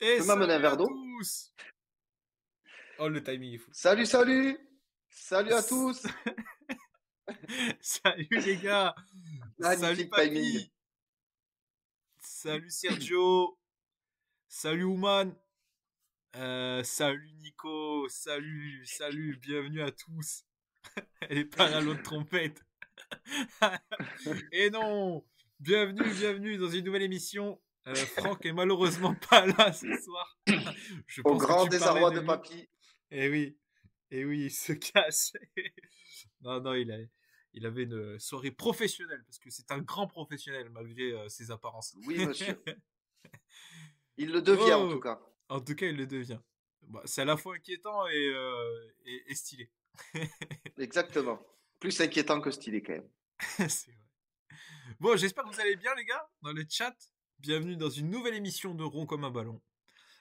Tu Et peux m'amener un salut verre à d'eau? tous! Oh, le timing est fou. Salut, salut! Salut à S- tous! Salut les gars! Salut Magnifique timing. papy! Salut Sergio! Salut Ouman! Salut Nico! Salut, bienvenue à tous! Elle est pas là l'autre trompette! Et non! Bienvenue dans une nouvelle émission. Franck est malheureusement pas là ce soir. Je Au pense que grand tu parlais désarroi de de lui. papy. Eh oui, eh oui, il se cache. Non, il avait une soirée professionnelle, parce que c'est un grand professionnel, malgré ses apparences. Oui, monsieur. Il le devient en tout Oh, cas. en tout cas, il le devient. Bah, c'est à la fois inquiétant et stylé. Exactement. Plus inquiétant que stylé quand même. C'est vrai. Bon, j'espère que vous allez bien, les gars, dans le chat. Bienvenue dans une nouvelle émission de Rond comme un ballon.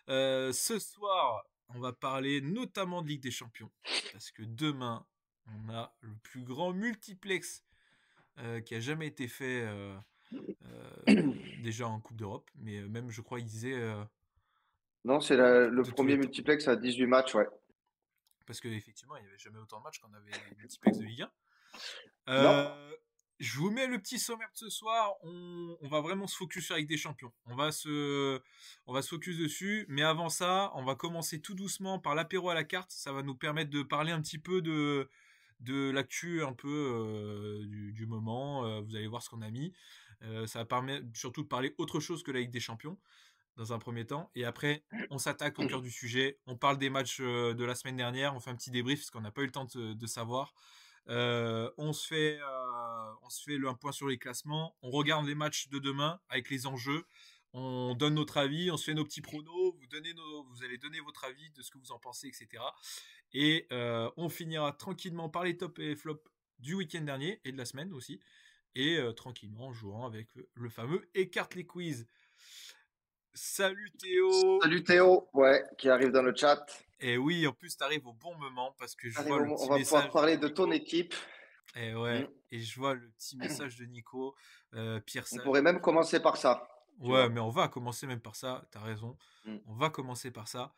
Ce soir, on va parler notamment de Ligue des Champions, parce que demain, on a le plus grand multiplex qui a jamais été fait déjà en Coupe d'Europe, mais même je crois il disait Non, c'est le de tous les premier temps. multiplex à 18 matchs, ouais. Parce qu'effectivement, il n'y avait jamais autant de matchs qu'on avait les multiplex de Ligue 1. Non? Je vous mets le petit sommaire de ce soir. On va vraiment se focus sur la Ligue des Champions. On va se focus dessus. Mais avant ça, on va commencer tout doucement par l'apéro à la carte. Ça va nous permettre de parler un petit peu de l'actu un peu du moment. Vous allez voir ce qu'on a mis. Ça va permettre surtout de parler autre chose que la Ligue des Champions dans un premier temps. Et après, on s'attaque au cœur du sujet. On parle des matchs de la semaine dernière. On fait un petit débrief parce qu'on n'a pas eu le temps de savoir. On se fait un point sur les classements. On regarde les matchs de demain avec les enjeux. On donne notre avis, on se fait nos petits pronos. Vous allez donner votre avis de ce que vous en pensez, etc. Et on finira tranquillement par les tops et les flops du week-end dernier et de la semaine aussi. Et tranquillement en jouant avec le fameux écarte les quiz. Salut Théo. Salut Théo, ouais, qui arrive dans le chat. Et oui, en plus t'arrives au bon moment parce que je vois le On petit va pouvoir message de parler de ton Nico. équipe. Et Hmm. ouais, et je vois le petit message de Nico, Pierre On Sage. pourrait même commencer par ça, tu Ouais, vois. mais on va commencer même par ça, t'as raison. Hmm. On va commencer par ça.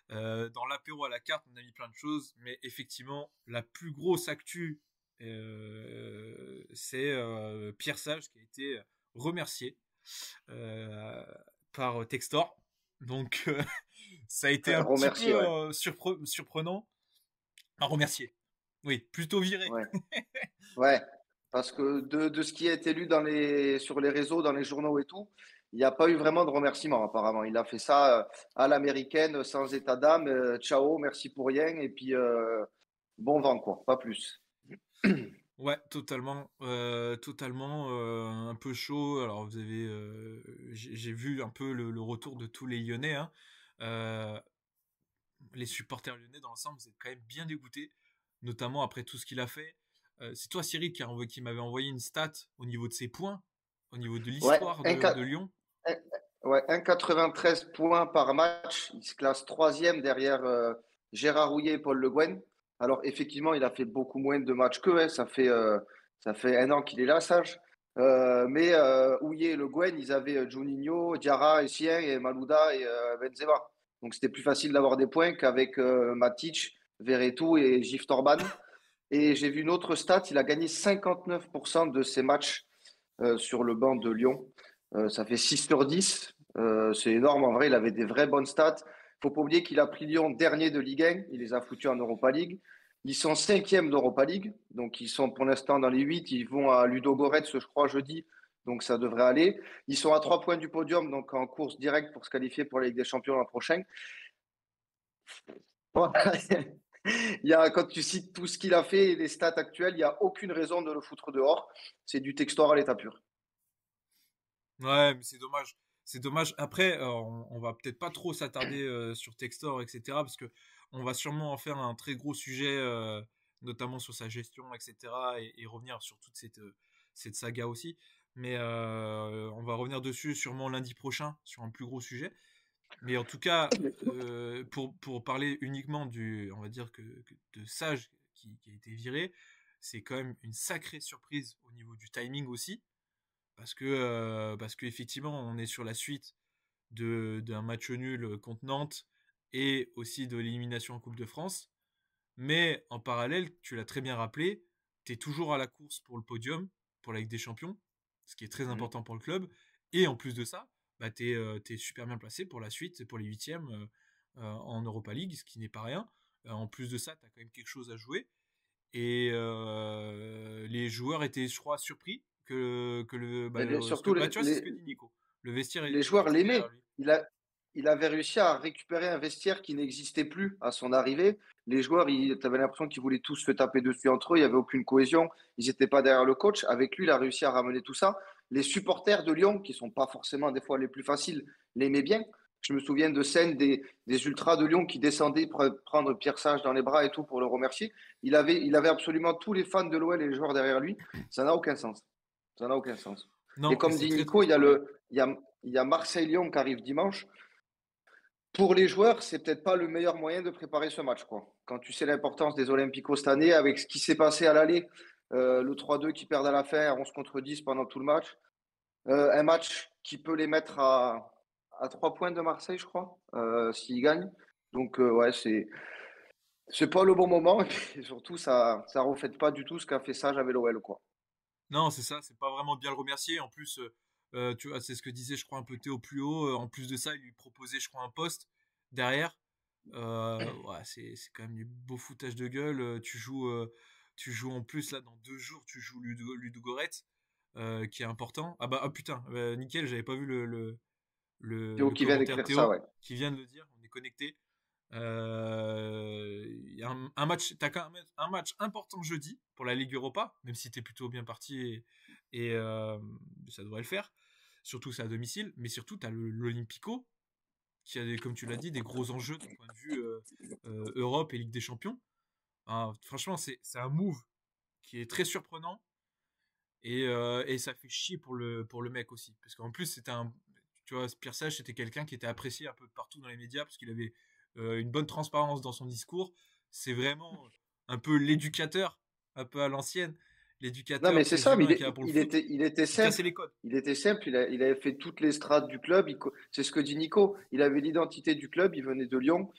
Dans l'apéro à la carte, on a mis plein de choses, mais effectivement, la plus grosse actu, c'est Pierre Sage qui a été remercié euh, par Textor. Donc, ça a été un petit peu Remercier, ouais. surprenant à remercier. Oui, plutôt viré. Ouais. Ouais, parce que de ce qui a été lu sur les réseaux, dans les journaux et tout, il n'y a pas eu vraiment de remerciements apparemment. Il a fait ça à l'américaine, sans état d'âme. Ciao, merci pour rien, et puis bon vent, quoi, pas plus. Ouais, totalement, un peu chaud. Alors vous avez, j'ai vu un peu le retour de tous les Lyonnais, hein. Euh, les supporters lyonnais dans l'ensemble, vous êtes quand même bien dégoûtés, notamment après tout ce qu'il a fait. C'est toi Cyril qui m'avait envoyé une stat au niveau de ses points, au niveau de Ouais, l'histoire de Lyon. un- ouais, 1,93 points par match. Il se classe troisième derrière Gérard Rouillet et Paul Le Guen. Alors, effectivement, il a fait beaucoup moins de matchs qu'eux, hein. Ça fait un an qu'il est là, Sage. Mais Rouillet et Le Guen, ils avaient Juninho, Diarra, Essien et Malouda et Benzema. Donc, c'était plus facile d'avoir des points qu'avec Matic, Verretou et Gif Torban. Et j'ai vu une autre stat, il a gagné 59% de ses matchs sur le banc de Lyon. Ça fait 6 sur 10. C'est énorme. En vrai, il avait des vraies bonnes stats. Il ne faut pas oublier qu'il a pris Lyon dernier de Ligue 1. Il les a foutus en Europa League. Ils sont cinquièmes d'Europa League. Donc, ils sont pour l'instant dans les 8. Ils vont à Ludogorets, je crois, jeudi. Donc, ça devrait aller. Ils sont à 3 points du podium, donc en course directe pour se qualifier pour la Ligue des Champions l'an prochain. Bon. Quand tu cites tout ce qu'il a fait et les stats actuelles, il n'y a aucune raison de le foutre dehors. C'est du textoire à l'état pur. Ouais, mais c'est dommage. C'est dommage. Après, on va peut-être pas trop s'attarder sur Textor, etc. Parce que on va sûrement en faire un très gros sujet, notamment sur sa gestion, etc. Et revenir sur toute cette saga aussi. Mais on va revenir dessus sûrement lundi prochain sur un plus gros sujet. Mais en tout cas, pour parler uniquement on va dire de Sage qui a été viré, c'est quand même une sacrée surprise au niveau du timing aussi parce que effectivement on est sur la suite d'un match nul contre Nantes et aussi de l'élimination en Coupe de France. Mais en parallèle, tu l'as très bien rappelé, tu es toujours à la course pour le podium, pour la Ligue des Champions, ce qui est très Mhm. important pour le club. Et en plus de ça, bah, tu es super bien placé pour la suite, pour les huitièmes en Europa League, ce qui n'est pas rien. En plus de ça, tu as quand même quelque chose à jouer. Et les joueurs étaient, je crois, surpris Mais ce que surtout, bah, tu vois, c'est ce que dit Nico. Le vestiaire les joueurs était derrière l'aimaient. lui. Il avait réussi à récupérer un vestiaire qui n'existait plus à son arrivée. Les joueurs, tu avais l'impression qu'ils voulaient tous se taper dessus entre eux. Il n'y avait aucune cohésion. Ils n'étaient pas derrière le coach. Avec lui, il a réussi à ramener tout ça. Les supporters de Lyon, qui ne sont pas forcément des fois les plus faciles, l'aimaient bien. Je me souviens de scènes des ultras de Lyon qui descendaient pour prendre Pierre Sage dans les bras et tout pour le remercier. Il avait absolument tous les fans de l'OL et les joueurs derrière lui. Ça n'a aucun sens. Ça n'a aucun sens. Et Non, et comme c'est dit très Nico, triste pour lui. il y a Marseille-Lyon qui arrive dimanche. Pour les joueurs, c'est peut-être pas le meilleur moyen de préparer ce match, quoi. Quand tu sais l'importance des Olympiques cette année, avec ce qui s'est passé à l'aller, le 3-2 qui perdent à la fin, 11 contre 10 pendant tout le match, un match qui peut les mettre à 3 points de Marseille, je crois, s'ils gagnent. Donc, ouais, c'est pas le bon moment. Et puis, surtout, ça reflète pas du tout ce qu'a fait Sage avec l'OL, quoi. Non, c'est ça, c'est pas vraiment bien le remercier. En plus, tu vois, c'est ce que disait, je crois, un peu Théo plus haut. En plus de ça, il lui proposait, je crois, un poste derrière. Ouais, c'est quand même du beau foutage de gueule. Tu joues en plus, là, dans 2 jours, tu joues Ludogorets, qui est important. Ah bah, ah putain, nickel, j'avais pas vu Théo le qui vient commentaire d'écrire ça, Théo ouais. qui vient de le dire. On est connecté. Il y a un match, t'as quand même un match important jeudi pour la Ligue Europa, même si t'es plutôt bien parti et ça devrait le faire. Surtout c'est à domicile, mais surtout t'as l'Olympico qui a, comme tu l'as dit, des gros enjeux d'un point de vue Europe et Ligue des Champions. Ah, franchement, c'est un move qui est très surprenant et ça fait chier pour le mec aussi, parce qu'en plus c'était un, tu vois, Pierre Sage c'était quelqu'un qui était apprécié un peu partout dans les médias parce qu'il avait une bonne transparence dans son discours. C'est vraiment un peu l'éducateur, un peu à l'ancienne, Non, l'éducateur mais c'est très ça, mais humain qui est là pour le foot. il était Il cassait simple. les codes. Il était simple, il avait fait toutes les strates du club. C'est ce que dit Nico. Il avait l'identité du club, il venait de Lyon.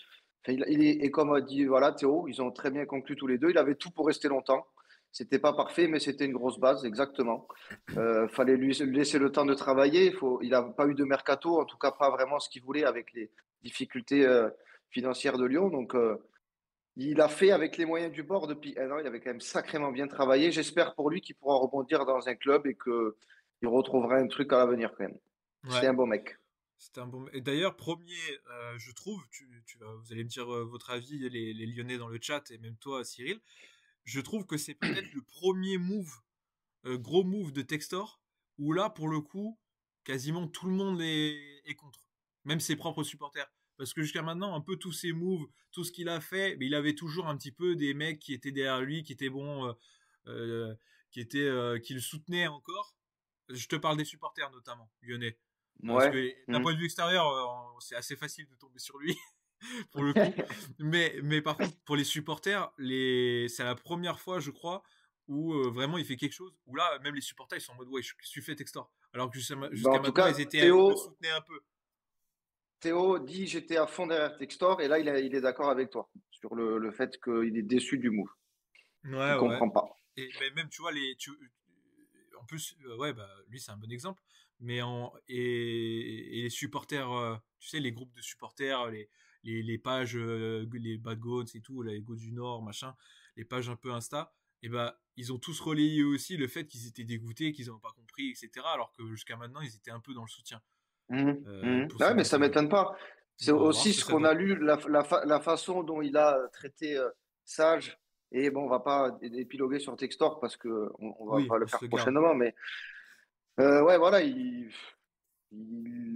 Enfin, et comme a dit voilà, Théo, ils ont très bien conclu tous les deux. Il avait tout pour rester longtemps. C'était pas parfait, mais c'était une grosse base, exactement. Fallait lui laisser le temps de travailler. Il n'a pas eu de mercato, en tout cas pas vraiment ce qu'il voulait avec les difficultés financières de Lyon. Donc, il a fait avec les moyens du bord depuis un an. Il avait quand même sacrément bien travaillé. J'espère pour lui qu'il pourra rebondir dans un club et qu'il retrouvera un truc à l'avenir quand même. C'est Ouais, un beau mec. c'était un bon. Et d'ailleurs, premier, je trouve, vous allez me dire votre avis, les Lyonnais dans le chat et même toi, Cyril. Je trouve que c'est peut-être le premier move, gros move de Textor, où là, pour le coup, quasiment tout le monde est contre, même ses propres supporters. Parce que jusqu'à maintenant, un peu tous ses moves, tout ce qu'il a fait, mais il avait toujours un petit peu des mecs qui étaient derrière lui, qui étaient bons, euh, qui le soutenaient encore. Je te parle des supporters notamment, lyonnais. Parce Ouais. que d'un Hmm. point de vue extérieur, c'est assez facile de tomber sur lui, pour le coup. Mais par contre, pour les supporters, c'est la première fois, je crois, où vraiment il fait quelque chose, où là, même les supporters, ils sont en mode, ouais, je suis fait Textor. Alors que Ben, jusqu'à en tout maintenant, cas, ils le soutenaient un peu. Théo dit j'étais à fond derrière Textor et là il est d'accord avec toi sur le fait qu'il est déçu du move. Il Ouais, ouais. comprend pas. Et ben, même, tu vois, en plus, ouais, bah, lui, c'est un bon exemple. Et les supporters, tu sais, les groupes de supporters, les pages, les Bad Goats et tout, les Goats du Nord, machin, les pages un peu Insta, et bah, ils ont tous relayé eux aussi le fait qu'ils étaient dégoûtés, qu'ils n'ont pas compris, etc. Alors que jusqu'à maintenant, ils étaient un peu dans le soutien Mhm, mhm. pour ce Ouais, mais ça mouvement-là. m'étonne pas. C'est On va voir aussi ce que ce ça qu'on donne. a lu, la façon dont il a traité Sage. Et bon, on va pas épiloguer sur Textor parce que Oui, va le on se faire le garde. prochainement. Mais ouais, voilà, il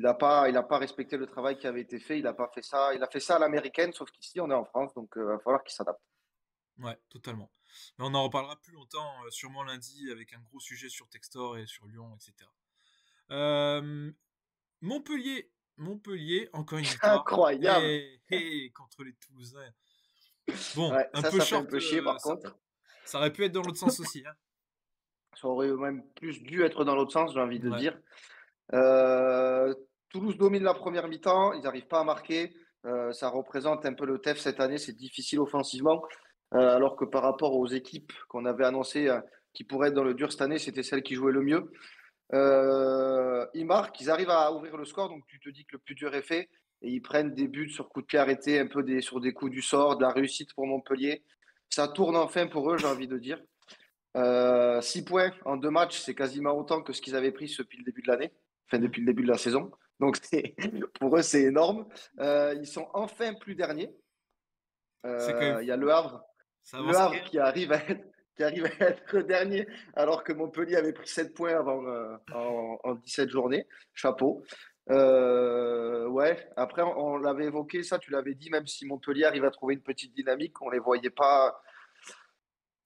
a pas respecté le travail qui avait été fait. Il a pas fait ça. Il a fait ça à l'américaine, sauf qu'ici, on est en France, donc il va falloir qu'il s'adapte. Ouais, totalement. Mais on en reparlera plus longtemps, sûrement lundi, avec un gros sujet sur Textor et sur Lyon, etc. Euh, Montpellier, encore une victoire. Incroyable. Contre les Toulousains. Bon, Ouais, un peu ça fait un short, peu chier par contre. ça aurait pu être dans l'autre sens aussi. Hein. Ça aurait même plus dû être dans l'autre sens, j'ai envie de Ouais. dire. Euh, Toulouse domine la première mi-temps, ils n'arrivent pas à marquer. Ça représente un peu le TEF cette année, c'est difficile offensivement. Alors que par rapport aux équipes qu'on avait annoncées qui pourraient être dans le dur cette année, c'était celles qui jouaient le mieux. Ils marquent, ils arrivent à ouvrir le score, donc tu te dis que le plus dur est fait. Et ils prennent des buts sur coups de pied arrêtés, un peu sur des coups du sort, de la réussite pour Montpellier. Ça tourne enfin pour eux, j'ai envie de dire. 6 points en 2 matchs, c'est quasiment autant que ce qu'ils avaient pris depuis le début de l'année, enfin Mm. depuis le début de la saison. Donc pour eux, c'est énorme. Ils sont enfin plus derniers. C'est quand même Il y a fou. Ça Le avance Havre rien. qui arrive à être dernier, alors que Montpellier avait pris 7 points avant, en 17 journées. Chapeau. Ouais, après, on l'avait évoqué, ça, tu l'avais dit, même si Montpellier arrive à trouver une petite dynamique, on ne les voyait pas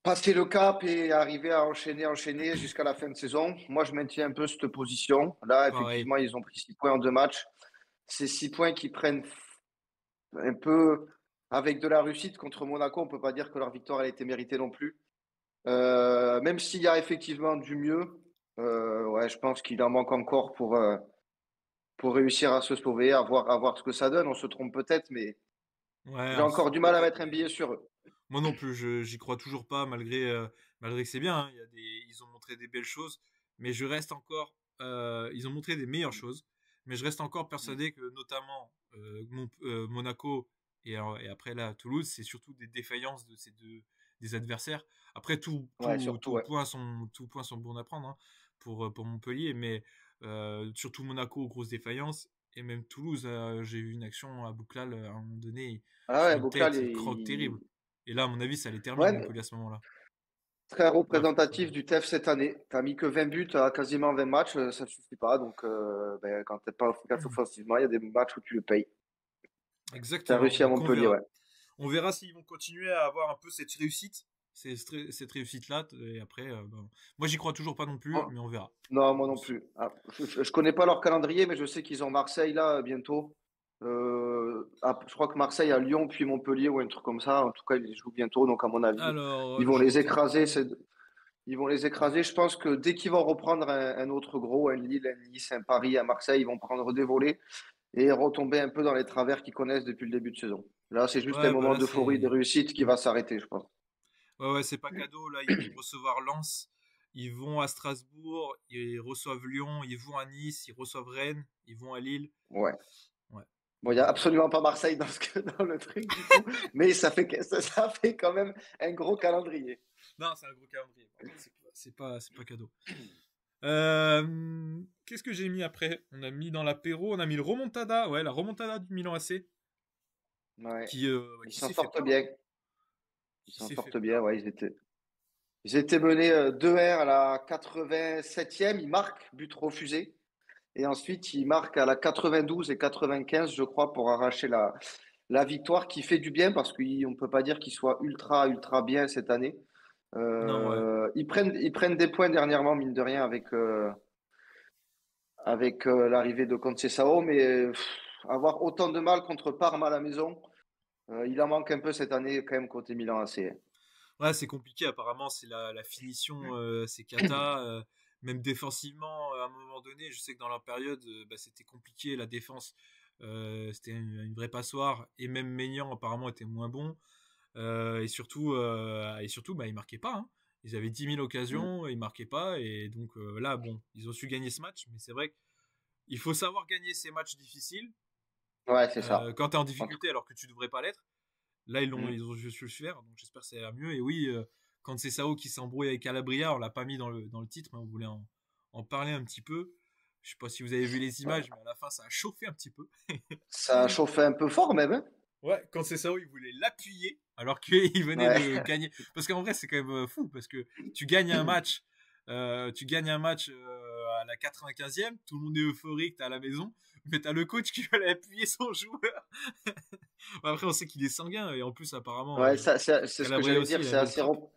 passer le cap et arriver à enchaîner jusqu'à la fin de saison. Moi, je maintiens un peu cette position. Là, Pareil. effectivement, ils ont pris 6 points en 2 matchs. Ces 6 points qui prennent un peu avec de la réussite contre Monaco. On ne peut pas dire que leur victoire elle a été méritée non plus. Même s'il y a effectivement du mieux, ouais, je pense qu'il en manque encore pour réussir à se sauver, à voir ce que ça donne. On se trompe peut-être, mais Ouais, j'ai on se encore trompe du mal à peut-être, mettre un mais billet sur eux. moi non plus, j'y crois toujours pas, malgré que c'est bien, hein. Ils ont montré des belles choses, mais je reste encore, ils ont montré des meilleures choses, mais je reste encore persuadé que notamment Monaco et après là Toulouse, c'est surtout des défaillances de ces deux des adversaires. Après Ouais, surtout, ouais. tous points sont bons à prendre, hein, pour Montpellier, mais surtout Monaco grosse défaillance et même Toulouse, j'ai eu une action à Bouclal à un moment donné, il Ah fait ouais, une Bocal, tête, il croque terrible. Et là, à mon avis, ça les termine, ouais, Montpellier, à ce moment-là. très Bref, représentatif du TEF cette année. Tu as mis que 20 buts à quasiment 20 matchs, ça ne suffit pas. Donc, ben, quand tu n'es pas efficace offensivement, il y a des matchs où tu le payes. Tu as exactement. réussi à Donc, on Montpellier, verra. ouais. On verra s'ils vont continuer à avoir un peu cette réussite, cette réussite-là. Et après, moi, j'y crois toujours pas non plus, mais on verra. Non, moi non plus. Je connais pas leur calendrier, mais je sais qu'ils ont Marseille là bientôt. Je crois que Marseille a Lyon puis Montpellier ou un truc comme ça. En tout cas, ils jouent bientôt, donc à mon avis, Alors, ils vont je les te... écraser. Ils vont les écraser. Je pense que dès qu'ils vont reprendre un autre gros, un Lille, un Nice, un Paris, un Marseille, ils vont prendre des volets et retomber un peu dans les travers qu'ils connaissent depuis le début de saison. Là, c'est juste un Ouais, bah moment là, d'euphorie, de c'est... réussite qui va s'arrêter, je pense. Ouais, c'est pas cadeau. Là, ils vont recevoir Lens. Ils vont à Strasbourg. Ils reçoivent Lyon. Ils vont à Nice. Ils reçoivent Rennes. Ils vont à Lille. Ouais. Ouais. Bon, il n'y a absolument pas Marseille dans le truc du coup, mais ça fait quand même un gros calendrier. Non, c'est un gros calendrier. Par contre, c'est pas cadeau. Qu'est-ce que j'ai mis après? On a mis dans l'apéro, on a mis le remontada, ouais, la remontada du Milan AC, Ouais. Ils qui s'en s'est fait sortent peur, hein, bien. Ils qui s'en s'est fait sortent bien, peur. ouais. Ils étaient menés 2-1 à la 87e. Ils marquent, but refusé. Et ensuite, ils marquent à la 92 et 95, je crois, pour arracher la victoire qui fait du bien parce qu'on ne peut pas dire qu'ils soient ultra bien cette année. Non, ouais. Ils prennent des points dernièrement, mine de rien, avec l'arrivée de Conceição, mais avoir autant de mal contre Parme à la maison, il en manque un peu cette année quand même côté Milan AC. Ouais, c'est compliqué, apparemment, c'est la finition, c'est cata, même défensivement, à un moment donné, je sais que dans leur période, c'était compliqué, la défense, c'était une vraie passoire, et même Maignan, apparemment, était moins bon. Et surtout, ils marquaient pas, hein. Ils avaient 10 000 Mm. occasions, ils marquaient pas. Et donc là, bon, ils ont su gagner ce match. Mais c'est vrai qu'il faut savoir gagner ces matchs difficiles Ouais, c'est ça. quand tu es en En tout difficulté alors que tu devrais pas l'être. Là, Mm. ils ont su le faire. Donc j'espère que ça ira mieux. Et oui, quand c'est Sao qui s'embrouille avec Calabria, on l'a pas mis dans le titre, mais on voulait en parler un petit peu. Je sais pas si vous avez vu les Ouais. images, mais à la fin, ça a chauffé un petit peu. Ça a chauffé un peu fort même, hein. Ouais, quand c'est Sao, il voulait l'appuyer alors qu'il venait Ouais. de gagner. Parce qu'en vrai, c'est quand même fou parce que tu gagnes un match, à la 95e, tout le monde est euphorique, t'es à la maison, mais t'as le coach qui veut aller appuyer son joueur. Après, on sait qu'il est sanguin et en plus, apparemment, Ouais, c'est ce que Calabria j'allais aussi, dire. il a une belle frappe.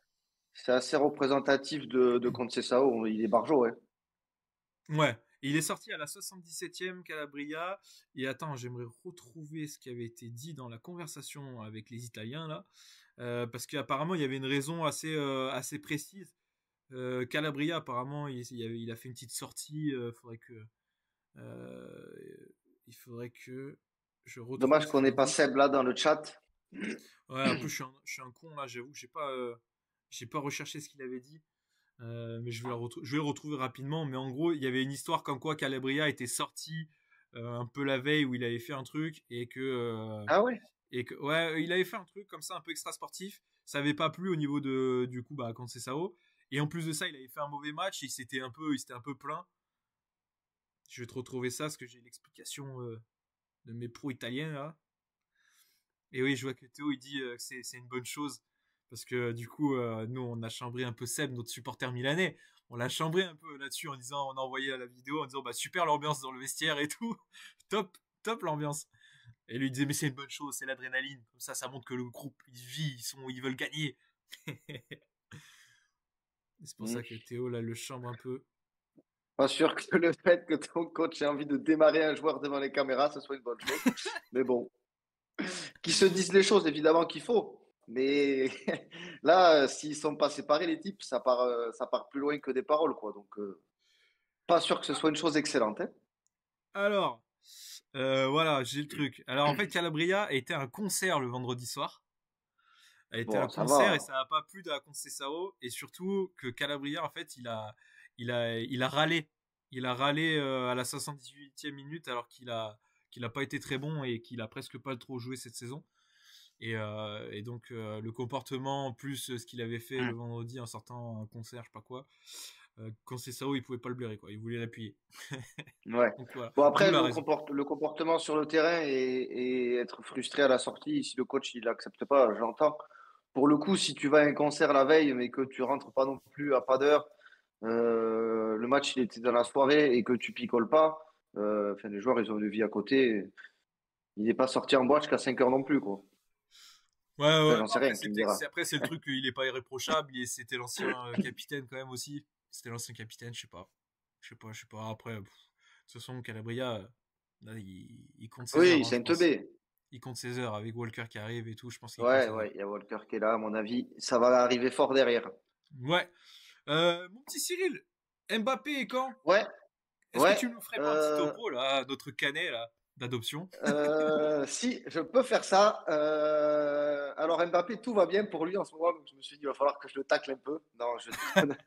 C'est assez représentatif de Conceição. Il est barjot, ouais. Ouais. Et il est sorti à la 77e Calabria. Et attends, j'aimerais retrouver ce qui avait été dit dans la conversation avec les Italiens là. Parce qu'apparemment, il y avait une raison assez précise. Calabria, apparemment, il a fait une petite sortie. Faudrait que Il faudrait que je retrouve Dommage ce qu'on qu'il n'ait a pas dit. Seb là dans le chat. Ouais, un peu, je suis un con là, j'avoue, j'ai pas recherché ce qu'il avait dit. Mais je vais le retrouver rapidement. Mais en gros, il y avait une histoire comme quoi Calabria était sorti un peu la veille où il avait fait un truc Ah ouais? ouais, il avait fait un truc comme ça un peu extra sportif. Ça avait pas plu au niveau de du coup bah quand c'est Sao. Et en plus de ça, il avait fait un mauvais match. Il s'était un peu plaint. Je vais te retrouver ça parce que j'ai l'explication de mes pros italiens là. Et oui, je vois que Théo il dit que c'est une bonne chose parce que du coup nous on a chambré un peu Seb, notre supporter milanais. On l'a chambré un peu là-dessus en disant, on a envoyé la vidéo en disant bah super l'ambiance dans le vestiaire et tout, top l'ambiance. Et lui disait mais c'est une bonne chose, c'est l'adrénaline. Comme ça montre que le groupe il vit, ils veulent gagner. C'est pour Hmm. ça que Théo là le chambre un peu. Pas sûr que le fait que ton coach ait envie de démarrer un joueur devant les caméras, ce soit une bonne chose. Mais bon, qu'ils se disent les choses, évidemment qu'il faut. Mais là, s'ils sont pas séparés, les types, ça part plus loin que des paroles, quoi. Donc, pas sûr que ce soit une chose excellente, hein. Alors voilà, j'ai le truc. Alors en fait Calabria était un concert le vendredi soir. A été un Bon, ça concert et va. ça a pas plu de la Sao et surtout que Calabria en fait il a râlé à la 78e minute alors qu'il a pas été très bon et qu'il a presque pas trop joué cette saison et donc le comportement plus ce qu'il avait fait le vendredi en sortant un concert je sais pas quoi Sao il pouvait pas le blairer quoi, il voulait l'appuyer. Ouais. Donc voilà, Bon, d'où après, la raison. le comportement sur le terrain et être frustré à la sortie, si le coach il accepte pas, j'entends. Pour le coup, si tu vas à un concert la veille, mais que tu rentres pas non plus à pas d'heure, le match il était dans la soirée et que tu picoles pas, enfin, les joueurs ils ont une vie à côté. Il n'est pas sorti en boîte jusqu'à 5 heures non plus, quoi. Ouais, ouais, Enfin, ouais. j'en sais rien, tu me diras. Après, c'est le truc qu'il est pas irréprochable. C'était l'ancien capitaine quand même aussi. C'était l'ancien capitaine, je sais pas. Je sais pas. Après, de toute façon, Calabria, là, il compte ses heures, Oui, hein, c'est je un pense. teubé. Il compte ses heures avec Walker qui arrive et tout. Je pense qu'il compte Ouais, ses heures. ouais, il y a Walker qui est là, à mon avis. Ça va arriver fort derrière. Ouais. Mon petit Cyril, Mbappé est quand? Ouais, Est-ce que ouais. tu nous ferais pas un petit topo là, notre canet là d'adoption? Si, je peux faire ça. Alors Mbappé, tout va bien pour lui en ce moment, donc je me suis dit, il va falloir que je le tacle un peu. Non, je déconne.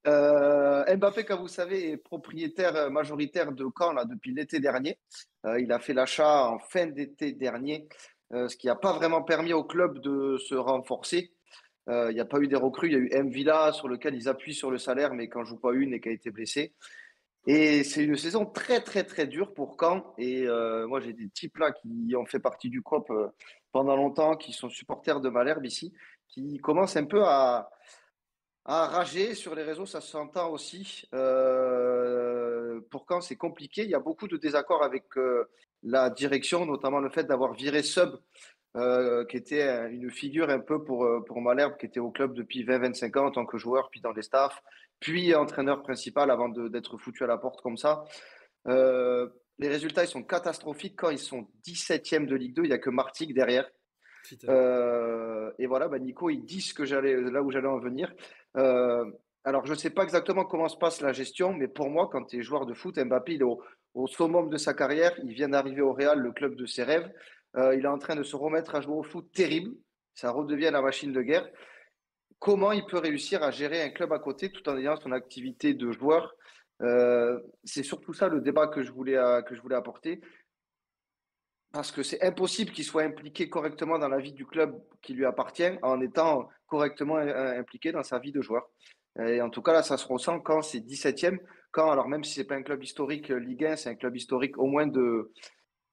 Mbappé, comme vous savez, est propriétaire majoritaire de Caen là, depuis l'été dernier. Il a fait l'achat en fin d'été dernier, ce qui n'a pas vraiment permis au club de se renforcer. Il n'y a pas eu des recrues, il y a eu M Villa sur lequel ils appuient sur le salaire, mais quand joue pas une et qui a été blessé. Et c'est une saison très, très, très dure pour Caen. Et moi, j'ai des types là qui ont fait partie du COP pendant longtemps, qui sont supporters de Malherbe ici, qui commencent un peu à rager sur les réseaux, ça s'entend aussi. Pour Caen, c'est compliqué. Il y a beaucoup de désaccords avec la direction, notamment le fait d'avoir viré Sub, qui était une figure un peu pour Malherbe, qui était au club depuis 20-25 ans en tant que joueur, puis dans les staffs, puis entraîneur principal avant d'être foutu à la porte comme ça. Euh, les résultats, ils sont catastrophiques quand ils sont 17e de Ligue 2. Il n'y a que Martigues derrière. Putain. Et voilà, bah Nico, il dit là où j'allais en venir. Euh, alors, je ne sais pas exactement comment se passe la gestion, mais pour moi, quand tu es joueur de foot, Mbappé, il est au summum de sa carrière. Il vient d'arriver au Real, le club de ses rêves. Il est en train de se remettre à jouer au foot terrible. Ça redevient la machine de guerre. Comment il peut réussir à gérer un club à côté tout en ayant son activité de joueur? C'est surtout ça le débat que je voulais apporter. Parce que c'est impossible qu'il soit impliqué correctement dans la vie du club qui lui appartient en étant correctement impliqué dans sa vie de joueur. Et en tout cas, là, ça se ressent quand c'est 17e, quand, alors même si c'est pas un club historique Ligue 1, c'est un club historique au moins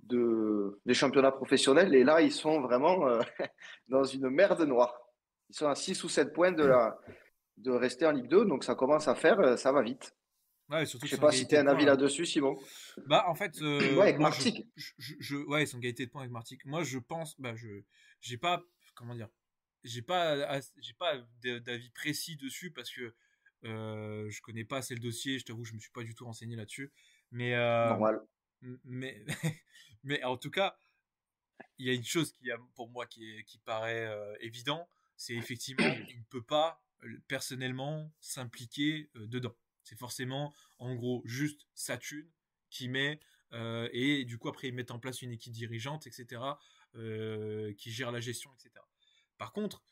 des championnats professionnels. Et là, ils sont vraiment dans une merde noire. Ils sont à 6 ou 7 points de rester en Ligue 2, donc ça commence à faire, ça va vite. Ouais, surtout Je qu'ils sais sont en pas si tu égalité as de un points avis là. là-dessus, Simon. Bah en fait, Ouais, avec moi Martigues. ouais, ils sont égalité de points avec Martic. Moi je pense, bah j'ai pas, comment dire, j'ai pas d'avis précis dessus parce que je connais pas assez le dossier. Je t'avoue, je me suis pas du tout renseigné là-dessus. Mais Normal. mais mais en tout cas, il y a une chose pour moi qui paraît évident, c'est effectivement, il ne peut pas personnellement s'impliquer dedans. C'est forcément, en gros, juste sa thune qu'il met, et du coup après ils mettent en place une équipe dirigeante, etc., qui gère la gestion, etc. Par contre,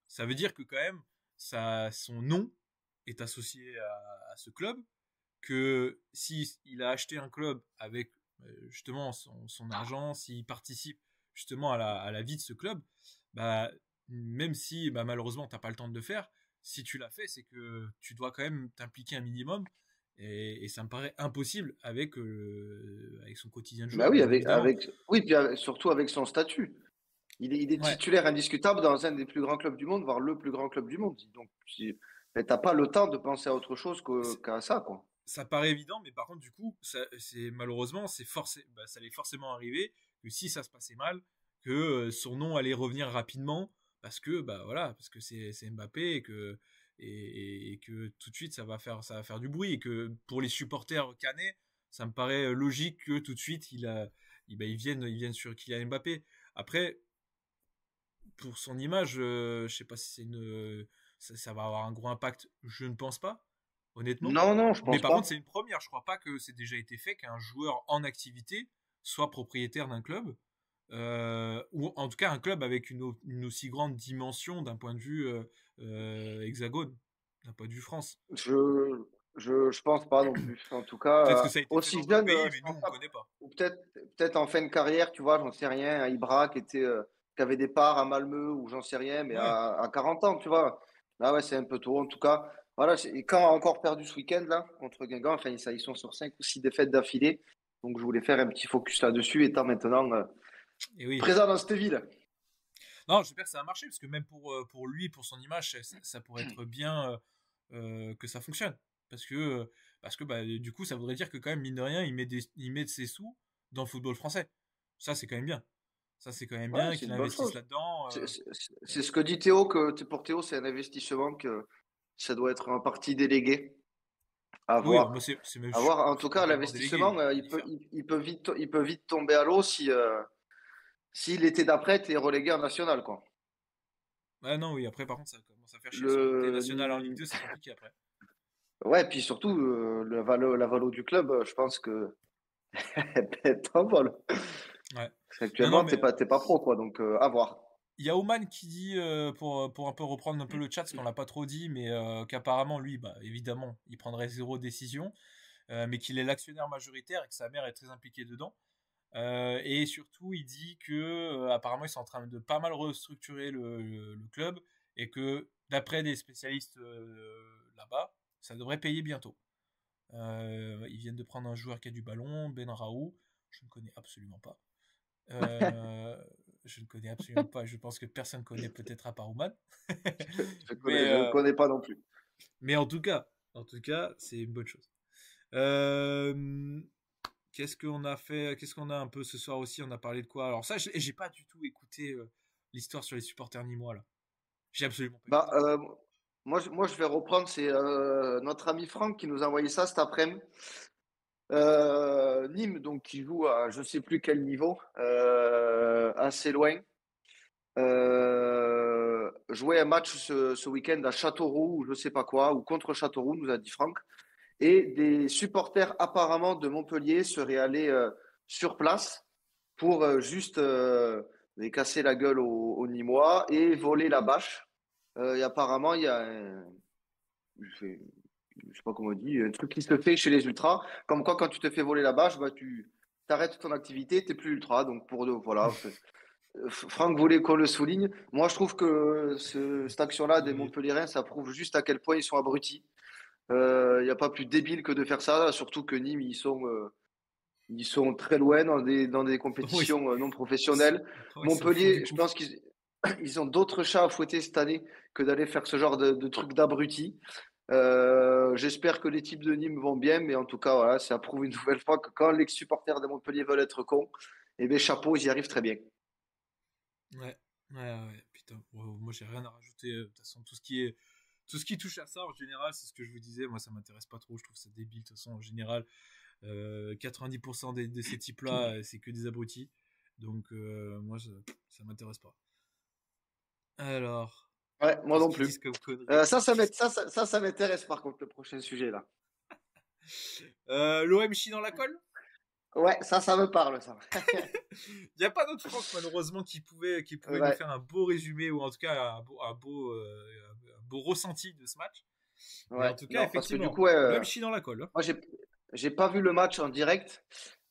ça veut dire que quand même, son nom est associé à ce club, que si il a acheté un club avec justement son argent, s'il participe justement à la vie de ce club, bah, même si bah, malheureusement t'as pas le temps de le faire, si tu l'as fait, c'est que tu dois quand même t'impliquer un minimum. Et ça me paraît impossible avec son quotidien de Bah joueur, oui, bien évidemment. oui, puis surtout avec son statut. Il est Ouais, titulaire indiscutable dans un des plus grands clubs du monde, voire le plus grand club du monde. Donc, mais t'as pas le temps de penser à autre chose qu'à ça, quoi. ça paraît évident, mais par contre, du coup, malheureusement, ça allait forcément arriver que si ça se passait mal, que son nom allait revenir rapidement parce que, bah voilà, parce que c'est Mbappé et que tout de suite ça va faire du bruit et que pour les supporters canets, ça me paraît logique que tout de suite ils viennent sur Kylian Mbappé. Après, pour son image, je sais pas si ça va avoir un gros impact, je ne pense pas, honnêtement. Non, non, je Mais pense par contre, pas. c'est une première. Je crois pas que c'est déjà été fait qu'un joueur en activité soit propriétaire d'un club, ou en tout cas un club avec une aussi grande dimension d'un point de vue hexagone, d'un point de vue France. Je pense pas non plus. En tout Peut-être cas, que ça a été fait aussi dans d'autres jeune, pays, je mais nous pense on pas. connaît pas. Ou peut-être en fin de carrière, tu vois, j'en sais rien. Un Ibra qui avait des parts à Malmö ou j'en sais rien, mais Ouais. à 40 ans, tu vois. Là, ouais, c'est un peu tôt. En tout cas, voilà. Et quand on a encore perdu ce week-end, là, contre Guingamp, enfin, ils sont sur 5 ou 6 défaites d'affilée. Donc, je voulais faire un petit focus là-dessus, étant maintenant Et oui. présent dans cette ville. Non, j'espère que ça a marché parce que même pour lui, pour son image, ça pourrait être bien que ça fonctionne. Parce que bah, du coup, ça voudrait dire que quand même, mine de rien, il met de ses sous dans le football français. Ça, c'est quand même bien. Ça, c'est quand même Ouais, bien c'est qu'il une bonne investisse chose. là-dedans. C'est ce que dit Théo, que pour Théo, c'est un investissement que ça doit être en partie délégué. À Oui, moi, voir. je À suis voir. En tout cas, complètement délégué. l'investissement, Il y faire. il peut vite tomber à l'eau si l'été d'après, tu es relégué en national, quoi. Ah non, oui, après, par contre, ça commence à faire chier. Si t'es Le, national en Ligue 2, c'est compliqué après. ouais, puis surtout, la valo du club, je pense que elle t'envole. Ouais. Parce Non, non, qu'actuellement, mais t'es pas pro, quoi. Donc, à voir. il y a Oman qui dit, pour un peu reprendre un peu le chat, parce qu'on l'a pas trop dit, mais qu'apparemment, lui, bah, évidemment, il prendrait zéro décision, mais qu'il est l'actionnaire majoritaire et que sa mère est très impliquée dedans. Et surtout, il dit que apparemment, ils sont en train de pas mal restructurer le club et que, d'après des spécialistes là-bas, ça devrait payer bientôt. Ils viennent de prendre un joueur qui a du ballon, Ben Raoult. Je ne connais absolument pas. Euh, je ne connais absolument pas. Je pense que personne connaît peut-être à part Oman. mais, Je ne connais pas non plus. mais en tout cas, c'est une bonne chose. Euh, Qu'est-ce qu'on a fait? Qu'est-ce qu'on a un peu ce soir aussi? On a parlé de quoi? Alors ça, j'ai pas du tout écouté l'histoire sur les supporters nîmois là. J'ai absolument pas Bah, écouté. moi, je vais reprendre. C'est notre ami Franck qui nous a envoyé ça cet après-midi. Nîmes, donc, qui joue à je sais plus quel niveau, assez loin. Jouait un match ce week-end à Châteauroux ou je sais pas quoi, ou contre Châteauroux, nous a dit Franck. Et des supporters apparemment de Montpellier seraient allés sur place pour juste les casser la gueule aux Nîmois et voler la bâche. Et apparemment, il y a je sais pas comment on dit, un truc qui se fait chez les ultras, comme quoi quand tu te fais voler la bâche, bah, tu t'arrêtes ton activité, t'es plus ultra. Donc voilà, Franck voulait qu'on le souligne. Moi, je trouve que cette action-là des Oui. Montpellierins, ça prouve juste à quel point ils sont abrutis. Il n'y a pas plus débile que de faire ça, surtout que Nîmes, ils sont très loin dans des Oui. compétitions non Ils sont, professionnelles. ouais, ils sont au fond du Montpellier, je gouffre. pense qu'ils ils ont d'autres chats à fouetter cette année que d'aller faire ce genre de trucs d'abrutis. J'espère que les types de Nîmes vont bien, mais en tout cas, voilà, ça prouve une nouvelle fois que quand les supporters de Montpellier veulent être cons, eh bien, chapeau, ils y arrivent très bien. Ouais. Ouais. Putain. Ouais, moi, j'ai rien à rajouter. De toute façon, tout ce qui touche à ça, en général, c'est ce que je vous disais. Moi, ça m'intéresse pas trop. Je trouve ça débile. De toute façon, en général, 90% de ces types-là, c'est que des abrutis. Donc, moi, ça m'intéresse pas. Alors, Ouais, moi qu'est-ce non qu'ils plus. disent comme conneries? Ça m'intéresse par contre, le prochain sujet là. L'OM chie dans la colle. Ouais, ça me parle, ça. Il n'y a pas d'autre Franck, malheureusement, qui pouvait nous faire un beau résumé ou en tout cas un beau ressenti de ce match. Mais en tout cas, Non, parce que du effectivement, coup, ouais, l'OM chie dans la colle. moi, j'ai pas vu le match en direct.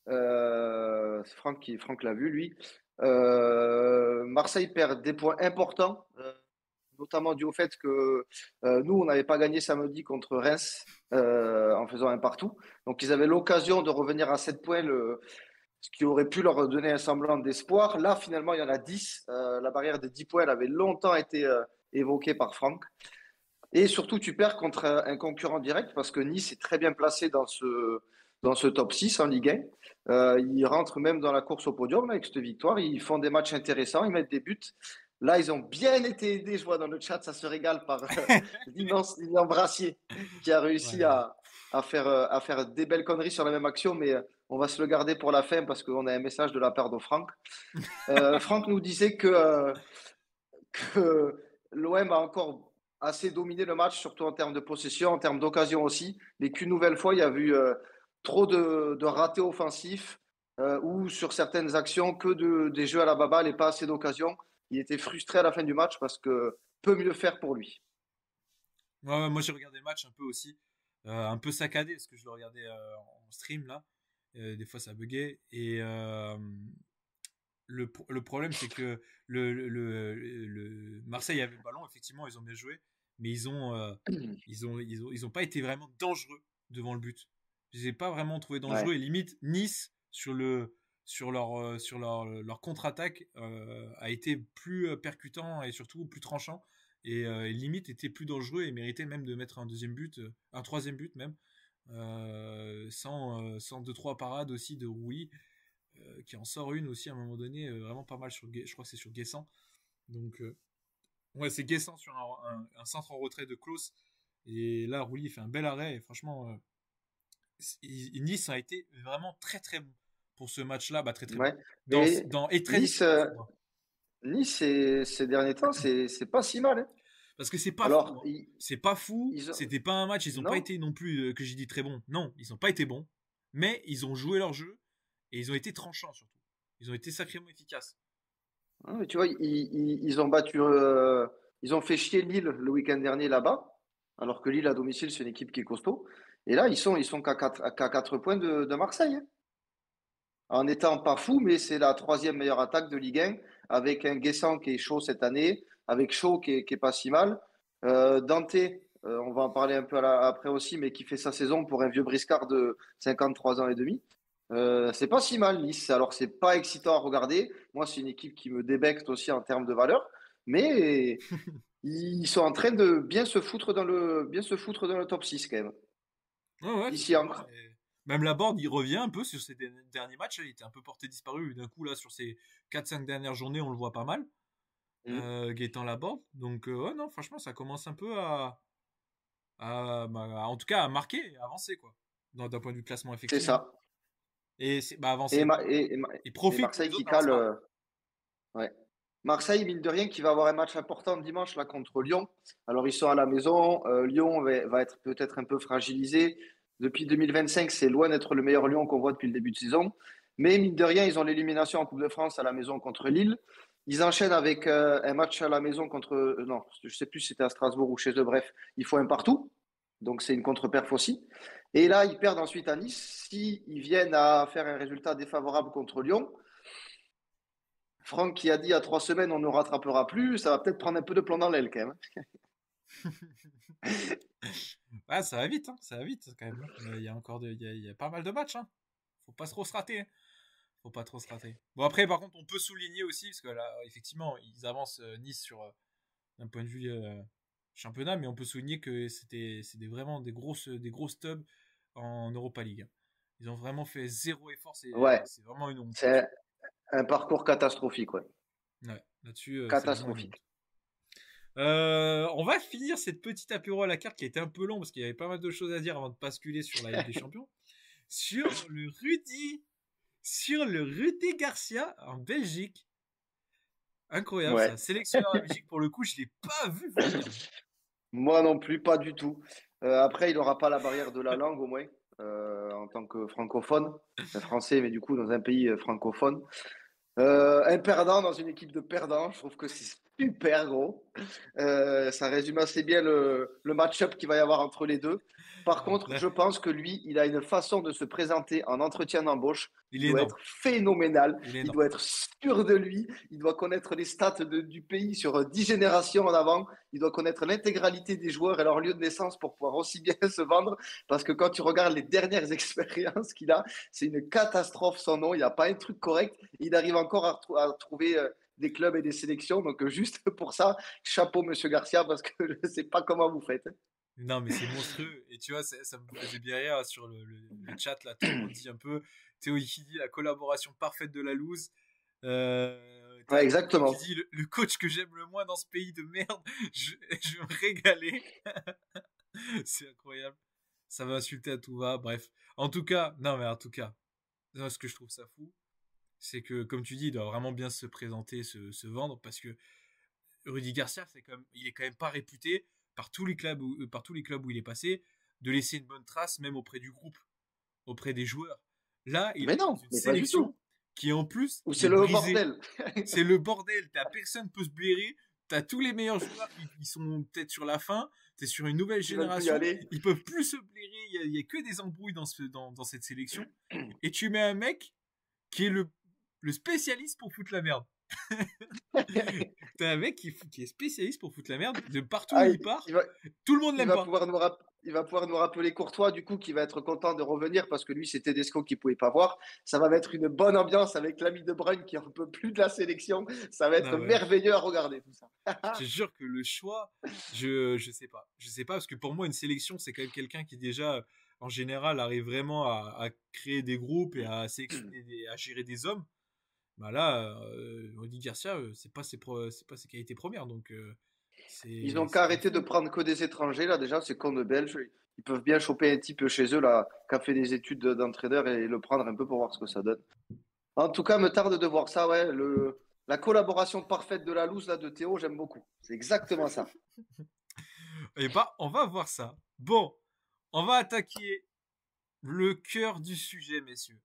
Franck l'a vu, lui. Marseille perd des points importants, notamment dû au fait que nous, on n'avait pas gagné samedi contre Reims en faisant un partout. Donc, ils avaient l'occasion de revenir à 7 points, ce qui aurait pu leur donner un semblant d'espoir. Là, finalement, il y en a 10. La barrière des 10 points, elle avait longtemps été évoquée par Franck. Et surtout, tu perds contre un concurrent direct parce que Nice est très bien placé dans ce top 6 en Ligue 1. Ils rentrent même dans la course au podium là, avec cette victoire. Ils font des matchs intéressants, ils mettent des buts. Là, ils ont bien été aidés, je vois dans le chat, ça se régale par l'immense Lilian Brassier qui a réussi Ouais. à faire des belles conneries sur la même action, mais on va se le garder pour la fin parce qu'on a un message de la part de Franck. Franck nous disait que l'OM a encore assez dominé le match, surtout en termes de possession, en termes d'occasion aussi, mais qu'une nouvelle fois, il y a eu trop de ratés offensifs ou sur certaines actions des jeux à la baballe et pas assez d'occasions. Il était frustré à la fin du match parce que peut mieux faire pour lui. Ouais, moi, j'ai regardé le match un peu aussi. Un peu saccadé parce que je le regardais en stream là. Des fois, ça buguait. Et le problème, c'est que Marseille avait le ballon, effectivement, ils ont bien joué, mais ils ont pas été vraiment dangereux devant le but. Je les ai pas vraiment trouvés dangereux Ouais. et limite Nice sur leur contre-attaque a été plus percutant et surtout plus tranchant et limite était plus dangereux et méritait même de mettre un deuxième but, un troisième but même, sans deux trois parades aussi de Rouy qui en sort une aussi à un moment donné, vraiment pas mal je crois que c'est sur Guessant. Donc, ouais, c'est Guessant sur un centre en retrait de Klaus. Et là, Roulier fait un bel arrêt. Et franchement, Nice a été vraiment très très bon pour ce match-là. Bah, très très bon. Ouais. Mais Et très Nice, efficace, moi. Nice ces derniers temps, c'est pas si mal. Hein. Parce que c'est pas fou. Alors, Hein. C'est pas fou. ils ont... C'était pas un match. Ils ont pas Non, été non plus, que j'ai dit très bon. Non, ils ont pas été bons. Mais ils ont joué leur jeu. Et ils ont été tranchants surtout. Ils ont été sacrément efficaces. hein, mais tu vois, ils ont battu, ils ont fait chier Lille le week-end dernier là-bas, alors que Lille à domicile, c'est une équipe qui est costaud. Et là, ils sont qu'à 4 points de Marseille, hein. En étant pas fou, mais c'est la troisième meilleure attaque de Ligue 1, avec un Guessant qui est chaud cette année, avec Shaw qui est pas si mal. Dante, on va en parler un peu après aussi, mais qui fait sa saison pour un vieux briscard de 53 ans et demi. C'est pas si mal, Nice. Alors, c'est pas excitant à regarder. Moi, c'est une équipe qui me débecte aussi en termes de valeur. Mais ils sont en train de bien se foutre dans le top 6 quand même. Ouais, ouais, Ici totalement. encore. Et même Laborde, il revient un peu sur ses derniers matchs. Il était un peu porté disparu. D'un coup, là, sur ces 4-5 dernières journées, on le voit pas mal. Mm. Gaëtan Laborde. Donc, ouais, non, franchement, ça commence un peu en tout cas, à marquer et à avancer, quoi. D'un point de vue classement, C'est effectivement. ça. Et Et, avancer. Ma- et, Ma- Et et profite que Marseille les autres qui n'avancent cale. pas. Ouais. Marseille, mine de rien, qui va avoir un match important dimanche là, contre Lyon. Alors, ils sont à la maison. Lyon va être peut-être un peu fragilisé. Depuis 2025, c'est loin d'être le meilleur Lyon qu'on voit depuis le début de saison. Mais mine de rien, ils ont l'élimination en Coupe de France à la maison contre Lille. Ils enchaînent avec un match à la maison contre. Non, je sais plus si c'était à Strasbourg ou chez eux. Bref, il faut un partout. Donc, c'est une contre-perf aussi. Et là, ils perdent ensuite à Nice. S'ils viennent à faire un résultat défavorable contre Lyon, Franck qui a dit il y a 3 semaines on ne rattrapera plus, ça va peut-être prendre un peu de plomb dans l'aile quand même. Ouais, ça va vite, hein. Ça va vite, quand même. Il y a encore il y a pas mal de matchs, hein. Faut pas trop se rater. Hein. Faut pas trop se rater. Bon, après, par contre, on peut souligner aussi, parce que là, effectivement, ils avancent Nice sur d'un point de vue championnat, mais on peut souligner que c'était vraiment des gros stubs en Europa League. Hein. Ils ont vraiment fait zéro effort, Ouais, c'est vraiment une honte là-dessus. c'est un parcours catastrophique, ouais. Ouais, là-dessus, c'est vraiment une honte. Catastrophique. On va finir cette petite apéro à la carte qui a été un peu long parce qu'il y avait pas mal de choses à dire avant de basculer sur la Ligue des Champions. Sur le Rudy Garcia en Belgique. Incroyable Ouais. ça. Sélectionneur de la Belgique, pour le coup, je l'ai pas vu venir. Moi non plus, pas du tout. Après, il n'aura pas la barrière de la langue, au moins, en tant que francophone. Enfin, français, mais du coup, dans un pays francophone. Un perdant dans une équipe de perdants, je trouve que c'est super gros. Ça résume assez bien le match-up qu'il va y avoir entre les deux. Par contre, Là, je pense que lui, il a une façon de se présenter en entretien d'embauche il qui est doit énorme. être phénoménal. Il est Il énorme. doit être sûr de lui. Il doit connaître les stats du pays sur 10 générations en avant. Il doit connaître l'intégralité des joueurs et leur lieu de naissance pour pouvoir aussi bien se vendre. Parce que quand tu regardes les dernières expériences qu'il a, c'est une catastrophe son nom. Il n'y a pas un truc correct. Il arrive encore à trouver des clubs et des sélections. Donc, juste pour ça, chapeau, monsieur Garcia, parce que je ne sais pas comment vous faites. Non, mais c'est monstrueux. Et tu vois, ça me faisait bien rire sur le chat, là. Tout le monde dit un peu. Théo qui dit la collaboration parfaite de la loose. Ouais, T'as Kim qui exactement. dit le coach que j'aime le moins dans ce pays de merde. Je vais me régaler. C'est incroyable. Ça va insulter à tout va. Bref. En tout cas, non, mais en tout cas, moi, ce que je trouve ça fou, c'est que, comme tu dis, il doit vraiment bien se présenter, se vendre, parce que Rudy Garcia, il est quand même pas réputé par tous les clubs où il est passé, de laisser une bonne trace, même auprès du groupe, auprès des joueurs. Là, il Mais est dans non, une mais pas du tout. sélection qui, en plus, Ou est c'est le brisée. bordel. C'est le bordel. Personne peut se blairer. T'as tous les meilleurs joueurs qui sont peut-être sur la fin. T'es sur une nouvelle Ils veulent plus y génération. aller. Ils peuvent plus se blairer. Il y a que des embrouilles dans cette sélection. Et tu mets un mec qui est le spécialiste pour foutre la merde. T'as un mec qui est spécialiste pour foutre la merde. De partout où Ah, il part, il va, tout le monde il l'aime va pas. pouvoir il va pouvoir nous rappeler Courtois, du coup, qui va être content de revenir parce que lui, c'était Tedesco qu'il pouvait pas voir. Ça va mettre une bonne ambiance avec l'ami de Bruyne qui en peut plus de la sélection. Ça va être Non, ouais. merveilleux à regarder tout ça. Je te jure que le choix, je sais pas. Je sais pas parce que pour moi, une sélection, c'est quand même quelqu'un qui déjà, en général, arrive vraiment à créer des groupes et à sélectionner, à gérer des hommes. Bah là, Rudy Garcia, c'est pas ses qualités premières. Donc, Ils n'ont c'est qu'à quand même arrêter de fou. prendre que des étrangers, là, déjà, c'est con de Belges. Ils peuvent bien choper un type chez eux, là, qui a fait des études d'entraîneur et le prendre un peu pour voir ce que ça donne. En tout cas, me tarde de voir ça, ouais. La collaboration parfaite de la loose, là, de Théo, j'aime beaucoup. C'est exactement ça. Et bah, on va voir ça. Bon, on va attaquer le cœur du sujet, messieurs.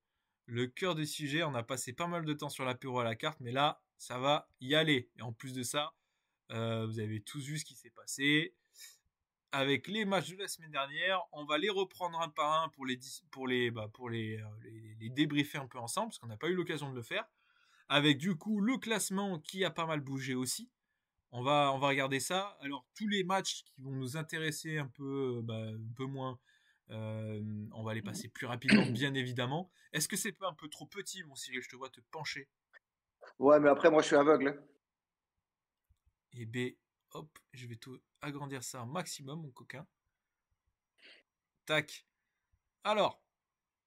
Le cœur du sujet, on a passé pas mal de temps sur l'apéro à la carte, mais là, ça va y aller. Et en plus de ça, vous avez tous vu ce qui s'est passé. Avec les matchs de la semaine dernière, on va les reprendre un par un pour les débriefer un peu ensemble, parce qu'on n'a pas eu l'occasion de le faire. Avec du coup le classement qui a pas mal bougé aussi. On va regarder ça. Alors tous les matchs qui vont nous intéresser un peu moins, on va les passer plus rapidement, bien évidemment. Est-ce que c'est pas un peu trop petit, mon Cyril? Je te vois te pencher. Ouais, mais après, moi, je suis aveugle, hein. Et B, hop, je vais tout agrandir ça un maximum, mon coquin. Tac. Alors,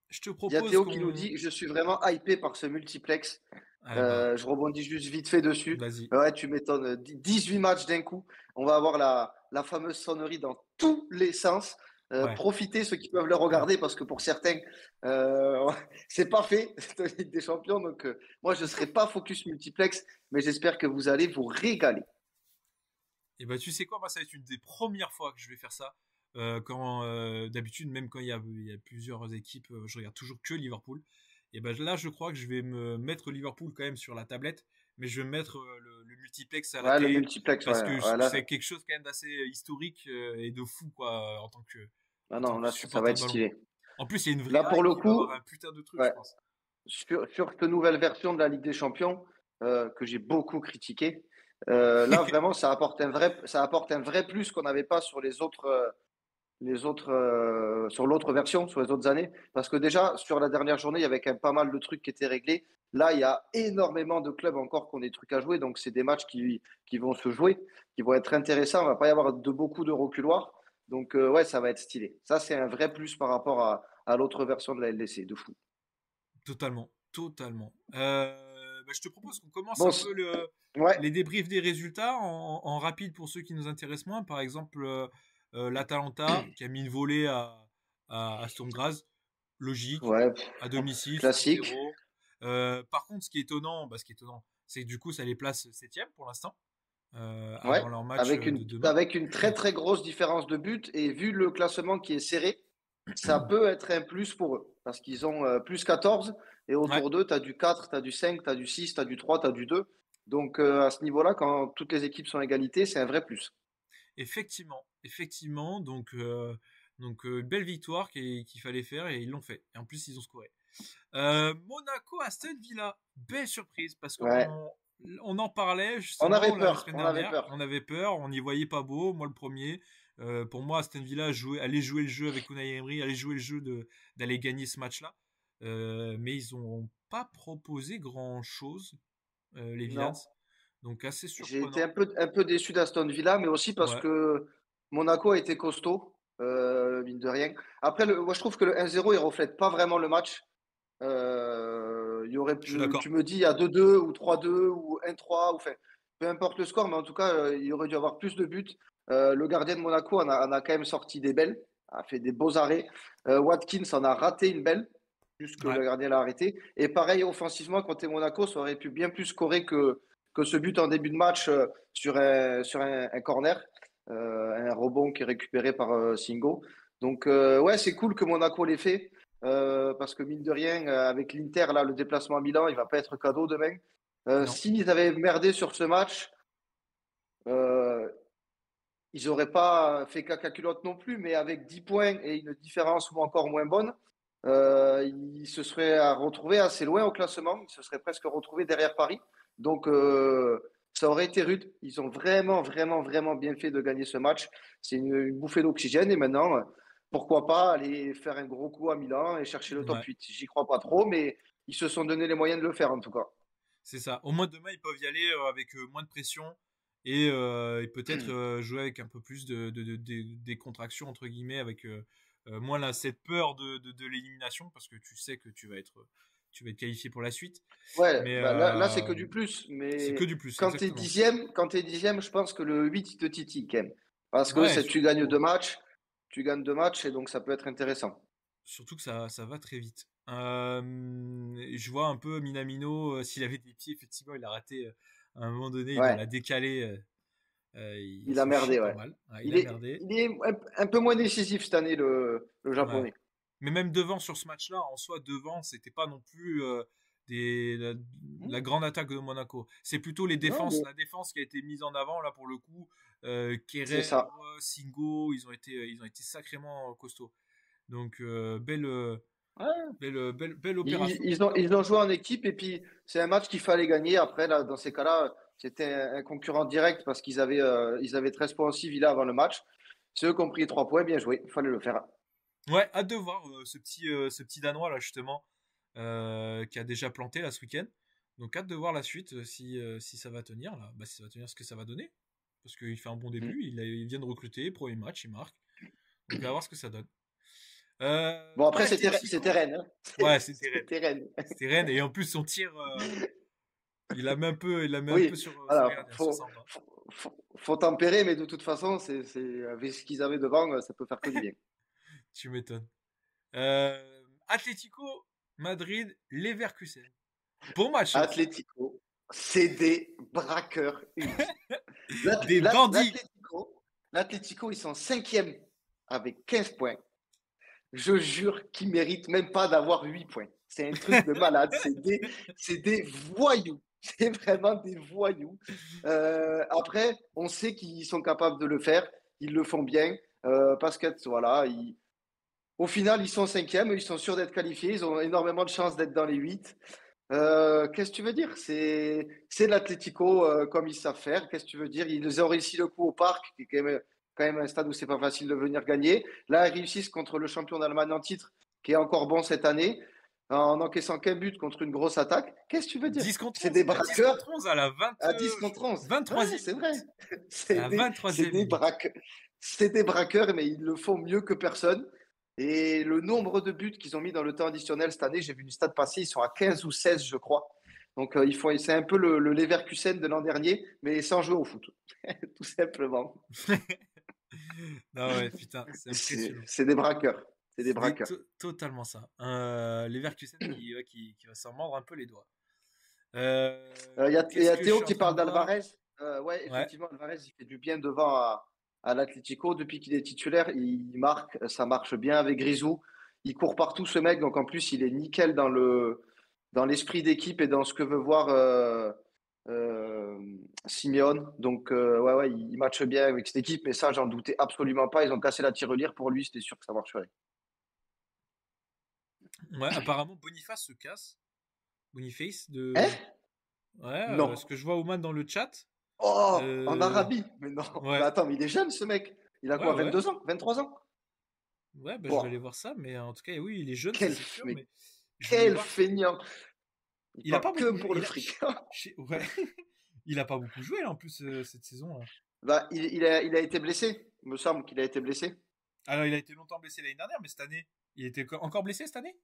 je te Il y a propose Théo qui nous qu'on. dit, je suis vraiment hypé par ce multiplex. Eh bah, Je rebondis juste vite fait dessus. vas-y. Ouais, tu m'étonnes. 18 matchs d'un coup. On va avoir la fameuse sonnerie dans tous les sens. Ouais. Profitez ceux qui peuvent le regarder parce que pour certains, euh, c'est pas fait, cette Ligue des Champions. Donc, moi, je ne serai pas focus multiplex, mais j'espère que vous allez vous régaler. Et bah, tu sais quoi, moi, ça va être une des premières fois que je vais faire ça. Quand d'habitude, même quand il y a plusieurs équipes, je regarde toujours que Liverpool. Et ben là, je crois que je vais me mettre Liverpool quand même sur la tablette, mais je vais mettre le multiplex à la Ouais, le télé multiplex, parce ouais. que Ouais, c'est là, quelque chose quand même d'assez historique et de fou quoi ah en tant non, que là, ça va supporter être de ballon. stylé. En plus, il y a une vraie Là, pour hype, le il va y avoir coup, un putain de truc, je ouais, pense. sur cette nouvelle version de la Ligue des Champions, que j'ai beaucoup critiqué, là, vraiment, ça apporte un vrai plus qu'on n'avait pas sur sur l'autre version, sur les autres années. Parce que déjà, sur la dernière journée, il y avait quand même pas mal de trucs qui étaient réglés. Là, il y a énormément de clubs encore qui ont des trucs à jouer. Donc, c'est des matchs qui vont se jouer, qui vont être intéressants. Il ne va pas y avoir beaucoup de reculoirs. Donc, ouais, ça va être stylé. Ça, c'est un vrai plus par rapport à l'autre version de la LDC, de fou. Totalement, totalement. Bah, je te propose qu'on commence Bon, un peu ouais, les débriefs des résultats en rapide pour ceux qui nous intéressent moins. Par exemple, l'Atalanta qui a mis une volée à Sturm Graz, logique, ouais, à domicile, classique. 5-0. Par contre, ce qui est étonnant, c'est que du coup, ça les place septième pour l'instant. Ouais, avant leur match de demain. avec une très très grosse différence de but. Et vu le classement qui est serré, ça peut être un plus pour eux. Parce qu'ils ont plus 14 et Ouais, autour d'eux, tu as du 4, tu as du 5, tu as du 6, tu as du 3, tu as du 2. Donc à ce niveau-là, quand toutes les équipes sont à égalité, c'est un vrai plus. effectivement. Donc belle victoire qu'il fallait faire et ils l'ont fait. Et en plus, ils ont scoré. Monaco Aston Villa, belle surprise parce Ouais, on en parlait on justement avait la peur, semaine on avait dernière. peur. On avait peur, on n'y voyait pas beau. Moi le premier. Pour moi, Aston Villa allait jouer le jeu avec Unai Emery, allait jouer le jeu d'aller gagner ce match-là. Mais ils n'ont pas proposé grand-chose, les Villans. Non. Donc assez J'ai été surprenant. un peu déçu d'Aston Villa, mais aussi parce Ouais, que Monaco a été costaud, mine de rien. Après, moi, je trouve que le 1-0, il reflète pas vraiment le match. Il y aurait je suis pu, d'accord. tu me dis, il y a 2-2 ou 3-2 ou 1-3, ou, enfin, peu importe le score, mais en tout cas, il y aurait dû avoir plus de buts. Le gardien de Monaco en a quand même sorti des belles, a fait des beaux arrêts. Watkins en a raté une belle, juste que Ouais, le gardien l'a arrêté. Et pareil, offensivement, côté Monaco, ça aurait pu bien plus scorer que ce but en début de match sur un corner, un rebond qui est récupéré par Singo. Donc, ouais, c'est cool que Monaco l'ait fait. Parce que mine de rien, avec l'Inter, là, le déplacement à Milan, il va pas être cadeau demain. non, S'ils avaient merdé sur ce match, euh, ils n'auraient pas fait caca culotte non plus, mais avec 10 points et une différence ou encore moins bonne, ils se seraient retrouvés assez loin au classement. Ils se seraient presque retrouvés derrière Paris. Donc, ça aurait été rude. Ils ont vraiment, vraiment, vraiment bien fait de gagner ce match. C'est une bouffée d'oxygène. Et maintenant, pourquoi pas aller faire un gros coup à Milan et chercher le top ouais. 8. J'y crois pas trop, mais ils se sont donné les moyens de le faire en tout cas. C'est ça. Au moins demain, ils peuvent y aller avec moins de pression et peut-être jouer avec un peu plus de décontraction, entre guillemets, avec moins cette peur de l'élimination, parce que tu sais que tu vas être qualifié pour la suite. Ouais, Mais bah là c'est que du plus. c'est que Mais du plus, exactement. quand t'es dixième, je pense que le 8 il te titille quand même. Parce que Ouais, tu gagnes 2 matchs et donc ça peut être intéressant. surtout que ça va très vite. Je vois un peu Minamino, s'il avait des pieds, effectivement, il a raté à un moment donné, il doit Ouais, la décaler. Il il a se chie merdé, pas ouais. mal. Ouais, il a merdé. Il est un peu moins décisif cette année, le Ouais. japonais. Mais même devant sur ce match-là, en soi, devant, c'était pas non plus des, la, Hmm. la grande attaque de Monaco. C'est plutôt Non, mais la défense qui a été mise en avant là pour le coup. c'est Kerrer, ça. Singo, ils ont été sacrément costauds. Donc Ouais. belle opération. Ils ont joué en équipe et puis c'est un match qu'il fallait gagner. Après, là, dans ces cas-là, c'était un concurrent direct parce ils avaient 13 points aussi, Villa, avant le match. C'est eux qui ont pris 3 points, bien joué, il fallait le faire. Ouais, hâte de voir ce petit Danois là justement qui a déjà planté là ce week-end. Donc hâte de voir la suite si ça va tenir là. Bah, si ça va tenir ce que ça va donner. Parce qu'il fait un bon Hmm. début, il vient de recruter, premier match, il marque. Donc à voir ce que ça donne. Bon, après, c'était Atletico. Rennes, hein. Ouais, c'était Rennes. C'était Rennes. C'était Rennes et en plus son tir, il la met un peu Oui, sur le alors, gardien, sur Samba. faut tempérer, mais de toute façon, avec ce qu'ils avaient devant, ça peut faire que du bien. Tu m'étonnes. Atlético, Madrid, Leverkusen. Bon match ça aussi. Atlético, c'est des braqueurs uniques. Des bandits. L'Atlético, ils sont cinquième avec 15 points. Je jure qu'ils méritent même pas d'avoir 8 points. C'est un truc de malade. C'est des voyous. C'est vraiment des voyous. Après, on sait qu'ils sont capables de le faire. Ils le font bien. Parce que, voilà, au final, ils sont cinquième. Ils sont sûrs d'être qualifiés. Ils ont énormément de chances d'être dans les 8. Qu'est-ce que tu veux dire? C'est l'Atlético comme ils savent faire. Qu'est-ce que tu veux dire? Ils ont réussi le coup au Parc, qui est quand même un stade où c'est pas facile de venir gagner. Là, ils réussissent contre le champion d'Allemagne en titre, qui est encore bon cette année, en encaissant qu'un but contre une grosse attaque. Qu'est-ce que tu veux dire? 10 contre C'est 11. des 10 braqueurs contre 11 à la à 10 contre 11. Ouais, 23e c'est vrai. minute. À la C'est 23e des minute. braqueurs. C'est des braqueurs, mais ils le font mieux que personne. Et le nombre de buts qu'ils ont mis dans le temps additionnel cette année, j'ai vu une stat passer, ils sont à 15 ou 16, je crois. Donc, c'est un peu le Leverkusen de l'an dernier, mais sans jouer au foot, tout simplement. Non ouais, putain, c'est impressionnant. C'est des braqueurs. C'est des C'est braqueurs. totalement ça. Leverkusen qui va s'en mordre un peu les doigts. Il y Qu'est-ce a que je Théo suis en qui train parle de voir? d'Alvarez. Ouais, Ouais. effectivement, Alvarez, il fait du bien devant à l'Atlético. Depuis qu'il est titulaire, il marque, ça marche bien avec Grisou. Il court partout, ce mec. Donc, en plus, il est nickel dans l'esprit d'équipe et dans ce que veut voir euh, Simeone. Donc, ouais, ouais, il matche bien avec cette équipe. Mais ça, j'en doutais absolument pas. Ils ont cassé la tirelire. Pour lui, c'était sûr que ça marcherait. Ouais, apparemment Boniface se casse. Boniface de. Hein? Ouais, Non. ce que je vois Oman dans le chat. Oh, en Euh, Arabie. Mais non. Mais Ouais, attends, mais il est jeune, ce mec. Il a ouais, quoi, ouais. 22 ans? 23 ans? Ouais, bah, je vais aller Bon, voir ça, mais en tout cas, oui, il est jeune, ça quel, c'est sûr, mais mais je voulais quel voir. feignant. Il Il a parle pas que beaucoup. pour le fric. Ouais, il a pas beaucoup joué là, en plus cette saison-là. Bah, il a été blessé. Il me semble qu'il a été blessé. Alors, il a été longtemps blessé l'année dernière, mais cette année, il était encore blessé cette année?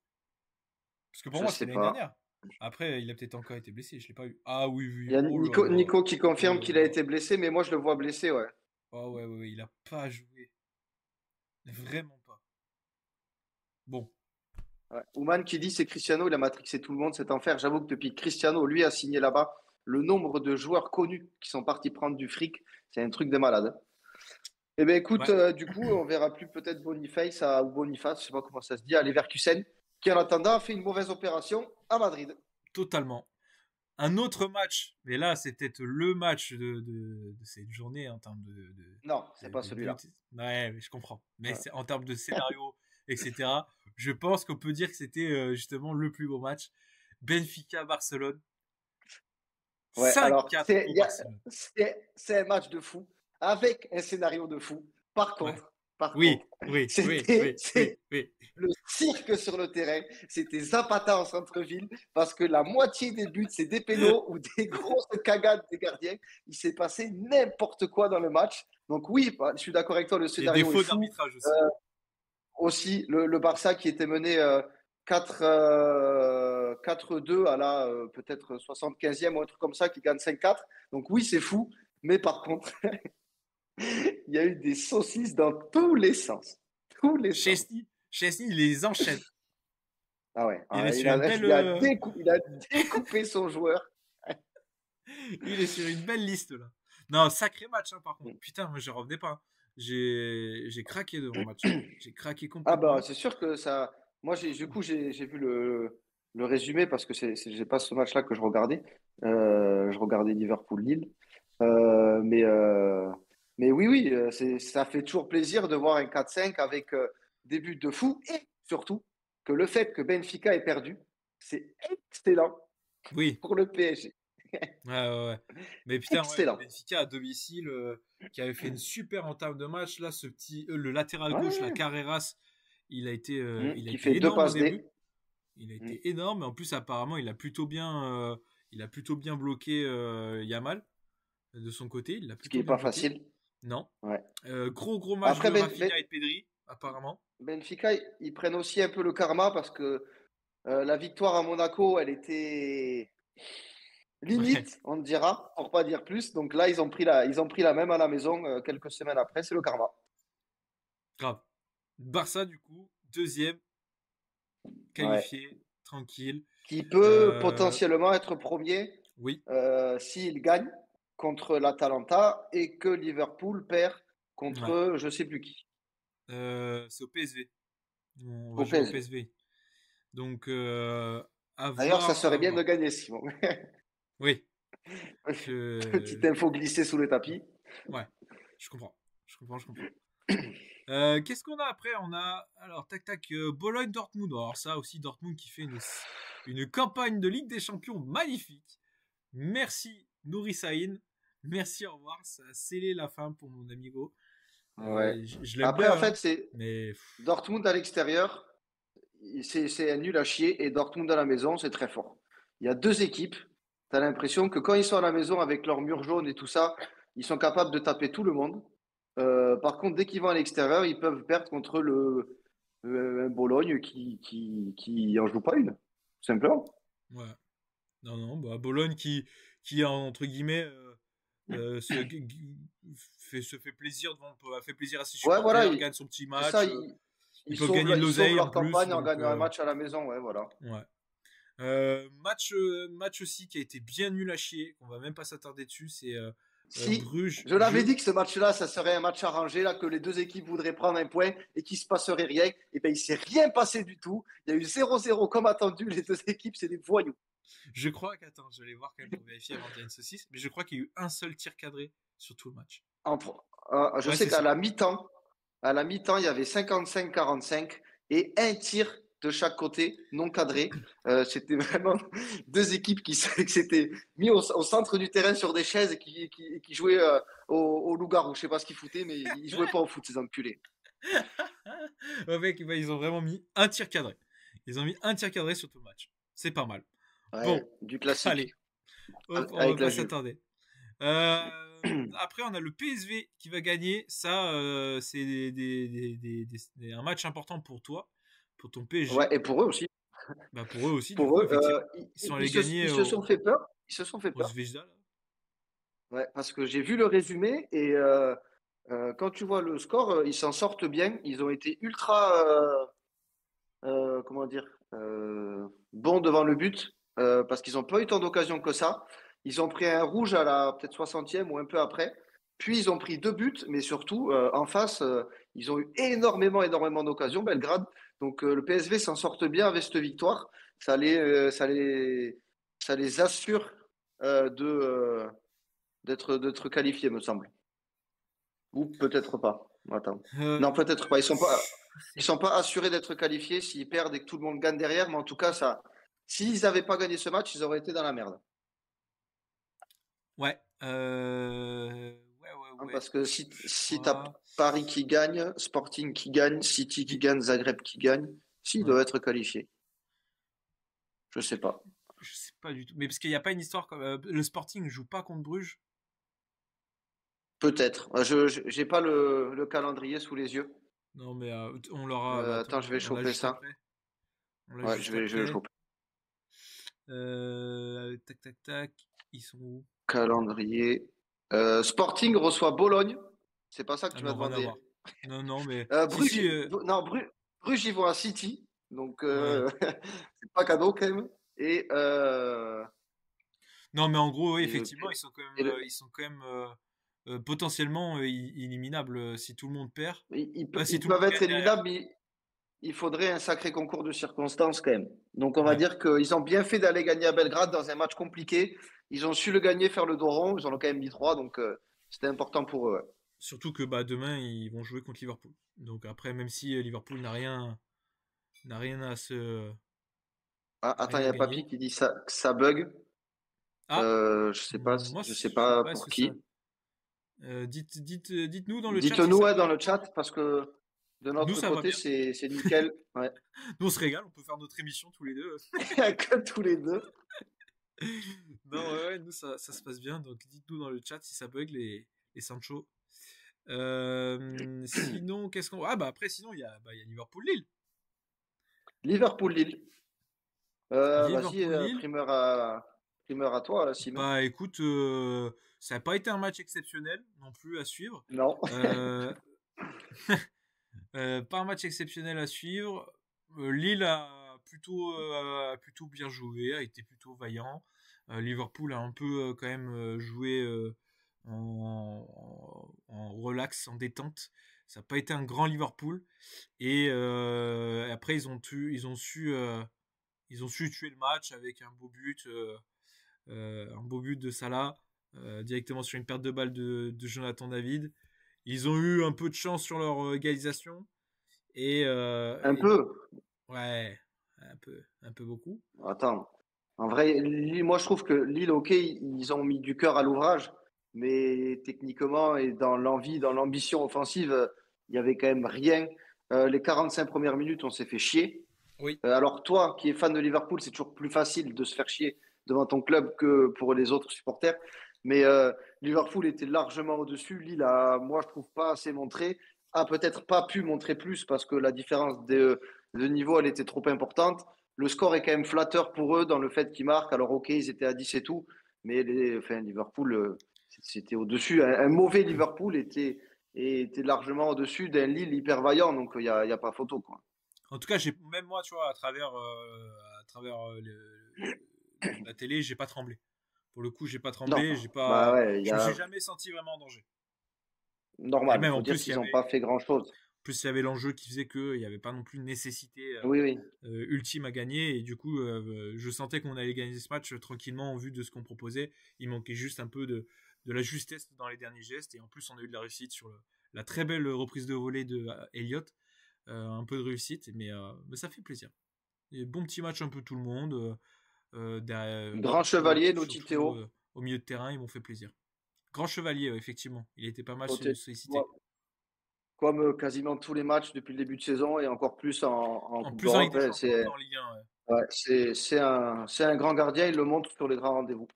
Parce que pour Je moi, c'était sais l'année pas. dernière. Après, il a peut-être encore été blessé, je l'ai pas eu. Ah oui, Il oui, y a oh là là, Nico qui oh confirme là qu'il a là. été blessé, mais moi je le vois blessé, ouais. Ah ouais, ouais, ouais, il a pas joué. Vraiment pas. Bon, Ouais. Ouman qui dit c'est Cristiano, il a matrixé tout le monde, cet enfer. J'avoue que depuis que Cristiano, lui, a signé là-bas, le nombre de joueurs connus qui sont partis prendre du fric, c'est un truc de malade. Eh bien, écoute, ouais, du coup, on verra plus peut-être Boniface ou Boniface, je sais pas comment ça se dit, à Leverkusen, qui en attendant a fait une mauvaise opération à Madrid. totalement. Un autre match, mais là, c'est peut-être le match de cette journée en termes Non, c'est pas de buts. celui-là. Ouais, je comprends. Mais Ouais. en termes de scénario, etc., je pense qu'on peut dire que c'était justement le plus beau match. Benfica-Barcelone. Ouais, Cinq alors, quatre pour Barcelone. c'est un match de fou, avec un scénario de fou. Par Ouais. contre, par contre, Oui, oui, oui, c'était, oui, oui, c'est oui. le cirque sur le terrain. C'était Zapata en centre-ville, parce que la moitié des buts, c'est des pénaux ou des grosses cagades des gardiens. Il s'est passé n'importe quoi dans le match. Donc oui, bah, je suis d'accord avec toi, le Et des scénario est faux fou. d'arbitrage Euh, aussi. aussi, le Barça qui était mené 4, 4-2 à la peut-être 75e ou un truc comme ça, qui gagne 5-4. Donc oui, c'est fou. Mais par contre, il y a eu des saucisses dans tous les sens. Tous les sens. Chesney, il les enchaîne. Ah ouais, Il est ah, sur une belle, il a découpé son joueur. il est sur une belle liste là. Non, sacré match hein, par contre. Putain, moi je revenais pas, hein. J'ai craqué devant le match. J'ai craqué Ah bah complètement. c'est sûr que ça. Moi, du coup, j'ai vu le résumé parce que j'ai pas ce match-là que je regardais. Je regardais Liverpool-Lille. Euh, mais, euh, mais oui, oui, ça fait toujours plaisir de voir un 4-5 avec des buts de fou et surtout que le fait que Benfica ait perdu, c'est excellent Oui, pour le PSG. ouais, ouais, ouais. Mais putain, ouais, Excellent. Benfica à domicile, qui avait fait une super entame de match. Là, ce petit, le latéral gauche, la Ouais. Carreras, il a Qui été fait deux énorme au passes début. D. Il a Mm. été énorme. Et en plus, apparemment, il a plutôt bien bloqué Yamal de son côté. Il l'a Ce qui plutôt est bien pas bloqué. facile. Non. Ouais. Gros match Après, de Rafinha et de Pedri, apparemment. Benfica, ils prennent aussi un peu le karma parce que la victoire à Monaco, elle était Ouais, limite, on dira, pour pas dire plus. Donc là, ils ont pris la même à la maison quelques semaines après. C'est le karma. grave. Barça, du coup, deuxième, Ouais. qualifié, tranquille. Qui peut Euh, potentiellement être premier oui, s'il gagne contre l'Atalanta et que Liverpool perd ouais. contre je sais plus qui. C'est au PSV. On va Au jouer au PSV. PSV. Donc, à D'ailleurs, ça voir, serait à bien de voir. gagner, Simon. Oui, Petite je... info glissée sous le tapis. Ouais, je comprends. Je comprends, je comprends. Qu'est-ce qu'on a après? On a, alors, tac, tac, Bologne-Dortmund. Alors, ça aussi, Dortmund qui fait une campagne de Ligue des Champions magnifique. Merci, Nouri Sahin. Merci, au revoir. Ça a scellé la fin pour mon amigo. Ouais. Je l'aime Après, en bien, fait, hein, c'est mais Dortmund à l'extérieur, c'est un nul à chier et Dortmund à la maison, c'est très fort. Il y a deux équipes. Tu as l'impression que quand ils sont à la maison avec leur mur jaune et tout ça, ils sont capables de taper tout le monde. Par contre, dès qu'ils vont à l'extérieur, ils peuvent perdre contre un Bologne qui en joue pas une, tout simplement. ouais. Non, non, bah, Bologne qui entre guillemets, euh, se, se fait plaisir fait plaisir à ses Ouais, voilà, supporters, gagne son petit c'est ça. match. Ils Ils peuvent gagner sauvent, de ils sauvent l'oseille en leur plus, campagne en donc gagnant un match à la maison. Ouais, voilà. ouais. Match aussi qui a été bien nul à chier, on va même pas s'attarder dessus, c'est Si, Bruges, je l'avais dit que ce match-là, ça serait un match arrangé, là, que les deux équipes voudraient prendre un point et qu'il ne se passerait rien. Et bien, il ne s'est rien passé du tout. Il y a eu 0-0 comme attendu. Les deux équipes, c'est des voyous. je crois qu'attends, je vais voir quand même pour vérifier avant de dire une saucisse, mais je crois qu'il y a eu un seul tir cadré sur tout le match. Je Ouais, sais c'est qu'à ça. la mi-temps, il y avait 55-45 et un tir de chaque côté non cadré. C'était vraiment deux équipes qui s'étaient mis au centre du terrain sur des chaises et qui jouaient au loup-garou. Je sais pas ce qu'ils foutaient, mais ils jouaient pas au foot, ces enculés. Ouais, mec, bah, ils ont vraiment mis un tir cadré. Ils ont mis un tir cadré sur tout le match. C'est pas mal. Ouais, Bon, du classique allez, hop, on va avec pas la Juve. s'attarder. Après, on a le PSV qui va gagner. Ça, c'est un match important pour toi, pour ton Ouais, PSG. et pour eux aussi. Bah, pour eux aussi, du Pour coup, eux, effectivement. Ils ils, sont ils allés se, gagner ils se sont fait peur. Ils se sont fait au peur. Zvezda, là. Ouais, parce que j'ai vu le résumé et quand tu vois le score, ils s'en sortent bien. Ils ont été ultra, comment dire, bons devant le but parce qu'ils n'ont pas eu tant d'occasions que ça. Ils ont pris un rouge à la peut-être 60e ou un peu après. Puis ils ont pris deux buts, mais surtout en face, ils ont eu énormément d'occasions, Belgrade. Donc le PSV s'en sortent bien avec cette victoire. Ça les, ça les, ça les assure d'être qualifiés, me semble. Ou peut-être pas. Attends. Euh, Non, peut-être pas. Ils sont pas assurés d'être qualifiés s'ils perdent et que tout le monde gagne derrière. Mais en tout cas, ça, s'ils n'avaient pas gagné ce match, ils auraient été dans la merde. ouais. Ouais. Hein, parce que Je si tu as crois. Paris qui gagne, Sporting qui gagne, City qui gagne, Zagreb qui gagne, s'ils Ouais. doivent être qualifiés. Je sais pas. Je sais pas du tout. Mais parce qu'il n'y a pas une histoire comme. Le Sporting joue pas contre Bruges. Peut-être. Je j'ai pas le calendrier sous les yeux. Non, mais on l'aura. Bah, Attends, je attends, vais on l'a choper juste ça. après. On l'a Ouais, juste je vais le après. choper. Tac, tac, tac. Ils sont où? Calendrier. Sporting reçoit Bologne. C'est pas ça que Ah tu m'as non, rien à demandé. voir. Non, non, mais. Si, Bruges, si. non, Bruges, ils vont à City. Donc, Ouais. c'est pas cadeau quand même. Et, Non, mais en gros, oui, et, effectivement, et le- ils sont quand même potentiellement éliminables si tout le monde perd. Si ils tout le peuvent monde être gagne derrière. éliminables, mais il faudrait un sacré concours de circonstances quand même. Donc, on va Ouais. dire qu'ils ont bien fait d'aller gagner à Belgrade dans un match compliqué. Ils ont su le gagner, faire le dos rond. Ils en ont quand même mis trois. Donc, c'était important pour eux. Ouais. Surtout que bah, demain, ils vont jouer contre Liverpool. Donc après, même si Liverpool n'a rien à se, Ah, n'a attends, rien il y à a Papy gagner. qui dit ça, que ça bug. Ah, moi, Je sais je sais pas pas pour si ça. qui. Dites-nous dans le chat si Dites-nous ça ouais, dans bug. le chat parce que de Nous, notre ça va côté, bien. c'est nickel. Ouais. Nous, on se régale. On peut faire notre émission tous les deux. Que tous les deux. Non, ouais, nous, ça se passe bien. Donc, dites-nous dans le chat si ça bug les Sancho. Sinon, qu'est-ce qu'on. Ah, bah après, sinon, il y a Liverpool-Lille. Liverpool-Lille. Vas-y, Liverpool-Lille. primeur à toi, Simon. Bah écoute, ça n'a pas été un match exceptionnel non plus à suivre. Non. Euh, pas un match exceptionnel à suivre. Lille a plutôt bien joué, a été plutôt vaillant. Liverpool a un peu quand même joué en relax, en détente. Ça n'a pas été un grand Liverpool. Et après, ils ont su tuer le match avec un beau but de Salah, directement sur une perte de balle de Jonathan David. Ils ont eu un peu de chance sur leur égalisation. Et, Un peu. ouais, un peu beaucoup. Attends. En vrai, moi, je trouve que Lille, ok, ils ont mis du cœur à l'ouvrage, mais techniquement et dans l'envie, dans l'ambition offensive, il y avait quand même rien. Les 45 premières minutes, on s'est fait chier. Oui. Alors toi, qui es fan de Liverpool, c'est toujours plus facile de se faire chier devant ton club que pour les autres supporters. Mais Liverpool était largement au-dessus. Lille a, moi, je trouve pas assez montré. A peut-être pas pu montrer plus parce que la différence de niveau, elle était trop importante. Le score est quand même flatteur pour eux dans le fait qu'ils marquent. Alors ok, ils étaient à 10 et tout, mais Liverpool, c'était au-dessus. Un mauvais Liverpool était largement au-dessus d'un Lille hyper vaillant. Donc il y a pas photo, quoi. En tout cas, même moi, tu vois, à travers la télé, j'ai pas tremblé. Pour le coup, j'ai pas Non, tremblé, bah ouais, je me suis jamais senti vraiment en danger. Et normal. Il même faut en dire plus, qu'ils n'ont pas fait grand-chose. il y avait l'enjeu qui faisait qu'il n'y avait pas non plus une nécessité Oui, oui. ultime à gagner. Et du coup, je sentais qu'on allait gagner ce match tranquillement en vue de ce qu'on proposait. Il manquait juste un peu de la justesse dans les derniers gestes. Et en plus, on a eu de la réussite sur la très belle reprise de volée de Elliott. Un peu de réussite, mais ça fait plaisir. Et bon petit match un peu tout le monde. Grand chevalier, Surtout Lotiteo. au milieu de terrain, ils m'ont fait plaisir. Grand chevalier, effectivement. Il était pas mal sollicité. Comme quasiment tous les matchs depuis le début de saison et encore plus en En Coupe plus en Ligue d'Europe. des Champions qu'en Ligue 1. Ouais. Ouais, c'est un grand gardien, il le montre sur les grands rendez-vous.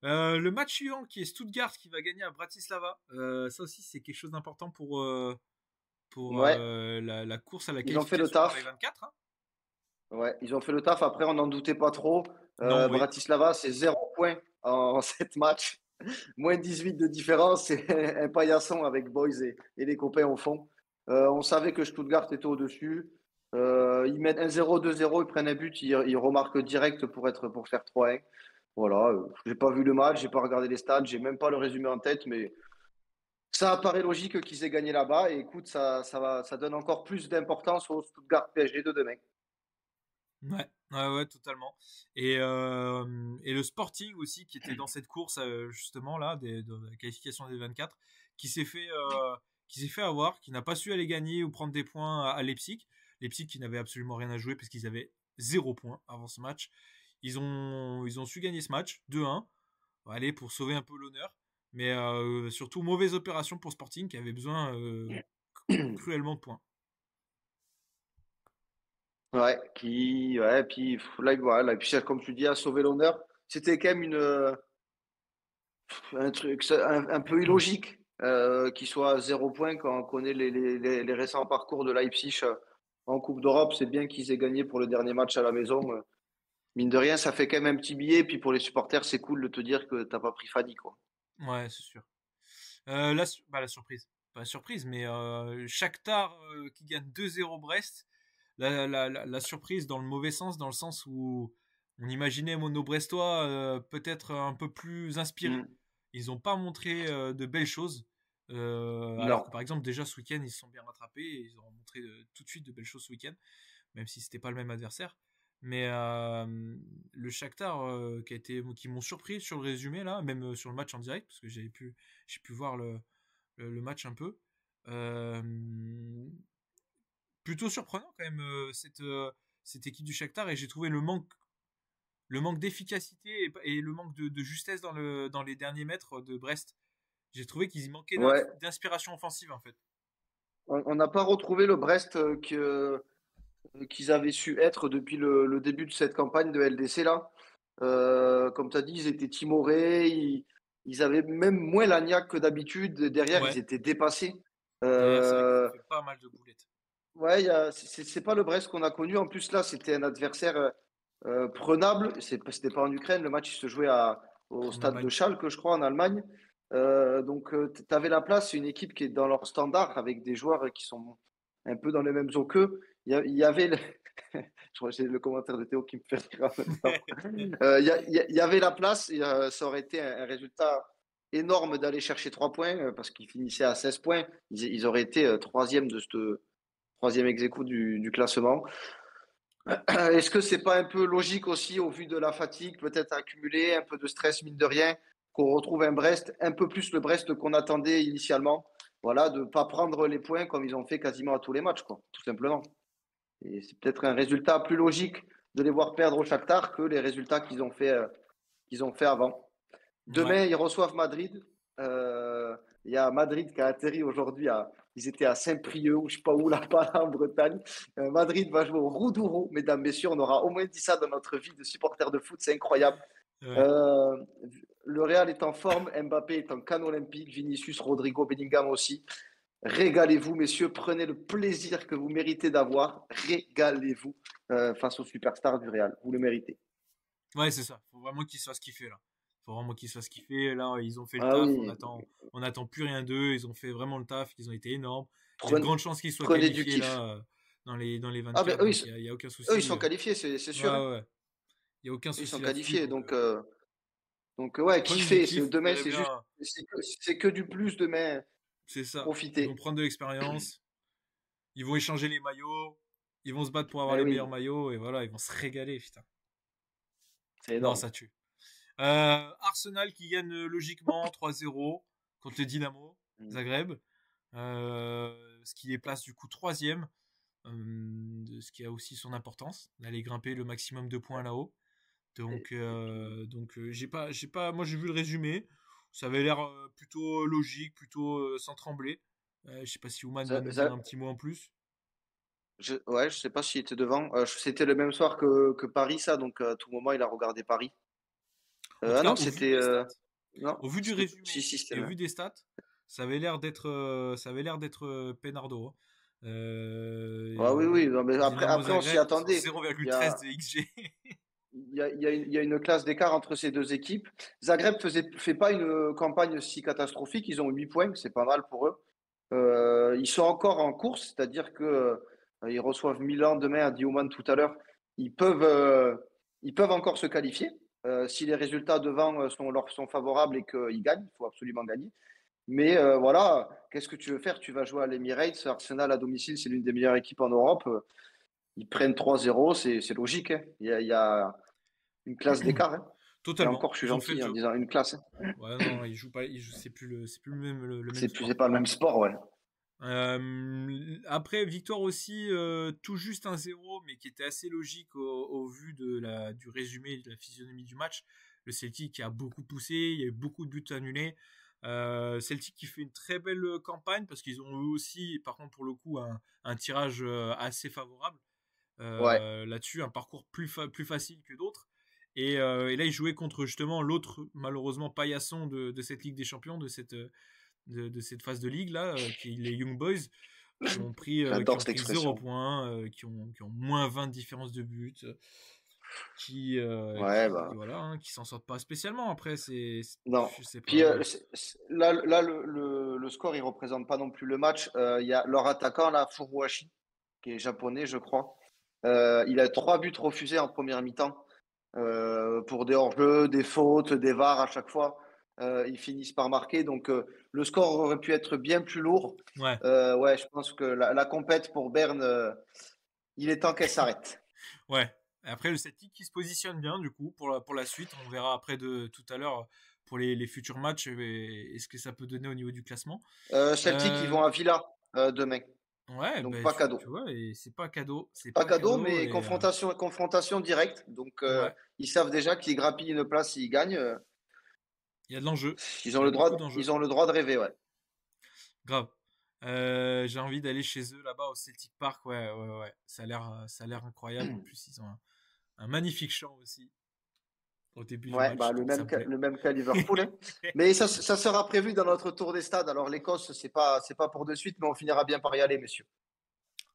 Le match suivant qui est Stuttgart qui va gagner à Bratislava. Ça aussi c'est quelque chose d'important pour Ouais, la course à la ils ont fait le qualification pour les taf. 24. Hein. Ouais, ils ont fait le taf. Après, on n'en doutait pas trop. Non, oui. Bratislava, c'est 0 points en 7 matchs. Moins 18 de différence. C'est un paillasson avec Boys et les copains au fond. On savait que Stuttgart était au-dessus. Ils mènent 1-0, 2-0, ils prennent un but, ils remarquent direct pour faire 3-1. Voilà, j'ai pas vu le match, j'ai pas regardé les stats, j'ai même pas le résumé en tête, mais ça apparaît logique qu'ils aient gagné là-bas. Et écoute, ça donne encore plus d'importance au Stuttgart PSG de demain. Ouais, totalement. Et le Sporting aussi, qui était dans cette course, justement, là, de la qualification des 24, qui s'est fait avoir, qui n'a pas su aller gagner ou prendre des points à Leipzig. Leipzig qui n'avait absolument rien à jouer parce qu'ils avaient 0 points avant ce match. Ils ont su gagner ce match, 2-1. Allez, pour sauver un peu l'honneur. Mais surtout, mauvaise opération pour Sporting qui avait besoin cruellement de points. Ouais, puis là, voilà, et puis comme tu dis, à sauver l'honneur, c'était quand même un truc un peu illogique qu'il soit à 0 point quand on connaît les récents parcours de Leipzig en Coupe d'Europe. C'est bien qu'ils aient gagné pour le dernier match à la maison. Mine de rien, ça fait quand même un petit billet. Puis pour les supporters, c'est cool de te dire que t'as pas pris Fanny, quoi. Ouais, c'est sûr. La surprise. Pas la surprise, mais Shakhtar qui gagne 2-0 Brest. La surprise dans le mauvais sens, dans le sens où on imaginait Mono Brestois peut-être un peu plus inspiré. Mm. Ils n'ont pas montré de belles choses. Alors Non. que par exemple, déjà ce week-end, ils se sont bien rattrapés. Et ils ont montré tout de suite de belles choses ce week-end, même si c'était pas le même adversaire. Mais le Shakhtar qui m'ont surpris sur le résumé là, même sur le match en direct, parce que j'ai pu voir le match un peu. Euh, Plutôt surprenant quand même cette équipe du Shakhtar, et j'ai trouvé le manque d'efficacité et le manque de justesse dans les derniers mètres de Brest. J'ai trouvé qu'ils y manquaient Ouais. d'inspiration offensive en fait. On n'a pas retrouvé le Brest qu'ils avaient su être depuis le début de cette campagne de LDC là. Comme tu as dit, ils étaient timorés, ils avaient même moins la niaque que d'habitude. Derrière, ils Ouais, étaient dépassés. derrière c'est vrai qu'ils ont Euh, fait pas mal de boulettes. ouais, c'est pas le Brest qu'on a connu. En plus, là, c'était un adversaire prenable. C'était pas en Ukraine. Le match il se jouait au En stade de Allemagne. Schalke, que je crois, en Allemagne. Donc, tu avais la place. C'est une équipe qui est dans leur standard, avec des joueurs qui sont un peu dans les mêmes eaux qu'eux. Il y avait je crois que c'est le commentaire de Théo qui me fait rire en même temps. Il y avait la place. Ça aurait été un résultat énorme d'aller chercher 3 points parce qu'ils finissaient à 16 points. Ils auraient été troisième de ce troisième ex-aequo du classement. Est-ce que c'est pas un peu logique aussi au vu de la fatigue, peut-être accumulée, un peu de stress mine de rien, qu'on retrouve un Brest, un peu plus le Brest qu'on attendait initialement, voilà, de ne pas prendre les points comme ils ont fait quasiment à tous les matchs, quoi, tout simplement. Et c'est peut-être un résultat plus logique de les voir perdre au Shakhtar que les résultats qu'ils ont fait avant. Ouais. Demain, ils reçoivent Madrid. Il y a Madrid qui a atterri aujourd'hui. Ils étaient à Saint-Prieuc, ou je sais pas où là-bas, en Bretagne. Madrid va jouer au Roudouro. Mesdames, messieurs, on aura au moins dit ça dans notre vie de supporter de foot. C'est incroyable. Ouais. Euh, le Real est en forme. Mbappé est en canne olympique. Vinicius, Rodrigo, Bellingham aussi. Régalez-vous, messieurs. Prenez le plaisir que vous méritez d'avoir. Régalez-vous face aux superstars du Real. Vous le méritez. Ouais, c'est ça. Faut vraiment qu'ils se fassent kiffer là. Faut vraiment qu'ils se fassent kiffer. Là, ils ont fait le Ah taf. oui. On attend plus rien d'eux. Ils ont fait vraiment le taf. Ils ont été énormes. Il y a de Prenez, grandes chances qu'ils soient prenez du qualifiés kiff. là dans les Ah ben 24. eux, Donc il y a aucun eux, ils souci. sont qualifiés, c'est Ouais, sûr. Hein. ouais. Il y a aucun Ils sont souci là-dessus. qualifiés. Donc Donc, ouais, Point kiffer. négatif, Demain, j'aimerais bien. c'est que du plus demain. C'est ça. Ils vont Profiter. prendre de l'expérience. Ils vont échanger les maillots. Ils vont se battre pour avoir Eh les meilleurs oui, maillots. Et voilà, ils vont se régaler, putain. c'est Non, énorme. ça tue. Arsenal qui gagne logiquement 3-0 contre le Dynamo Mm. Zagreb. Ce qui les place du coup troisième. Ce qui a aussi son importance d'aller grimper le maximum de points là-haut. Et puis, Moi j'ai vu le résumé. Ça avait l'air plutôt logique, plutôt sans trembler. Je sais pas si Ouman va ça, nous dire ça- un petit mot en plus. ouais, je sais pas s'il était devant. C'était le même soir que Paris, ça. Donc, à tout moment, il a regardé Paris. En tout Ah cas, non, au vu c'était. des stats, Non, au vu du c'était. Si, résumé si, c'était et au le vu même. des stats, ça avait l'air d'être Penardo, hein. Ah oui, oui. Non, mais Dynamo après, on s'y Zagreb sur attendait. Il y 0,13 a, de XG. il y a une classe d'écart entre ces deux équipes. Zagreb fait pas une campagne si catastrophique. Ils ont 8 points, c'est pas mal pour eux. Ils sont encore en course, c'est-à-dire que ils reçoivent Milan demain à Dioman tout à l'heure. Ils peuvent, euh, ils peuvent encore se qualifier. Si les résultats devant leur sont favorables et qu'ils gagnent, il faut absolument gagner. Mais voilà, qu'est-ce que tu veux faire? Tu vas jouer à l'Emirates, Arsenal à domicile, c'est l'une des meilleures équipes en Europe. Ils prennent 3-0, c'est logique, hein. Il y a une classe d'écart, hein. Et Totalement. encore, je suis Ils ont fait le gentil en jeu. disant une classe, hein. Ouais, non, ils jouent pas. C'est plus le même C'est sport. pas le même sport, ouais. Après, victoire aussi tout juste 1-0, mais qui était assez logique au vu du résumé et de la physionomie du match. Le Celtic qui a beaucoup poussé, il y a eu beaucoup de buts annulés. Celtic qui fait une très belle campagne parce qu'ils ont eux aussi, par contre, pour le coup, un tirage assez favorable. Ouais. Là-dessus, un parcours plus facile que d'autres. Et là, ils jouaient contre justement l'autre, malheureusement, paillasson de cette Ligue des Champions, de cette phase de ligue là, qui est les Young Boys, qui J'adore ont cette pris 0 expression. points, qui ont moins 20 de différence de but, Ouais, bah. voilà, hein, qui s'en sortent pas spécialement. Après, Non. je sais Puis pas. là le score, il représente pas non plus le match. Il y a leur attaquant, là, Furuhashi, qui est japonais, je crois. Il a 3 buts refusés en première mi-temps pour des hors-jeux, des fautes, des VAR à chaque fois. Ils finissent par marquer. Donc, le score aurait pu être bien plus lourd. Ouais, Ouais, je pense que la compète pour Berne, il est temps qu'elle s'arrête. ouais. Après, le Celtic qui se positionne bien du coup pour la suite. On verra après de tout à l'heure pour les futurs matchs et ce que ça peut donner au niveau du classement. Celtic, ils Euh, vont à Villa demain. ouais, Donc, ben, pas tu cadeau. vois, et c'est pas cadeau, c'est Pas pas cadeau, cadeau mais confrontation directe. Donc, ouais, ils savent déjà qu'ils grappillent une place s'ils gagnent. il y a de l'enjeu, Ils il ont y a le beaucoup droit, d'enjeux. ils ont le droit de rêver, ouais. Grave. J'ai envie d'aller chez eux là-bas au Celtic Park. Ouais, ouais, ouais. Ça a l'air incroyable. En plus, ils ont un magnifique chant aussi au début du Ouais, bah, match, donc ça me plaît. le même qu'à Liverpool, hein. Mais ça sera prévu dans notre tour des stades. Alors, l'Écosse, c'est pas pour de suite, mais on finira bien par y aller, messieurs.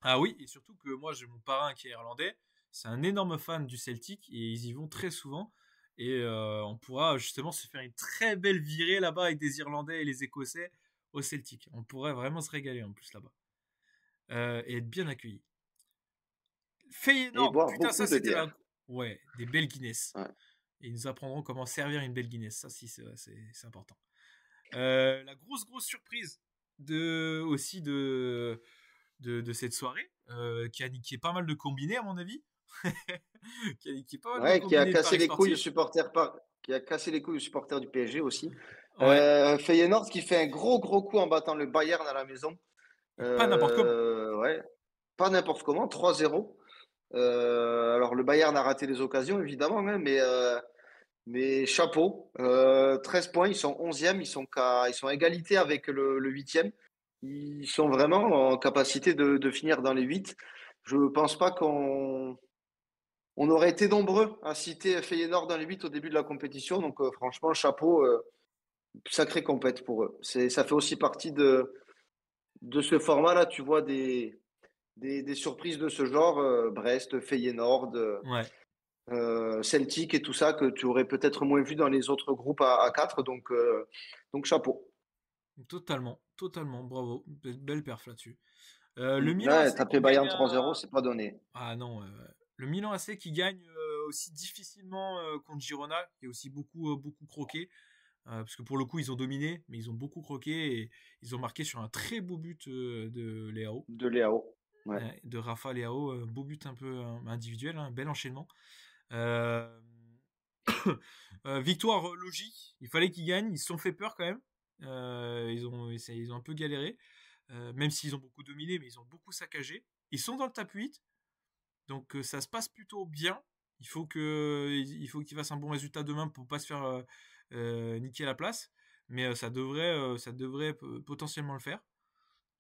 Ah oui, et surtout que moi j'ai mon parrain qui est irlandais. C'est un énorme fan du Celtic et ils y vont très souvent. Et on pourra justement se faire une très belle virée là-bas avec des Irlandais et les Écossais au Celtic. On pourrait vraiment se régaler en plus là-bas. Et être bien accueillis. Et Feyenoord, boire putain, ça beaucoup de c'était la. bière. Ouais, des belles Guinness. Ouais. Et ils nous apprendront comment servir une belle Guinness. Ça, si, c'est important. La grosse surprise aussi de cette soirée, qui a niqué pas mal de combinés, à mon avis. Qui a niqué pas mal de Ouais, qui a combinés de cassé paris les couilles aux sportifs. supporters, qui a cassé les couilles aux supporters du PSG aussi. Ouais. Feyenoord qui fait un gros coup en battant le Bayern à la maison. Et pas n'importe comment. Ouais, pas n'importe comment, 3-0. Alors le Bayern a raté les occasions évidemment, hein, mais chapeau. 13 points, ils sont 11e, ils sont à égalité avec le 8e. Ils sont vraiment en capacité de finir dans les 8. Je pense pas on aurait été nombreux à citer Feyenoord dans les 8 au début de la compétition. Donc franchement, chapeau, sacré compète pour eux. Ça fait aussi partie de ce format-là. Tu vois des surprises de ce genre, Brest, Feyenoord, Ouais. Celtic et tout ça, que tu aurais peut-être moins vu dans les autres groupes à 4. Donc chapeau. Totalement. Bravo. Belle perf là-dessus. Le Milan Ouais, AC qui taper gagne Bayern 3-0, c'est pas donné. Ah non. Le Milan AC qui gagne aussi difficilement contre Girona, qui est aussi beaucoup croqué. Parce que pour le coup, ils ont dominé, mais ils ont beaucoup croqué et ils ont marqué sur un très beau but de Leao. De Léao. Ouais. De Rafa Leao, beau but un peu individuel, un bel enchaînement. Euh, victoire logique, il fallait qu'ils gagnent, ils se sont fait peur quand même. Ils ont un peu galéré, même s'ils ont beaucoup dominé, mais ils ont beaucoup saccagé. Ils sont dans le top 8, donc ça se passe plutôt bien. Il faut qu'ils fassent un bon résultat demain pour pas se faire niquer la place, mais ça devrait potentiellement le faire.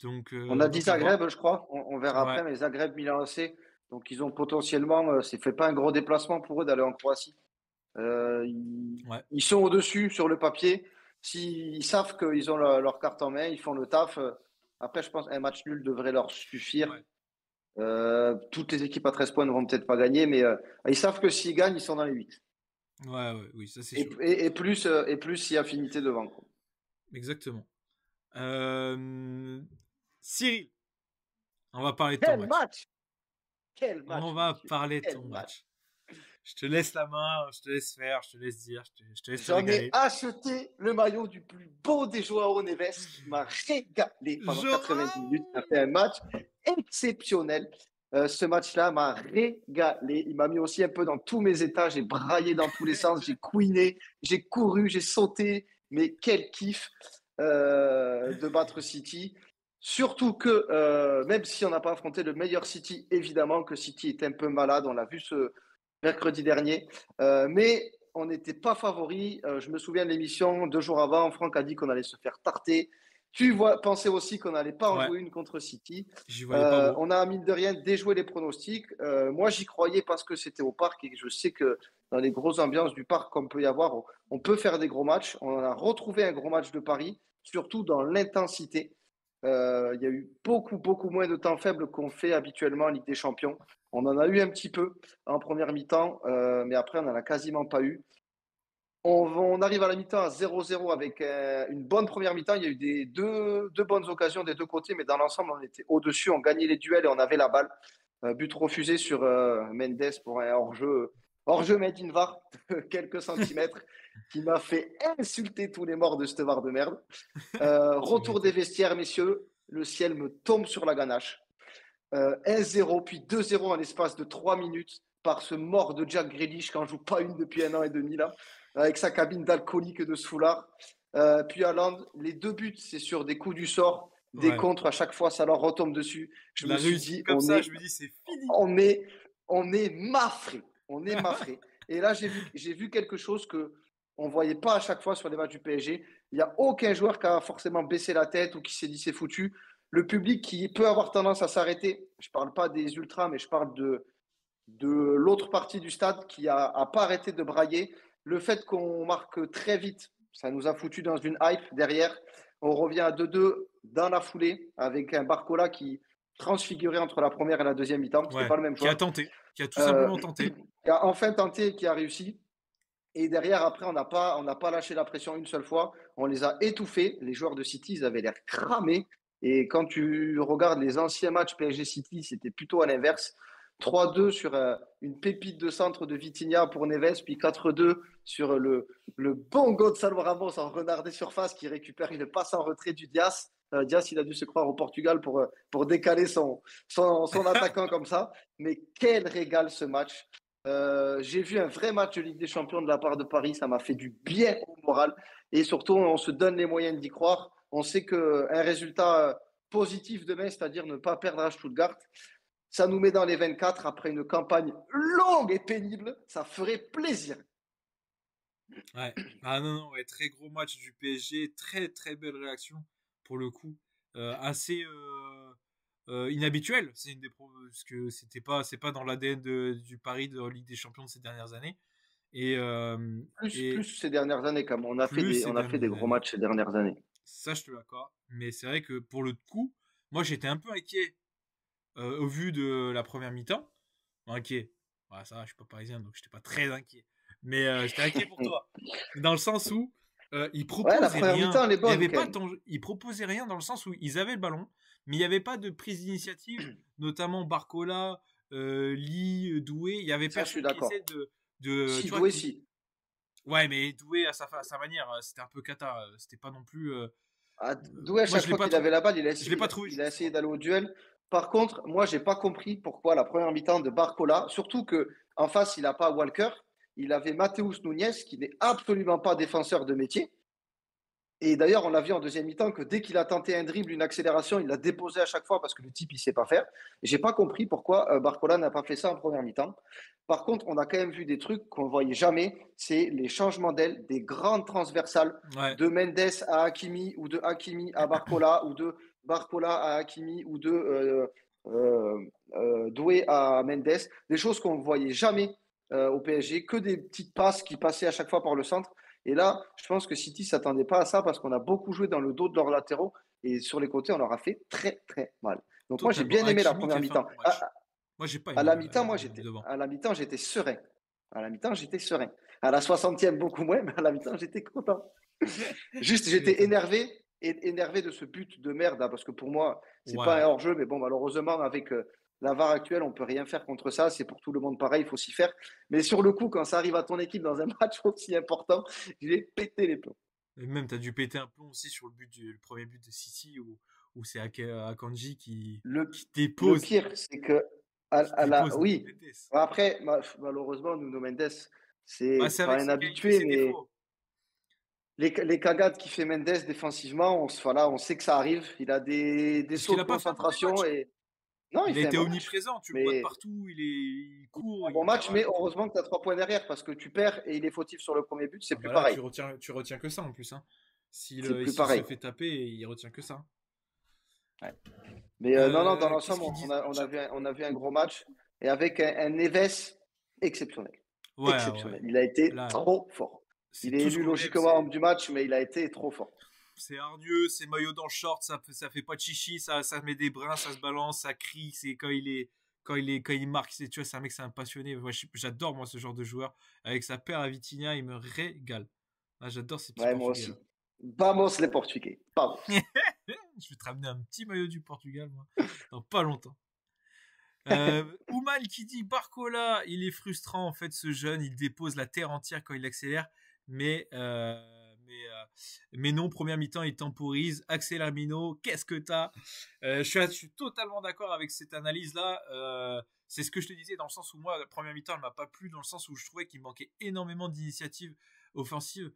Donc, On a dit à voir. Zagreb, je crois. On verra Ouais. après, mais Zagreb, Milan AC. Donc, ils ont potentiellement. C'est fait pas un gros déplacement pour eux d'aller en Croatie. Ouais. Ils sont au-dessus sur le papier. S'ils savent qu'ils ont leur carte en main, ils font le taf. Après, je pense qu'un match nul devrait leur suffire. Ouais. Toutes les équipes à 13 points ne vont peut-être pas gagner, mais ils savent que s'ils gagnent, ils sont dans les 8. Ouais, oui, ça c'est sûr. Et plus s'il y a affinité devant, quoi. Exactement. Cyril, on va parler de ton Quel match. match! Quel match, On va monsieur! parler de Quel ton match! match. Je te laisse la main, je te laisse faire, je te laisse dire, je te laisse te J'en ai régaler. acheté le maillot du plus beau des Joao Neves qui m'a régalé pendant 90 minutes. Ça fait un match exceptionnel. Ce match-là m'a régalé. Il m'a mis aussi un peu dans tous mes états. J'ai braillé dans tous les sens. J'ai couiné, j'ai couru, j'ai sauté. Mais quel kiff de battre City. Surtout que, même si on n'a pas affronté le meilleur City, évidemment que City est un peu malade. On l'a vu ce mercredi dernier. Mais on n'était pas favori. Je me souviens de l'émission 2 jours avant. Franck a dit qu'on allait se faire tarter. Pensais aussi qu'on n'allait pas en Ouais, jouer une contre City. j'y voyais pas beau. On a, mine de rien, déjoué les pronostics. Moi, j'y croyais parce que c'était au parc et je sais que dans les grosses ambiances du parc qu'on peut y avoir, on peut faire des gros matchs. On a retrouvé un gros match de Paris, surtout dans l'intensité. Il y a eu beaucoup moins de temps faible qu'on fait habituellement en Ligue des Champions. On en a eu un petit peu en première mi-temps, mais après, on n'en a quasiment pas eu. On arrive à la mi-temps à 0-0 avec une bonne première mi-temps. Il y a eu deux bonnes occasions des deux côtés, mais dans l'ensemble, on était au-dessus. On gagnait les duels et on avait la balle. But refusé sur Mendes pour un hors-jeu made in VAR de quelques centimètres qui m'a fait insulter tous les morts de cette VAR de merde. Retour des vestiaires, messieurs. Le ciel me tombe sur la ganache. 1-0, puis 2-0 en l'espace de 3 minutes par ce mort de Jack Grealish qui n'en joue pas une depuis 1 an et demi là, avec sa cabine d'alcoolique de soulard. Puis Haaland, les 2 buts, c'est sur des coups du sort, des contres, à chaque fois, ça leur retombe dessus. Je me suis dit, comme ça, je me dis, c'est fini. On est mafré. On est mafré. Et là, j'ai vu quelque chose que on ne voyait pas à chaque fois sur les matchs du PSG. Il n'y a aucun joueur qui a forcément baissé la tête ou qui s'est dit c'est foutu. Le public qui peut avoir tendance à s'arrêter, je ne parle pas des ultras, mais je parle de l'autre partie du stade qui n'a pas arrêté de brailler. Le fait qu'on marque très vite, ça nous a foutu dans une hype derrière. On revient à 2-2 dans la foulée avec un Barcola qui transfigurait entre la première et la deuxième mi-temps. Ce n'était pas le même Qui a joueur. tenté, qui a tout simplement tenté. Qui a enfin tenté et qui a réussi. Et derrière, après, on n'a pas lâché la pression une seule fois. On les a étouffés. Les joueurs de City, ils avaient l'air cramés. Et quand tu regardes les anciens matchs PSG City, c'était plutôt à l'inverse. 3-2 sur une pépite de centre de Vitinha pour Neves, puis 4-2 sur le bon Gonçalo Ramos en renard des surfaces qui récupère une passe en retrait du Dias. Dias, il a dû se croire au Portugal pour décaler son attaquant comme ça. Mais quel régal ce match! J'ai vu un vrai match de Ligue des Champions de la part de Paris, ça m'a fait du bien au moral et surtout on se donne les moyens d'y croire. On sait qu'un résultat positif demain, c'est-à-dire ne pas perdre à Stuttgart, ça nous met dans les 24 après une campagne longue et pénible, ça ferait plaisir. Ouais. Ah non, ouais, très gros match du PSG, très belle réaction pour le coup, assez inhabituel. Parce que c'est pas dans l'ADN du Paris de Ligue des Champions de ces dernières années. Et plus ces dernières années, comme on a fait des gros matchs ces dernières années. Ça, je te l'accorde. Mais c'est vrai que pour le coup, moi j'étais un peu inquiet au vu de la première mi-temps. Inquiet. Ouais, ça va, je suis pas parisien, donc j'étais pas très inquiet. Mais j'étais inquiet pour toi. Dans le sens où ils proposaient rien. Ils proposaient rien dans le sens où ils avaient le ballon, mais il n'y avait pas de prise d'initiative, notamment Barcola, Lee, Doué, il y avait Ça, je suis personne qui d'accord. essaie de Si, tu vois, Doué, si. ouais, mais Doué à sa manière, c'était un peu cata, c'était pas non plus. Doué, à Moi, chaque fois qu'il avait la balle, je l'ai pas trouvé il a juste, essayé moi. d'aller au duel. Par contre, moi, j'ai pas compris pourquoi la première mi-temps de Barcola, surtout que en face, il n'a pas Walker, il avait Mateus Nunes, qui n'est absolument pas défenseur de métier. Et d'ailleurs, on l'a vu en deuxième mi-temps que dès qu'il a tenté un dribble, une accélération, il l'a déposé à chaque fois parce que le type, il sait pas faire. Et j'ai pas compris pourquoi Barcola n'a pas fait ça en première mi-temps. Par contre, on a quand même vu des trucs qu'on ne voyait jamais, c'est les changements d'aile, des grandes transversales Ouais, de Mendes à Hakimi ou de Hakimi à Barcola ou de Barcola à Hakimi ou de Doué à Mendes, des choses qu'on ne voyait jamais au PSG, que des petites passes qui passaient à chaque fois par le centre. Et là, je pense que City ne s'attendait pas à ça parce qu'on a beaucoup joué dans le dos de leurs latéraux et sur les côtés, on leur a fait très très mal. Donc moi, j'ai totalement. bien aimé la Hakimi qui première a fait un mi-temps. bon match. Moi, j'ai pas À aimé la mi-temps, devant. à la mi-temps, j'étais serein. À la mi-temps, j'étais serein. À la 60e, beaucoup moins, mais à la mi-temps, j'étais content. Juste, Tu j'étais m'étonnes. énervé et énervé de ce but de merde, hein, parce que pour moi, c'est pas un Ouais, hors-jeu, mais bon, malheureusement, avec la VAR actuelle, on peut rien faire contre ça. C'est pour tout le monde pareil, il faut s'y faire. Mais sur le coup, quand ça arrive à ton équipe dans un match aussi important, j'ai pété les plombs. et même t'as dû péter un plomb aussi sur le premier but de City où c'est Akanji Le, qui le dépose, pire, c'est que, qui dépose Nuno oui, Mendes. après, malheureusement, Nuno Mendes, Bah, c'est c'est pas avec un qu'il fait habitué, ses mais défauts. les cagades qu'il fait Mendes défensivement, voilà, on sait que ça arrive. Il a des Ce sauts qu'il de a pas fait un mauvais concentration match. et non, il Il a fait un été bon match. omniprésent, tu le vois de Mais partout, il court, un bon il match, cavale mais et tout. heureusement que tu as 3 points derrière parce que tu perds et il est fautif sur le premier but, c'est Ah plus bah là, pareil. tu retiens que ça en plus, hein. C'est plus S'il se pareil. fait taper, il retient que ça. Ouais. Mais non, dans Qu'est-ce l'ensemble, qu'il disait dans le chat on encore? a vu un gros match et avec un Neves exceptionnel. Ouais, ouais. Exceptionnel. Il a été Là, trop fort. Il c'est est tout ce élu qu'on aime, logiquement homme du match, mais il a été trop fort. c'est hargneux, c'est maillot dans le short, ça fait pas de chichi, ça met des brins, ça se balance, ça crie, c'est quand il marque, tu vois, c'est un mec, c'est un passionné. Moi, j'adore, moi, ce genre de joueur. Avec sa paire à Vitinha, il me régale. Ah, j'adore ces petits Ouais, moi Portugais, là. aussi. Vamos les Portugais. Vamos. Je vais te ramener un petit maillot du Portugal, moi, dans pas longtemps. Ouman qui dit Barcola, il est frustrant en fait ce jeune, il dépose la terre entière quand il accélère, mais mais non, première mi-temps il temporise, accélère Mino, qu'est-ce que t'as je suis totalement d'accord avec cette analyse là. C'est ce que je te disais dans le sens où moi la première mi-temps elle m'a pas plu dans le sens où je trouvais qu'il manquait énormément d'initiatives offensives.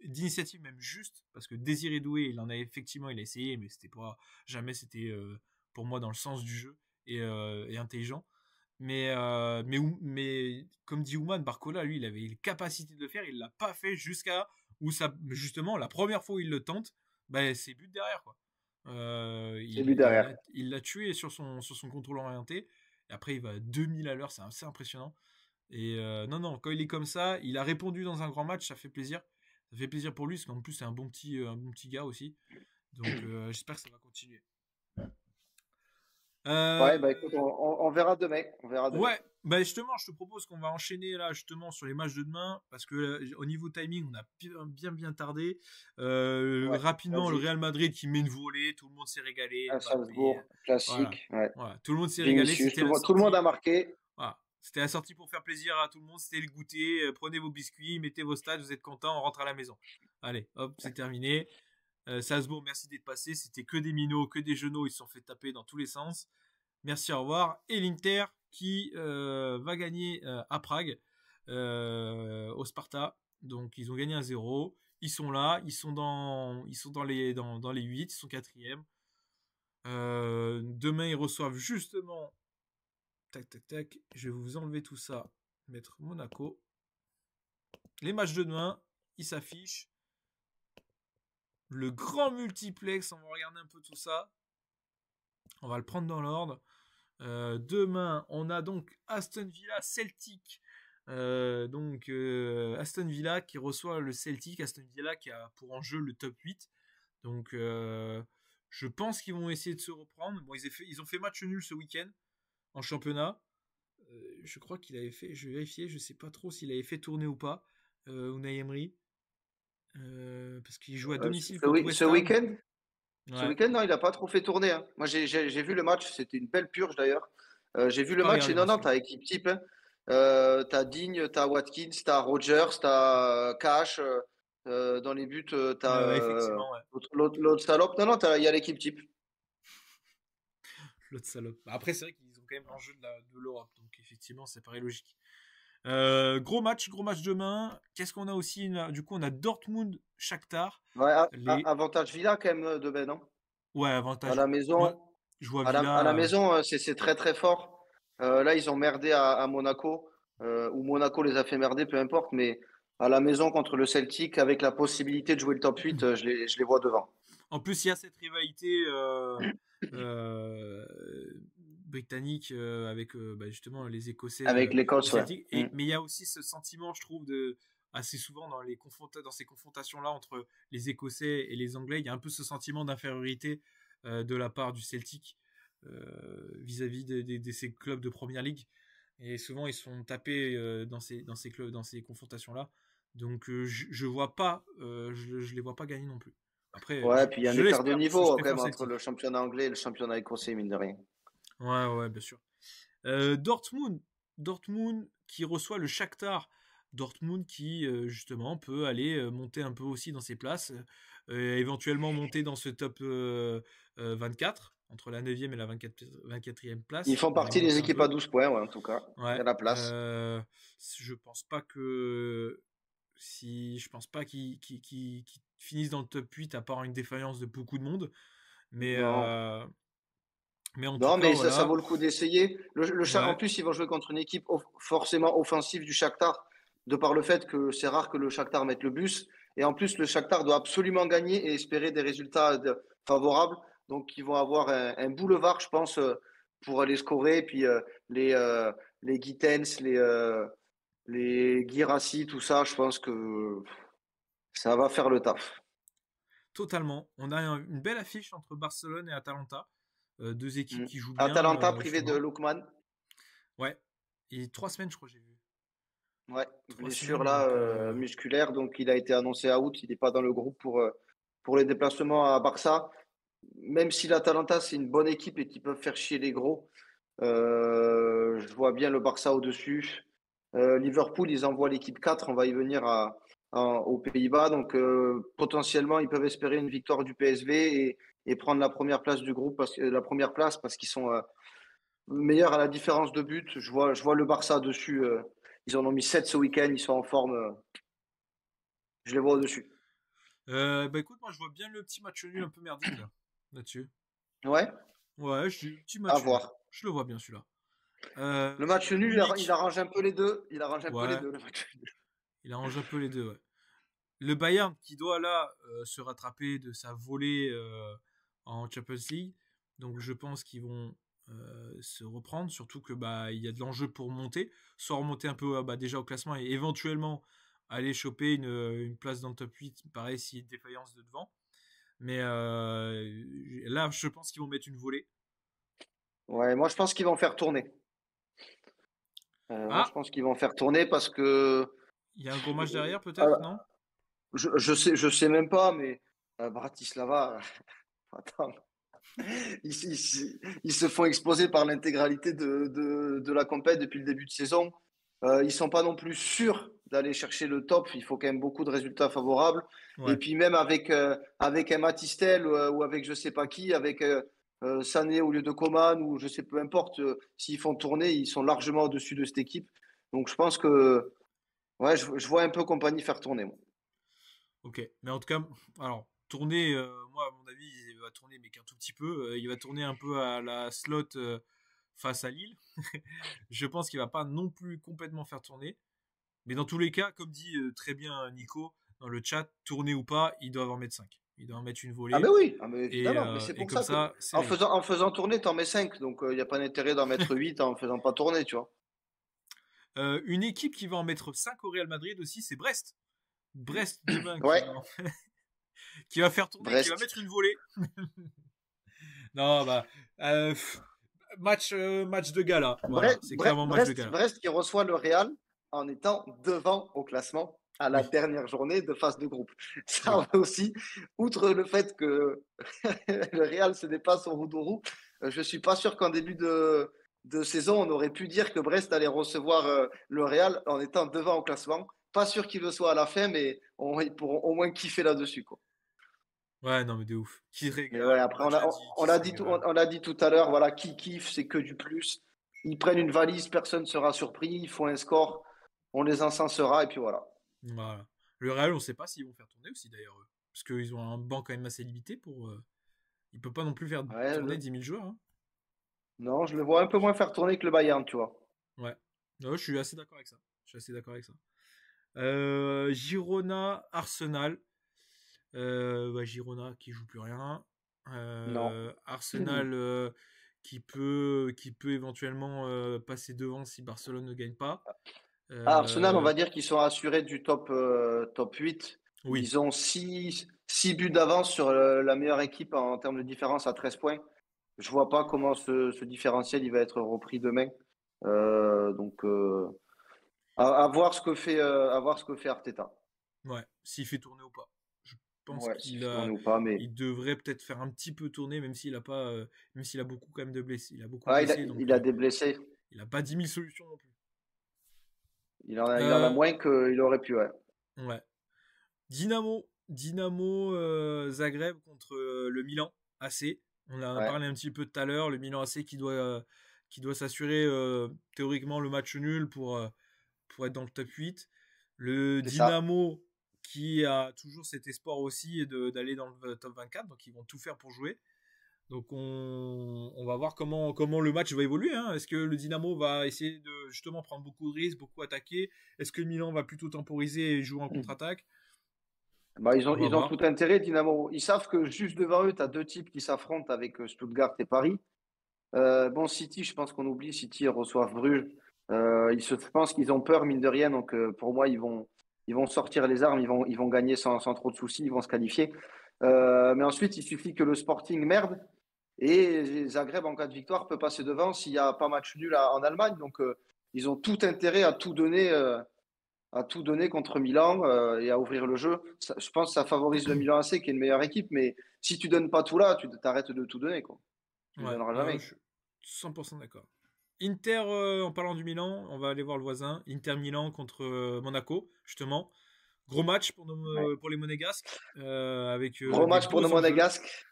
D'initiative même juste parce que Désiré Doué il en a effectivement il a essayé mais c'était pas jamais c'était pour moi dans le sens du jeu et intelligent. Mais comme dit Ouman, Barcola, lui, il avait les capacités de le faire, il l'a pas fait jusqu'à où ça, justement, la première fois où il le tente, bah, c'est but derrière, quoi. C'est lui derrière. Il l'a tué sur son contrôle orienté. Et après, il va à 2000 à l'heure, c'est assez impressionnant. Et non, non, quand il est comme ça, il a répondu dans un grand match, ça fait plaisir. Ça fait plaisir pour lui, parce qu'en plus, c'est un bon petit gars aussi. Donc, j'espère que ça va continuer. Ouais, Euh, bah écoute, on verra demain. On verra demain. Ouais, bah justement, je te propose qu'on va enchaîner là justement sur les matchs de demain parce que au niveau timing, on a bien tardé. Ouais, Rapidement, le vas-y. Real Madrid qui met une volée, tout le monde s'est régalé, À Mbappé, Salzbourg, voilà, classique. Ouais. voilà, tout le monde s'est régalé. Vinicius, C'était la tout le monde a sortie, marqué. voilà, c'était la sortie pour faire plaisir à tout le monde. C'était le goûter. Prenez vos biscuits, mettez vos stades, vous êtes contents, on rentre à la maison. Allez, hop, c'est terminé. Salzbourg, merci d'être passé. C'était que des minots, que des genoux, ils se sont fait taper dans tous les sens. Merci, au revoir. Et l'Inter qui va gagner à Prague au Sparta. Donc ils ont gagné 1-0. Ils sont là, ils sont dans les 8, ils sont quatrième. Demain ils reçoivent justement, tac tac tac, je vais vous enlever tout ça, mettre Monaco. Les matchs de demain, ils s'affichent. Le grand multiplex, on va regarder un peu tout ça. On va le prendre dans l'ordre. Demain, on a donc Aston Villa Celtic. Aston Villa qui reçoit le Celtic. Aston Villa qui a pour enjeu le top 8. Donc je pense qu'ils vont essayer de se reprendre. Bon, ils ont fait match nul ce week-end en championnat. Je crois qu'il avait fait, je vais vérifier, je sais pas trop s'il avait fait tourner ou pas. Unai Emery. Parce qu'il joue à domicile contre Ce West Ham. week-end? Ce Ouais. week-end, non, il n'a pas trop fait tourner, hein. Moi, j'ai vu le match, c'était une belle purge d'ailleurs. J'ai vu J'ai le pas match et regardé non, moi non, celui-là. t'as équipe type, hein. T'as Digne, t'as Watkins, t'as Rogers, t'as Cash. Dans les buts, t'as Ouais, effectivement, ouais. l'autre salope. Non, non, il y a l'équipe type. L'autre salope. Bah, après, c'est vrai qu'ils ont quand même l'enjeu de l'Europe, donc effectivement, ça paraît logique. Gros match demain. Qu'est-ce qu'on a aussi là. Du coup, on a Dortmund, Shakhtar. Ouais, Les... avantage Villa quand même demain, non? Ouais, À avantage. la Moi, maison, je vois à la Villa. maison, c'est très très fort. Là, ils ont merdé à Monaco, ou Monaco les a fait merder, peu importe, mais à la maison contre le Celtic, avec la possibilité de jouer le top 8, je les vois devant. En plus, il y a cette rivalité euh, britannique avec bah, justement les Écossais Avec du l'Écosse, ouais. Celtic. Mm. Mais il y a aussi ce sentiment, je trouve, de assez souvent dans ces confrontations-là entre les Écossais et les Anglais, il y a un peu ce sentiment d'infériorité de la part du Celtic vis-à-vis de ces clubs de Première Ligue. Et souvent, ils sont tapés dans ces confrontations-là. Donc, je vois pas, je les vois pas gagner non plus. Après, Ouais, puis il y a un je écart de l'espère parce que je niveau quand préfère même entre le Celtic. championnat anglais et le championnat écossais, mine de rien. Ouais, ouais, bien sûr. Dortmund, Dortmund qui reçoit le Shakhtar. Dortmund qui justement peut aller monter un peu aussi dans ses places, éventuellement monter dans ce top 24 entre la 9e et la 24e Ils place, font aller partie des monter un équipes à peu. 12 points, ouais, en tout cas. Il y Ouais, a la place. je pense pas que je pense pas qu'ils finissent dans le top 8 à part une défaillance de beaucoup de monde, mais Non. en tout Non, cas mais ça voilà. vaut le coup d'essayer. En Ouais, plus, ils vont jouer contre une équipe forcément offensive du Shakhtar, de par le fait que c'est rare que le Shakhtar mette le bus. Et en plus, le Shakhtar doit absolument gagner et espérer des résultats favorables. Donc, ils vont avoir un boulevard, je pense, pour aller scorer. Puis les, euh, les Gittens, les Guirassy, tout ça, je pense que ça va faire le taf. totalement. On a une belle affiche entre Barcelone et Atalanta. Deux équipes Mm. qui jouent bien, Atalanta privé de justement. Lookman. Ouais. Et 3 semaines, je crois, j'ai vu. Ouais, Trois blessure semaines, là, donc musculaire, donc il a été annoncé out, il n'est pas dans le groupe pour les déplacements à Barça. Même si l'Atalanta, c'est une bonne équipe et qu'ils peuvent faire chier les gros, je vois bien le Barça au-dessus. Liverpool, ils envoient l'équipe 4, on va y venir aux Pays-Bas, donc potentiellement, ils peuvent espérer une victoire du PSV et prendre la première place du groupe, la première place parce qu'ils sont meilleurs à la différence de but. Je vois le Barça dessus. Ils en ont mis 7 ce week-end, ils sont en forme. Je les vois au-dessus. bah écoute, moi je vois bien le petit match nul un peu merdique là, là-dessus. Ouais, Ouais, petit à match nul. voir. Je le vois bien celui-là. Le match nul, il Munich, arrange un peu les deux. Il arrange un peu les ouais, deux, le match nul. il arrange un peu les deux, ouais. Le Bayern qui doit là se rattraper de sa volée en Champions League. Donc je pense qu'ils vont se reprendre, surtout que bah il y a de l'enjeu pour monter, soit remonter un peu bah, déjà au classement et éventuellement aller choper une place dans le top 8, pareil s'il y a une défaillance de devant. Mais là je pense qu'ils vont mettre une volée. Ouais, moi je pense qu'ils vont faire tourner. Moi je Ah, pense qu'ils vont faire tourner parce que il y a un gros match derrière euh, peut-être, non? je sais même pas, mais Bratislava, attends, ils se font exploser par l'intégralité de la compète depuis le début de saison. Ils sont pas non plus sûrs d'aller chercher le top. Il faut quand même beaucoup de résultats favorables. Et Ouais. puis même avec un Matistel ou avec je sais pas qui, avec Sané au lieu de Coman ou je sais peu importe, s'ils font tourner, ils sont largement au-dessus de cette équipe. Donc je pense que ouais, je vois un peu compagnie faire tourner. Moi. Ok, mais en tout cas, alors tourner, moi à mon avis, il va tourner, mais qu'un tout petit peu. Il va tourner un peu à la slot face à Lille. Je pense qu'il va pas non plus complètement faire tourner. Mais dans tous les cas, comme dit très bien Nico dans le chat, tourner ou pas, il doit en mettre 5. Il doit en mettre une Ah ben volée. oui, ah mais évidemment, mais c'est Et pour comme ça que ça, c'est réglé. en faisant tourner, t'en mets 5. Donc il n'y a pas d'intérêt d'en mettre 8 en faisant pas tourner, tu vois. Une équipe qui va en mettre 5 au Real Madrid aussi, c'est Brest. Brest demain Ouais, qui va faire tourner, qui va Brest. mettre une volée. Non, bah, match de gala. Voilà, c'est clairement match de gala. Brest qui reçoit le Real. en étant devant au classement à la Oui. dernière journée de phase de groupe. Oui. Ça aussi, outre le fait que le Real se dépasse au Roudourou, je suis pas sûr qu'en début de saison, on aurait pu dire que Brest allait recevoir le Real en étant devant au classement. Pas sûr qu'il le soit à la fin, mais ils pourront au moins kiffer là-dessus, quoi. Ouais, non, mais de ouf. Qui se Mais ouais, régale, on après, l'a déjà dit, qui se régale. on l'a dit tout à l'heure, voilà, qui kiffe, c'est que du plus. Ils prennent une valise, personne ne sera surpris, ils font un score, on les encensera, et puis voilà. Voilà. Le Real, on sait pas s'ils vont faire tourner aussi d'ailleurs, eux. Parce qu'ils ont un banc quand même assez limité pour. Ils peuvent pas non plus faire Ouais, tourner 10 000 joueurs, hein. non, je le vois un peu moins faire tourner que le Bayern, tu vois. Ouais. Ouais, je suis assez d'accord avec ça. Je suis assez d'accord avec ça. Girona, Arsenal. Girona qui joue plus rien. Non. Arsenal qui peut éventuellement passer devant si Barcelone ne gagne pas. À Arsenal, on Euh, va dire qu'ils sont assurés du top 8. oui, Ils ont 6 buts d'avance sur la meilleure équipe en termes de différence à 13 points. Je vois pas comment ce différentiel il va être repris demain. Donc, à voir ce que fait, à voir ce que fait Arteta. ouais, s'il fait tourner ou pas. Je pense Ouais, s'il qu'il fait tourner a, ou pas, mais il devrait peut-être faire un petit peu tourner, même s'il a pas, même s'il a beaucoup quand même de blessés. Il a beaucoup ouais, blessé, donc il a des blessés. il a pas 10 000 solutions non plus. Il en a Euh, moins qu'il aurait pu. Ouais. ouais. Dynamo Zagreb contre le Milan AC. On en a Ouais, parlé un petit peu tout à l'heure. Le Milan AC qui doit s'assurer théoriquement le match nul pour être dans le top 8. Le c'est ça. Dynamo qui a toujours cet espoir aussi d'aller dans le top 24. Donc ils vont tout faire pour jouer. Donc on va voir comment le match va évoluer, hein. Est-ce que le Dynamo va essayer de justement prendre beaucoup de risques, beaucoup attaquer? Est-ce que le Milan va plutôt temporiser et jouer en contre-attaque? Bah, On va ils ont tout voir. intérêt, Dynamo. Ils savent que juste devant eux, tu as deux types qui s'affrontent avec Stuttgart et Paris. Bon, City, je pense qu'on oublie. City, ils reçoivent Bruges. Je pense qu'ils ont peur, mine de rien. Donc, pour moi, ils vont sortir les armes. Ils vont gagner sans trop de soucis. Ils vont se qualifier. Mais ensuite, il suffit que le Sporting merde. Et Zagreb, en cas de victoire, peut passer devant s'il n'y a pas match nul en Allemagne. Donc, ils ont tout intérêt à tout donner contre Milan et à ouvrir le jeu. Je pense que ça favorise le Milan AC, qui est une meilleure équipe. Mais si tu donnes pas tout là, tu t'arrêtes de tout donner, quoi. Tu ne Ouais, donneras ouais, jamais. je suis 100% d'accord. Inter, en parlant du Milan, on va aller voir le voisin. Inter Milan contre Monaco, justement. Gros match Ouais. pour les Monégasques, avec Gros des match pour nos gros enjeux. Monégasques.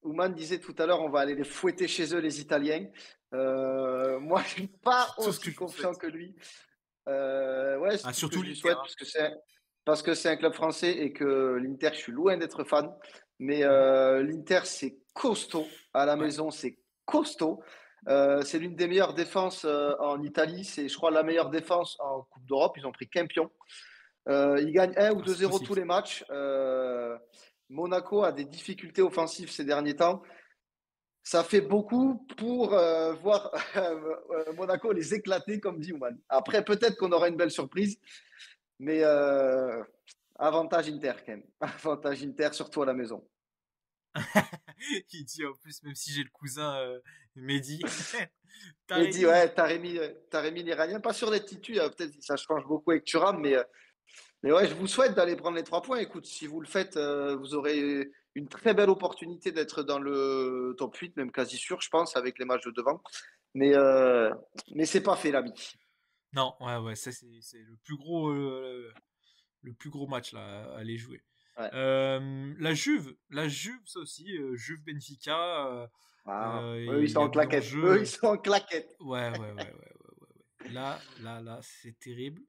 Ouman disait tout à l'heure, on va aller les fouetter chez eux, les Italiens. Moi, je suis pas C'est tout ce que aussi je vous confiant souhaite. que lui. Ouais, c'est Ah, tout ce que surtout je lui l'Inter, souhaite, hein. parce que c'est un club français et que l'Inter, je suis loin d'être fan. Mais Mhm. l'Inter, c'est costaud. À la Ouais, maison, c'est costaud. C'est l'une des meilleures défenses en Italie. C'est, je crois, la meilleure défense en Coupe d'Europe. Ils ont pris qu'un pion. Ils gagnent 1 ou ah, c'est 2-0 possible tous ça. les matchs. Monaco a des difficultés offensives ces derniers temps. Ça fait beaucoup pour voir Monaco les éclater comme dit Ouman. Après, peut-être qu'on aura une belle surprise, mais avantage Inter quand même. Avantage Inter, surtout à la maison. Il dit en plus, même si j'ai le cousin Mehdi, Et dit, Taremi. ouais, t'as Rémi l'Iranien. Pas sur les titus, peut-être que ça change beaucoup avec Thuram, mais ouais, je vous souhaite d'aller prendre les 3 points. Écoute, si vous le faites, vous aurez une très belle opportunité d'être dans le top 8, même quasi sûr, je pense, avec les matchs de devant. Mais, euh, mais c'est pas fait, l'ami. Non, ouais, ouais, ça c'est le plus gros match là, à aller jouer. Ouais. La Juve, ça aussi, Juve Benfica, Ah, eux, ils il sont y en a de claquette. Eux, ils l'enjeu. sont en claquette. Là, c'est terrible.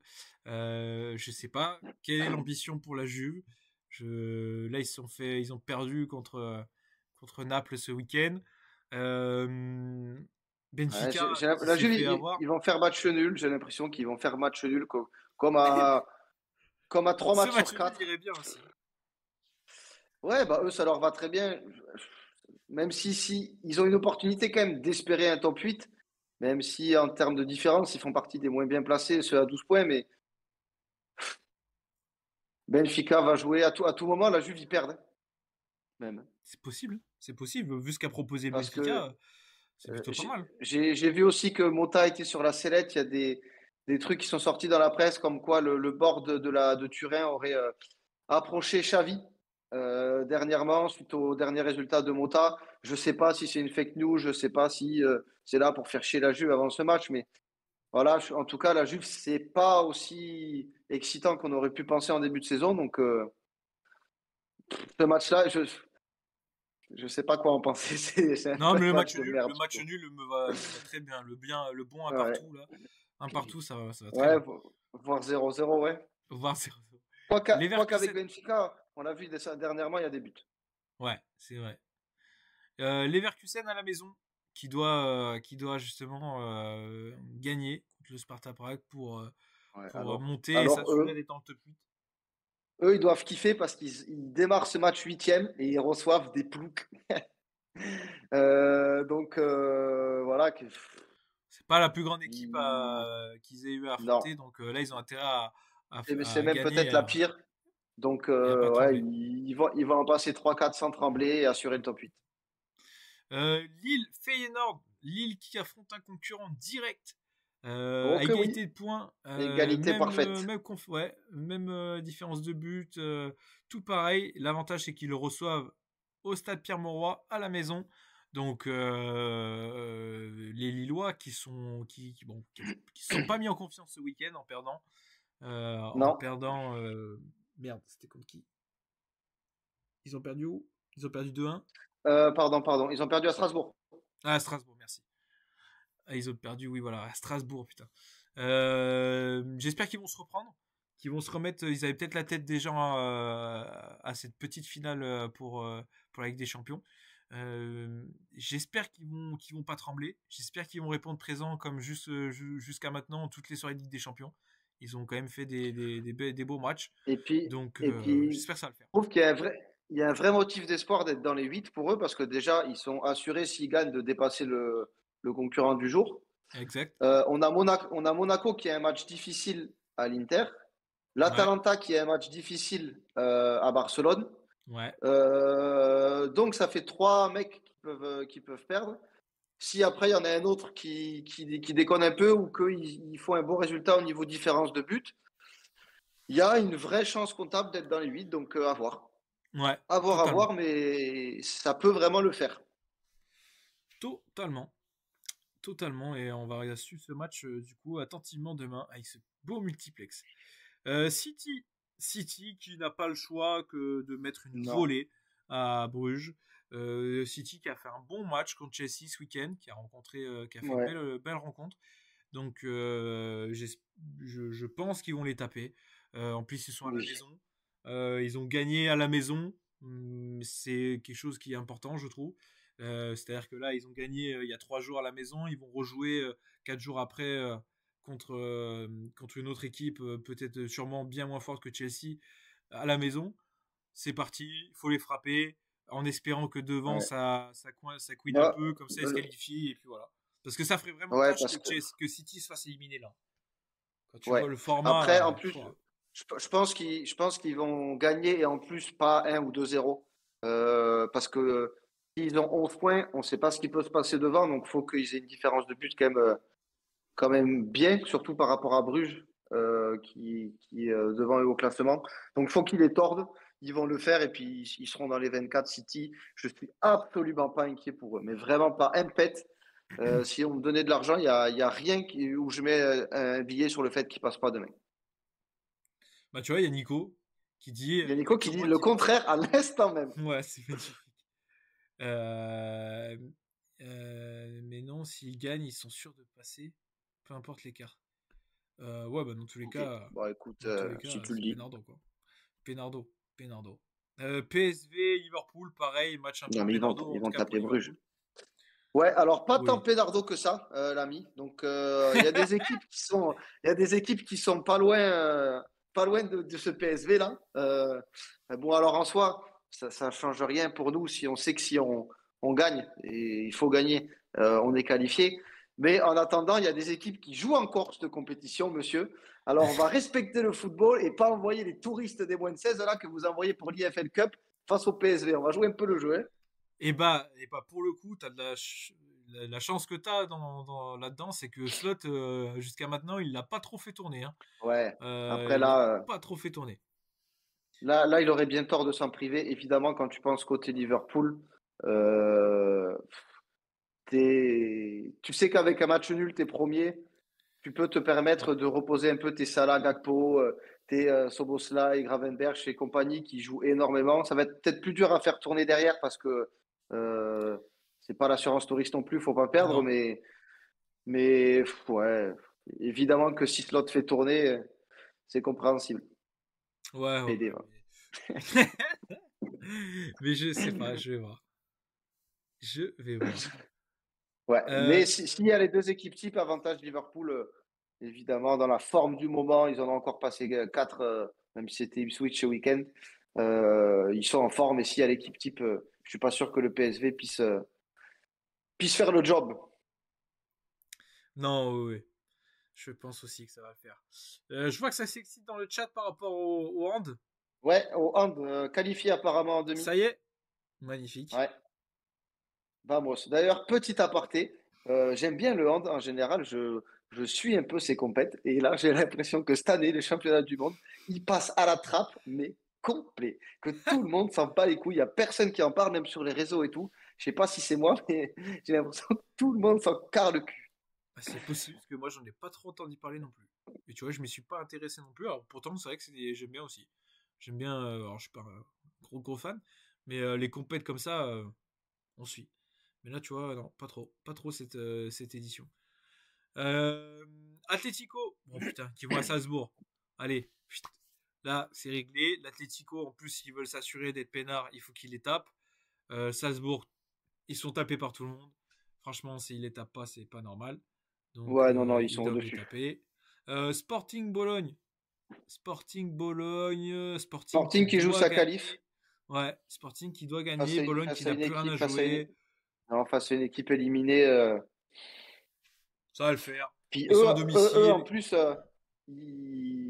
Je sais pas quelle est l'ambition pour la Juve. Là, ils ont perdu contre Naples ce week-end. Euh, Ouais, Benfica qui la s'est Juve, fait avoir. ils vont faire match nul. J'ai l'impression qu'ils vont faire match nul comme à, comme à 3 Ce matchs match sur nul 4. irait bien aussi. Ouais, bah eux, ça leur va très bien. Même si ils ont une opportunité quand même d'espérer un top 8, même si en termes de différence, ils font partie des moins bien placés, ceux à 12 points, mais Benfica va jouer à tout moment, la Juve, ils perdent, même. C'est possible. C'est possible. Vu ce qu'a proposé le Parce que Benfica, c'est plutôt pas mal. j'ai vu aussi que Mota était sur la sellette. des trucs qui sont sortis dans la presse, comme quoi le board de Turin aurait approché Xavi dernièrement, suite au dernier résultat de Mota. Je ne sais pas si c'est une fake news, je ne sais pas si c'est là pour faire chier la Juve avant ce match, mais voilà, en tout cas, la Juve, c'est pas aussi excitant qu'on aurait pu penser en début de saison. Donc, ce match-là, je sais pas quoi en penser. C'est un Non, vrai mais match de merde, le je match trouve. nul me va très bien. Le bon un Ouais, partout, là. Un partout, ça va très ouais, bien. voir 0-0, ouais. Voir 0-0. Quoi qu'avec Leverkusen, Benfica, on a vu dernièrement, il y a des buts. ouais, c'est vrai. Leverkusen à la maison, qui doit justement gagner contre le Sparta Prague Ouais, pour alors, monter et alors s'assurer d'être dans le top 8. eux, ils doivent kiffer parce qu'ils démarrent ce match huitième et ils reçoivent des ploucs. Donc, voilà. C'est pas la plus grande équipe Ils- qu'ils aient eu à Non, affronter, donc là ils ont intérêt c'est à même gagner peut-être la pire. Donc, et à pas ouais, trembler. ils vont en passer 3-4 sans trembler et assurer le top 8. Lille, Feyenoord, Lille qui affronte un concurrent direct à Ok, oui. égalité de points, Égalité parfaite. même différence de but, tout pareil. L'avantage c'est qu'ils le reçoivent au stade Pierre-Mauroy à la maison. Donc les Lillois qui sont pas mis en confiance ce week-end en Non. perdant merde, c'était comme qui? Ils ont perdu où? Ils ont perdu 2-1. Pardon. Ils ont perdu à Strasbourg. Ah, Strasbourg, merci. Ah, ils ont perdu, oui, voilà, à Strasbourg, putain. J'espère qu'ils vont se reprendre, qu'ils vont se remettre. Ils avaient peut-être la tête déjà à cette petite finale pour la Ligue des Champions. J'espère qu'ils vont pas trembler. J'espère qu'ils vont répondre présent comme jusqu'à maintenant toutes les soirées de Ligue des Champions. Ils ont quand même fait des beaux matchs. Et puis, Donc et puis, j'espère que ça va le faire. je trouve il y a un vrai motif d'espoir d'être dans les 8 pour eux parce que déjà, ils sont assurés s'ils gagnent de dépasser le concurrent du jour. Exact. On a Monaco qui a un match difficile à l'Inter, Ouais. l'Atalanta qui a un match difficile à Barcelone. Ouais. Donc ça fait trois mecs qui peuvent perdre. Si après il y en a un autre qui déconne un peu ou qu'il faut un bon résultat au niveau différence de but, il y a une vraie chance comptable d'être dans les 8, donc à voir. Ouais. À Totalement. voir, mais ça peut vraiment le faire. Totalement. Totalement, et on va suivre ce match du coup attentivement demain avec ce beau multiplex. City, City qui n'a pas le choix que de mettre une Non. volée à Bruges. City qui a fait un bon match contre Chelsea ce week-end, qui a fait une Ouais. belle rencontre. Donc je pense qu'ils vont les taper. En plus ils sont à la Oui. maison. Ils ont gagné à la maison. C'est quelque chose qui est important, je trouve. C'est-à-dire que là, ils ont gagné il y a 3 jours à la maison. Ils vont rejouer 4 jours après contre une autre équipe, peut-être sûrement bien moins forte que Chelsea, à la maison. C'est parti, il faut les frapper, en espérant que devant Ouais. ça couine un Bah, peu, comme ça ils se qualifient, et puis voilà. Parce que ça ferait vraiment ouais, tâche parce que que City se fasse éliminer là. Quand tu ouais. vois le Après, format, en plus, je pense qu'ils vont gagner et en plus pas 1 ou 2-0. Parce que s'ils ont 11 points, on ne sait pas ce qui peut se passer devant, donc il faut qu'ils aient une différence de but quand même bien, surtout par rapport à Bruges, qui est devant eux au classement. Donc il faut qu'ils les tordent, ils vont le faire et puis ils seront dans les 24 City. Je suis absolument pas inquiet pour eux, mais vraiment pas un pet. Si on me donnait de l'argent, il y a rien où je mets un billet sur le fait qu'ils passent pas demain. bah tu vois, il y a Nico Il y a il y Nico a que qui dit moi le qui pense ça. contraire à l'instant même. Ouais, c'est magnifique. Euh, mais non, s'ils gagnent, ils sont sûrs de passer, peu importe l'écart. Ouais, bah Ok, bon écoute, dans tous les si cas, tu le c'est dis. Pénardo quoi. Pénardo, Pénardo. PSV, Liverpool, pareil, match un peu Non mais Pénardo ils en tout vont cas pour taper Bruges. Liverpool. Ouais, alors pas tant Oui, Pénardo que ça, l'ami. Donc il y a des équipes il y a des équipes qui sont pas loin de ce PSV là. Bon alors en soi, ça change rien pour nous si on sait que si on gagne et il faut gagner, on est qualifié. Mais en attendant, il y a des équipes qui jouent encore cette compétition, monsieur. Alors on va respecter le football et pas envoyer les touristes des moins de 16 là que vous envoyez pour l'IFL Cup face au PSV. On va jouer un peu le jeu, hein. et bah pour le coup, t'as de la chance que tu as là-dedans, c'est que Slot, jusqu'à maintenant, il l'a pas trop fait tourner. Hein. Ouais. Après, Il l'a là, pas trop fait tourner. là, il aurait bien tort de s'en priver. Évidemment, quand tu penses côté Liverpool, euh, tu sais qu'avec un match nul, t'es premier. Tu peux te permettre de reposer un peu tes Salah, Gakpo, tes Soboslai, Gravenberch et compagnie qui jouent énormément. Ça va être peut-être plus dur à faire tourner derrière parce que euh, c'est pas l'assurance touriste non plus, faut pas perdre. Non. Mais ouais, évidemment que si Slot fait tourner, c'est compréhensible. Ouais, ouais, PD, ouais. va. Mais je sais pas, je vais voir. Je vais voir. Ouais, Euh, mais s'il y a les deux équipes types, avantage Liverpool, évidemment, dans la forme du moment, ils en ont encore passé quatre, même si c'était Ipswich ce week-end. Ils sont en forme et s'il y a l'équipe type, je suis pas sûr que le PSV puisse faire le job. non, oui, oui. Je pense aussi que ça va le faire. Je vois que ça s'excite dans le chat par rapport au hand. Ouais, au hand, qualifié apparemment en demi. Ça y est. Magnifique. Ouais, vamos. D'ailleurs, petit aparté, j'aime bien le hand en général. Je suis un peu ces compètes. Et là, j'ai l'impression que cette année, les championnats du monde, ils passent à la trappe, mais complet. Que tout le monde s'en bat les couilles. Il n'y a personne qui en parle, même sur les réseaux et tout. Je sais pas si c'est moi, mais j'ai l'impression que tout le monde s'en carre le cul. Ah, c'est possible parce que moi j'en ai pas trop entendu parler non plus. Et tu vois, je m'y suis pas intéressé non plus. Alors pourtant, c'est vrai que j'aime bien aussi. J'aime bien. Alors je suis pas un gros fan, mais les compètes comme ça, on suit. Mais là, tu vois, non, pas trop cette édition. Euh, Atlético, bon putain, qui vont à Salzbourg. Allez, putain. Là, c'est réglé. L'Atlético, en plus, s'ils veulent s'assurer d'être peinards, il faut qu'ils les tapent. Salzbourg, ils sont tapés par tout le monde. Franchement, s'ils les tapent pas, c'est pas normal. Donc, Ouais, non, non, ils ils sont doivent les au-dessus. taper. Sporting Bologne. Sporting Bologne. Sporting qui Sporting qui joue doit sa gagner. qualif Ouais, Sporting qui doit gagner. Bologne qui face à n'a une plus rien à équipe, jouer. non, face à une équipe éliminée. Ça va le faire. Puis Ils sont à en domicile. plus,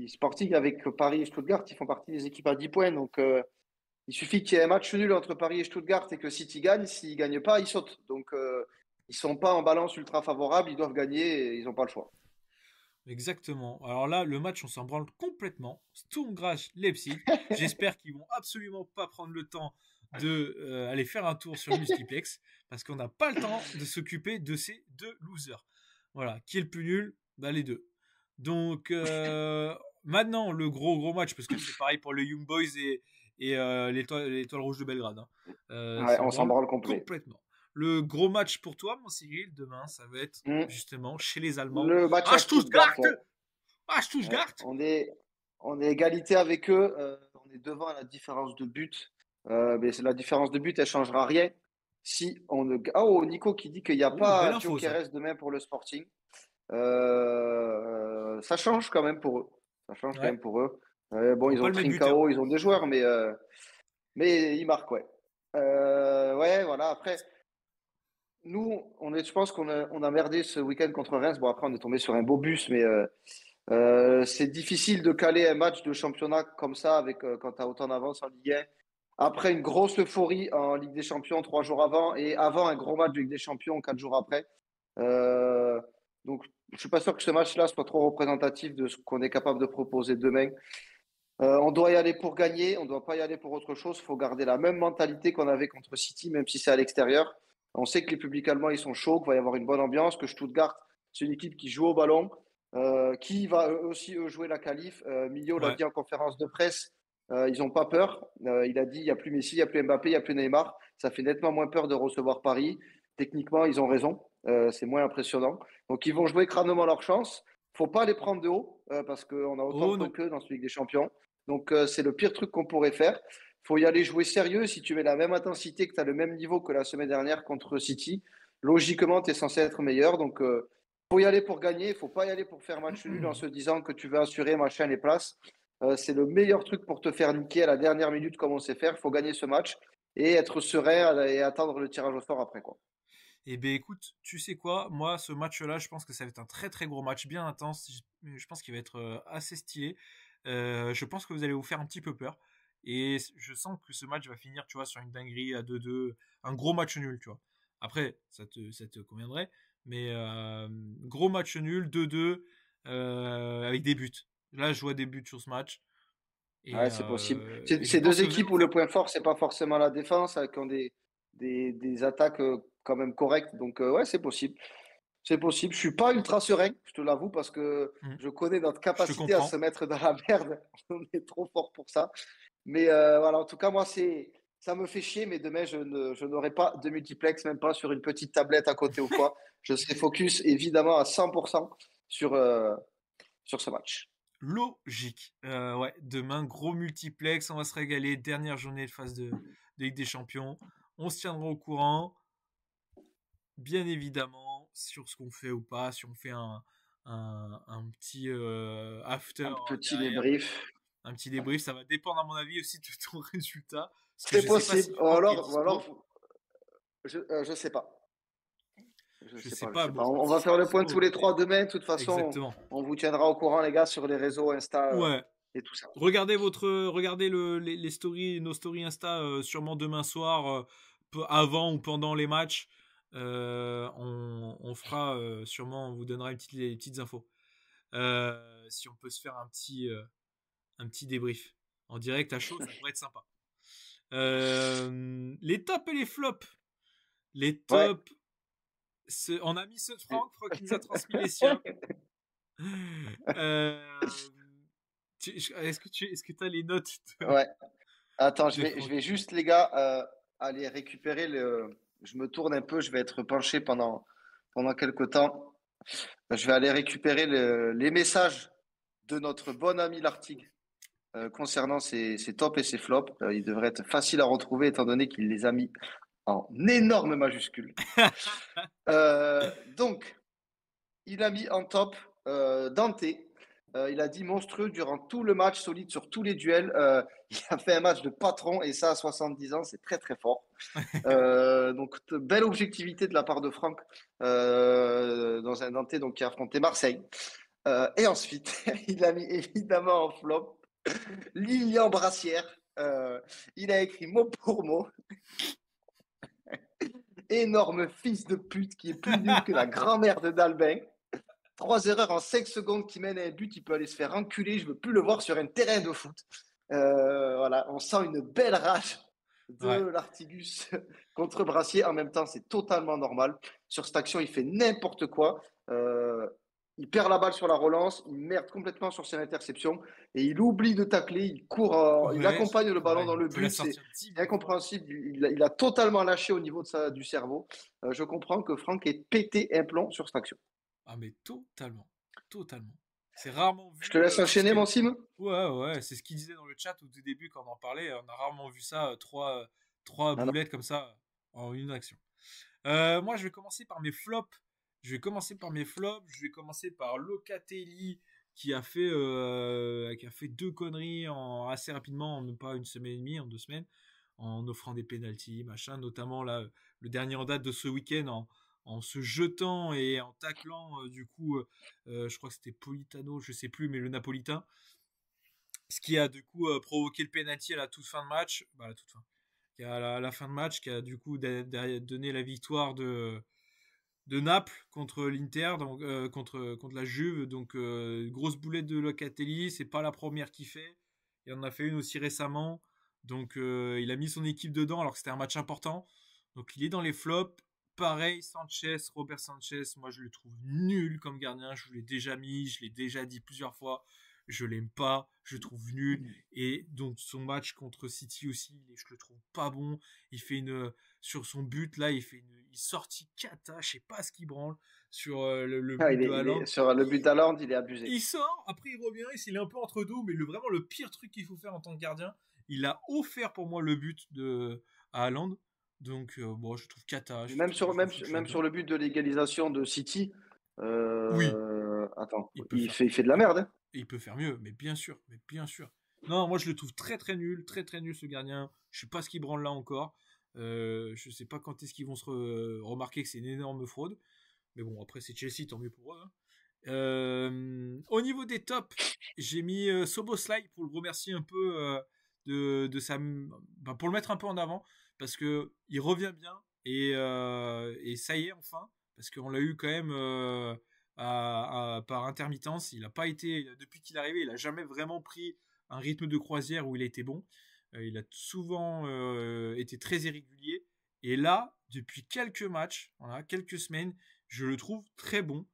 Sporting avec Paris et Stuttgart, ils font partie des équipes à 10 points. Donc, il suffit qu'il y ait un match nul entre Paris et Stuttgart et que City gagne. S'ils ne gagnent pas, ils sautent. Donc, ils ne sont pas en balance ultra favorable. Ils doivent gagner et ils n'ont pas le choix. Exactement. Alors là, le match, on s'en branle complètement. Sturm Graz, Leipzig. J'espère qu'ils vont absolument pas prendre le temps de aller faire un tour sur le multiplex parce qu'on n'a pas le temps de s'occuper de ces deux losers. Voilà, qui est le plus nul? Bah, les deux. Donc maintenant, le gros match, parce que c'est pareil pour les Young Boys et l'Étoile Rouge de Belgrade. Hein. Ouais, S'en on s'en branle branle complet. complètement. Le gros match pour toi, mon Cyril, demain, ça va être Hmm. justement chez les Allemands. Le match Ah, à Stuttgart, Stuttgart! ouais. Ah, Ouais. Stuttgart! On est égalité avec eux. On est devant à la différence de but. Mais la différence de but, elle changera rien. Si on ne... Oh, Nico qui dit qu'il n'y a Oh, belle pas info, ça. Gyökeres demain pour le Sporting. Ça change quand même pour eux. Ça change quand Ouais. même pour eux. Bon, Faut ils pas ont le mettre buteur. Trincao, ils ont des joueurs, mais ils marquent, ouais. Ouais, voilà. Après, nous, je pense on a merdé ce week-end contre Reims. Bon, après, on est tombé sur un beau bus, mais c'est difficile de caler un match de championnat comme ça avec, quand tu as autant d'avance en Ligue 1. Après une grosse euphorie en Ligue des Champions 3 jours avant et avant un gros match de Ligue des Champions 4 jours après. Euh, donc, je suis pas sûr que ce match-là soit trop représentatif de ce qu'on est capable de proposer demain. On doit y aller pour gagner, on ne doit pas y aller pour autre chose. Il faut garder la même mentalité qu'on avait contre City, même si c'est à l'extérieur. On sait que les publics allemands, ils sont chauds, qu'il va y avoir une bonne ambiance, que Stuttgart, c'est une équipe qui joue au ballon, qui va aussi eux, jouer la qualif. Milio l'a Ouais. dit en conférence de presse, ils n'ont pas peur. Il a dit, il n'y a plus Messi, il n'y a plus Mbappé, il n'y a plus Neymar. Ça fait nettement moins peur de recevoir Paris. Techniquement, ils ont raison. C'est moins impressionnant. Donc, ils vont jouer crânement leur chance. Faut pas les prendre de haut, parce qu'on a autant de Oh points non. qu'eux dans ce Ligue des Champions. Donc, c'est le pire truc qu'on pourrait faire. Faut y aller jouer sérieux. Si tu mets la même intensité, que tu as le même niveau que la semaine dernière contre City, logiquement, tu es censé être meilleur. Donc, faut y aller pour gagner. Il faut pas y aller pour faire match nul en se disant que tu veux assurer machin les places. C'est le meilleur truc pour te faire niquer à la dernière minute comme on sait faire. Il faut gagner ce match et être serein et attendre le tirage au sort après, quoi. Eh bien, écoute, tu sais quoi? Moi, ce match-là, je pense que ça va être un très très gros match, bien intense. Je pense qu'il va être assez stylé. Je pense que vous allez vous faire un petit peu peur. Et je sens que ce match va finir, tu vois, sur une dinguerie à 2-2. Un gros match nul, tu vois. Après, ça te conviendrait. Mais gros match nul, 2-2, avec des buts. Là, je vois des buts sur ce match. Et Ouais, c'est possible. je C'est pense deux que vous allez équipes en où le faire. point fort, c'est pas forcément la défense, qui ont des attaques quand même correctes. Donc, ouais, c'est possible. C'est possible. Je suis pas ultra serein, je te l'avoue, parce que Mm. je connais notre Je te capacité à se comprends. mettre dans la merde. On est trop fort pour ça. Mais voilà, en tout cas, moi, ça me fait chier, mais demain, je n'aurai pas de multiplex, même pas sur une petite tablette à côté ou quoi. Je serai focus, évidemment, à 100% sur ce match. Logique. Ouais, demain, gros multiplex, on va se régaler. Dernière journée de phase de Ligue des Champions. On se tiendra au courant, bien évidemment, sur ce qu'on fait ou pas, si on fait un petit after Un petit derrière, débrief. un petit débrief. Ça va dépendre, à mon avis, aussi de ton résultat. Parce que C'est je sais pas si possible. Franck est Ou alors, dispo. je sais pas. Je Je sais sais pas, je pas, sais bon, pas. je pense On qu'il va sera faire le point dispo. tous les Mais trois demain. De toute façon, exactement. on vous tiendra au courant, les gars, sur les réseaux Insta Ouais. et tout ça. Regardez les stories, nos stories Insta, sûrement demain soir, avant ou pendant les matchs. On fera sûrement, on vous donnera les petites infos. Si on peut se faire un petit débrief en direct à chaud, ça pourrait être sympa. Les tops et les flops. Les Ouais. tops, on a mis ceux de Franck qui nous a transmis les siens. Euh, est-ce que tu as les notes Ouais. Attends, de je Franck? vais juste, les gars, aller récupérer le. Je me tourne un peu, je vais être penché pendant quelques temps. Je vais aller récupérer les messages de notre bon ami Lartigue concernant ses tops et ses flops. Il devrait être facile à retrouver étant donné qu'il les a mis en énorme majuscule. Donc, il a mis en top Dante. Il a dit monstrueux durant tout le match, solide sur tous les duels. Il a fait un match de patron et ça à 70 ans, c'est très très fort. Donc, belle objectivité de la part de Franck dans un Dante donc, qui a affronté Marseille. Et ensuite, il a mis évidemment en flop Lilian Brassière. Il a écrit mot pour mot énorme fils de pute qui est plus nul que la grand-mère de Dalbin. 3 erreurs en 5 secondes qui mènent à un but, il peut aller se faire enculer. Je veux plus le voir sur un terrain de foot. Voilà, on sent une belle rage de Ouais. l'Artigus contre Brassier. En même temps, c'est totalement normal. Sur cette action, il fait n'importe quoi. Il perd la balle sur la relance, il merde complètement sur ses interceptions et il oublie de tacler. Il court, il Ouais, accompagne le ballon ouais, dans il le peut la but. C'est sortir 10 000 fois. incompréhensible. Il a totalement lâché au niveau du cerveau. Je comprends que Franck ait pété un plomb sur cette action. Ah, mais totalement. Totalement. C'est rarement Je te vu. laisse C'est ce enchaîner, que. mon Sim. Ouais, ouais, c'est ce qu'il disait dans le chat au tout début quand on en parlait. On a rarement vu ça, trois Ah non. boulettes comme ça en une action. Moi, je vais commencer par mes flops. Je vais commencer par Locatelli qui a fait deux conneries assez rapidement, en même pas une semaine et demie, en 2 semaines, en offrant des pénaltys, machin, notamment là, le dernier en date de ce week-end en se jetant et en taclant, je crois que c'était Politano, je sais plus, mais le Napolitain, ce qui a du coup provoqué le penalty à la toute fin de match, bah, à la toute fin, qui a à la fin de match, qui a du coup donné la victoire de Naples contre l'Inter, donc contre la Juve. Donc grosse boulette de Locatelli, c'est pas la première qu'il fait. Il en a fait une aussi récemment. Donc il a mis son équipe dedans alors que c'était un match important. Donc il est dans les flops. Pareil, Sanchez, Robert Sanchez, moi je le trouve nul comme gardien. Je vous l'ai déjà mis, je l'ai déjà dit plusieurs fois. Je l'aime pas, je le trouve nul. Et donc son match contre City aussi, je le trouve pas bon. Il fait sur son but là, il fait une sortie cata, je sais pas ce qu'il branle sur le Ah, but de Haaland. sur le but d'Haaland, il est abusé. Il sort, après il revient, il est un peu entre deux, mais vraiment le pire truc qu'il faut faire en tant que gardien, il a offert pour moi le but à Haaland. Donc bon, je trouve cata, je le trouve pas bien. Même sur le but de l'égalisation de City, Oui, attends, il peut faire il fait de la il, merde, hein. il peut faire mieux, mais bien sûr, mais bien sûr. Non, moi je le trouve très très très nul ce gardien. Je sais pas ce qu'il branle là encore. Je sais pas quand est-ce qu'ils vont se remarquer que c'est une énorme fraude. Mais bon, après c'est Chelsea, tant mieux pour eux, hein. Au niveau des tops, j'ai mis Soboslai pour le remercier un peu pour le mettre un peu en avant parce que il revient bien. Et ça y est, enfin, parce qu'on l'a eu quand même par intermittence. Il n'a pas été, depuis qu'il est arrivé, il n'a jamais vraiment pris un rythme de croisière où il a été bon. Il a souvent été très irrégulier. Et là, depuis quelques matchs, voilà, quelques semaines, je le trouve très bon,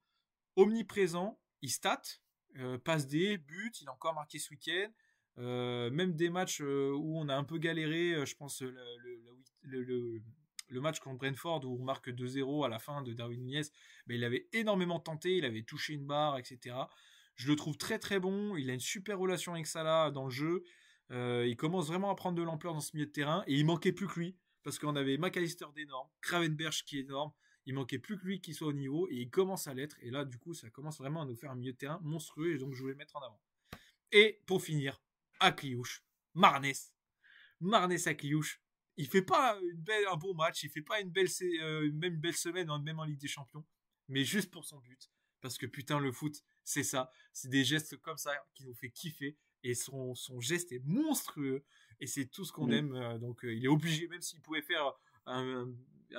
omniprésent. Il stat, passe des buts, il a encore marqué ce week-end. Même des matchs où on a un peu galéré, je pense le match contre Brentford où on marque 2-0 à la fin de Darwin Nunez, ben, il avait énormément tenté, il avait touché une barre, etc. Je le trouve très très bon, il a une super relation avec Salah dans le jeu, il commence vraiment à prendre de l'ampleur dans ce milieu de terrain, et il manquait plus que lui, parce qu'on avait McAllister d'énorme, Gravenberch qui est énorme, il manquait plus que lui qui soit au niveau, et il commence à l'être, et là du coup ça commence vraiment à nous faire un milieu de terrain monstrueux, et donc je voulais le mettre en avant. Et pour finir, Akliouche, Marnes Akliouche, il fait pas un bon match, il fait pas même une belle semaine, même en Ligue des Champions, mais juste pour son but. Parce que putain, le foot, c'est ça. C'est des gestes comme ça qui nous fait kiffer. Et son geste est monstrueux. Et c'est tout ce qu'on aime. Donc il est obligé, même s'il pouvait faire un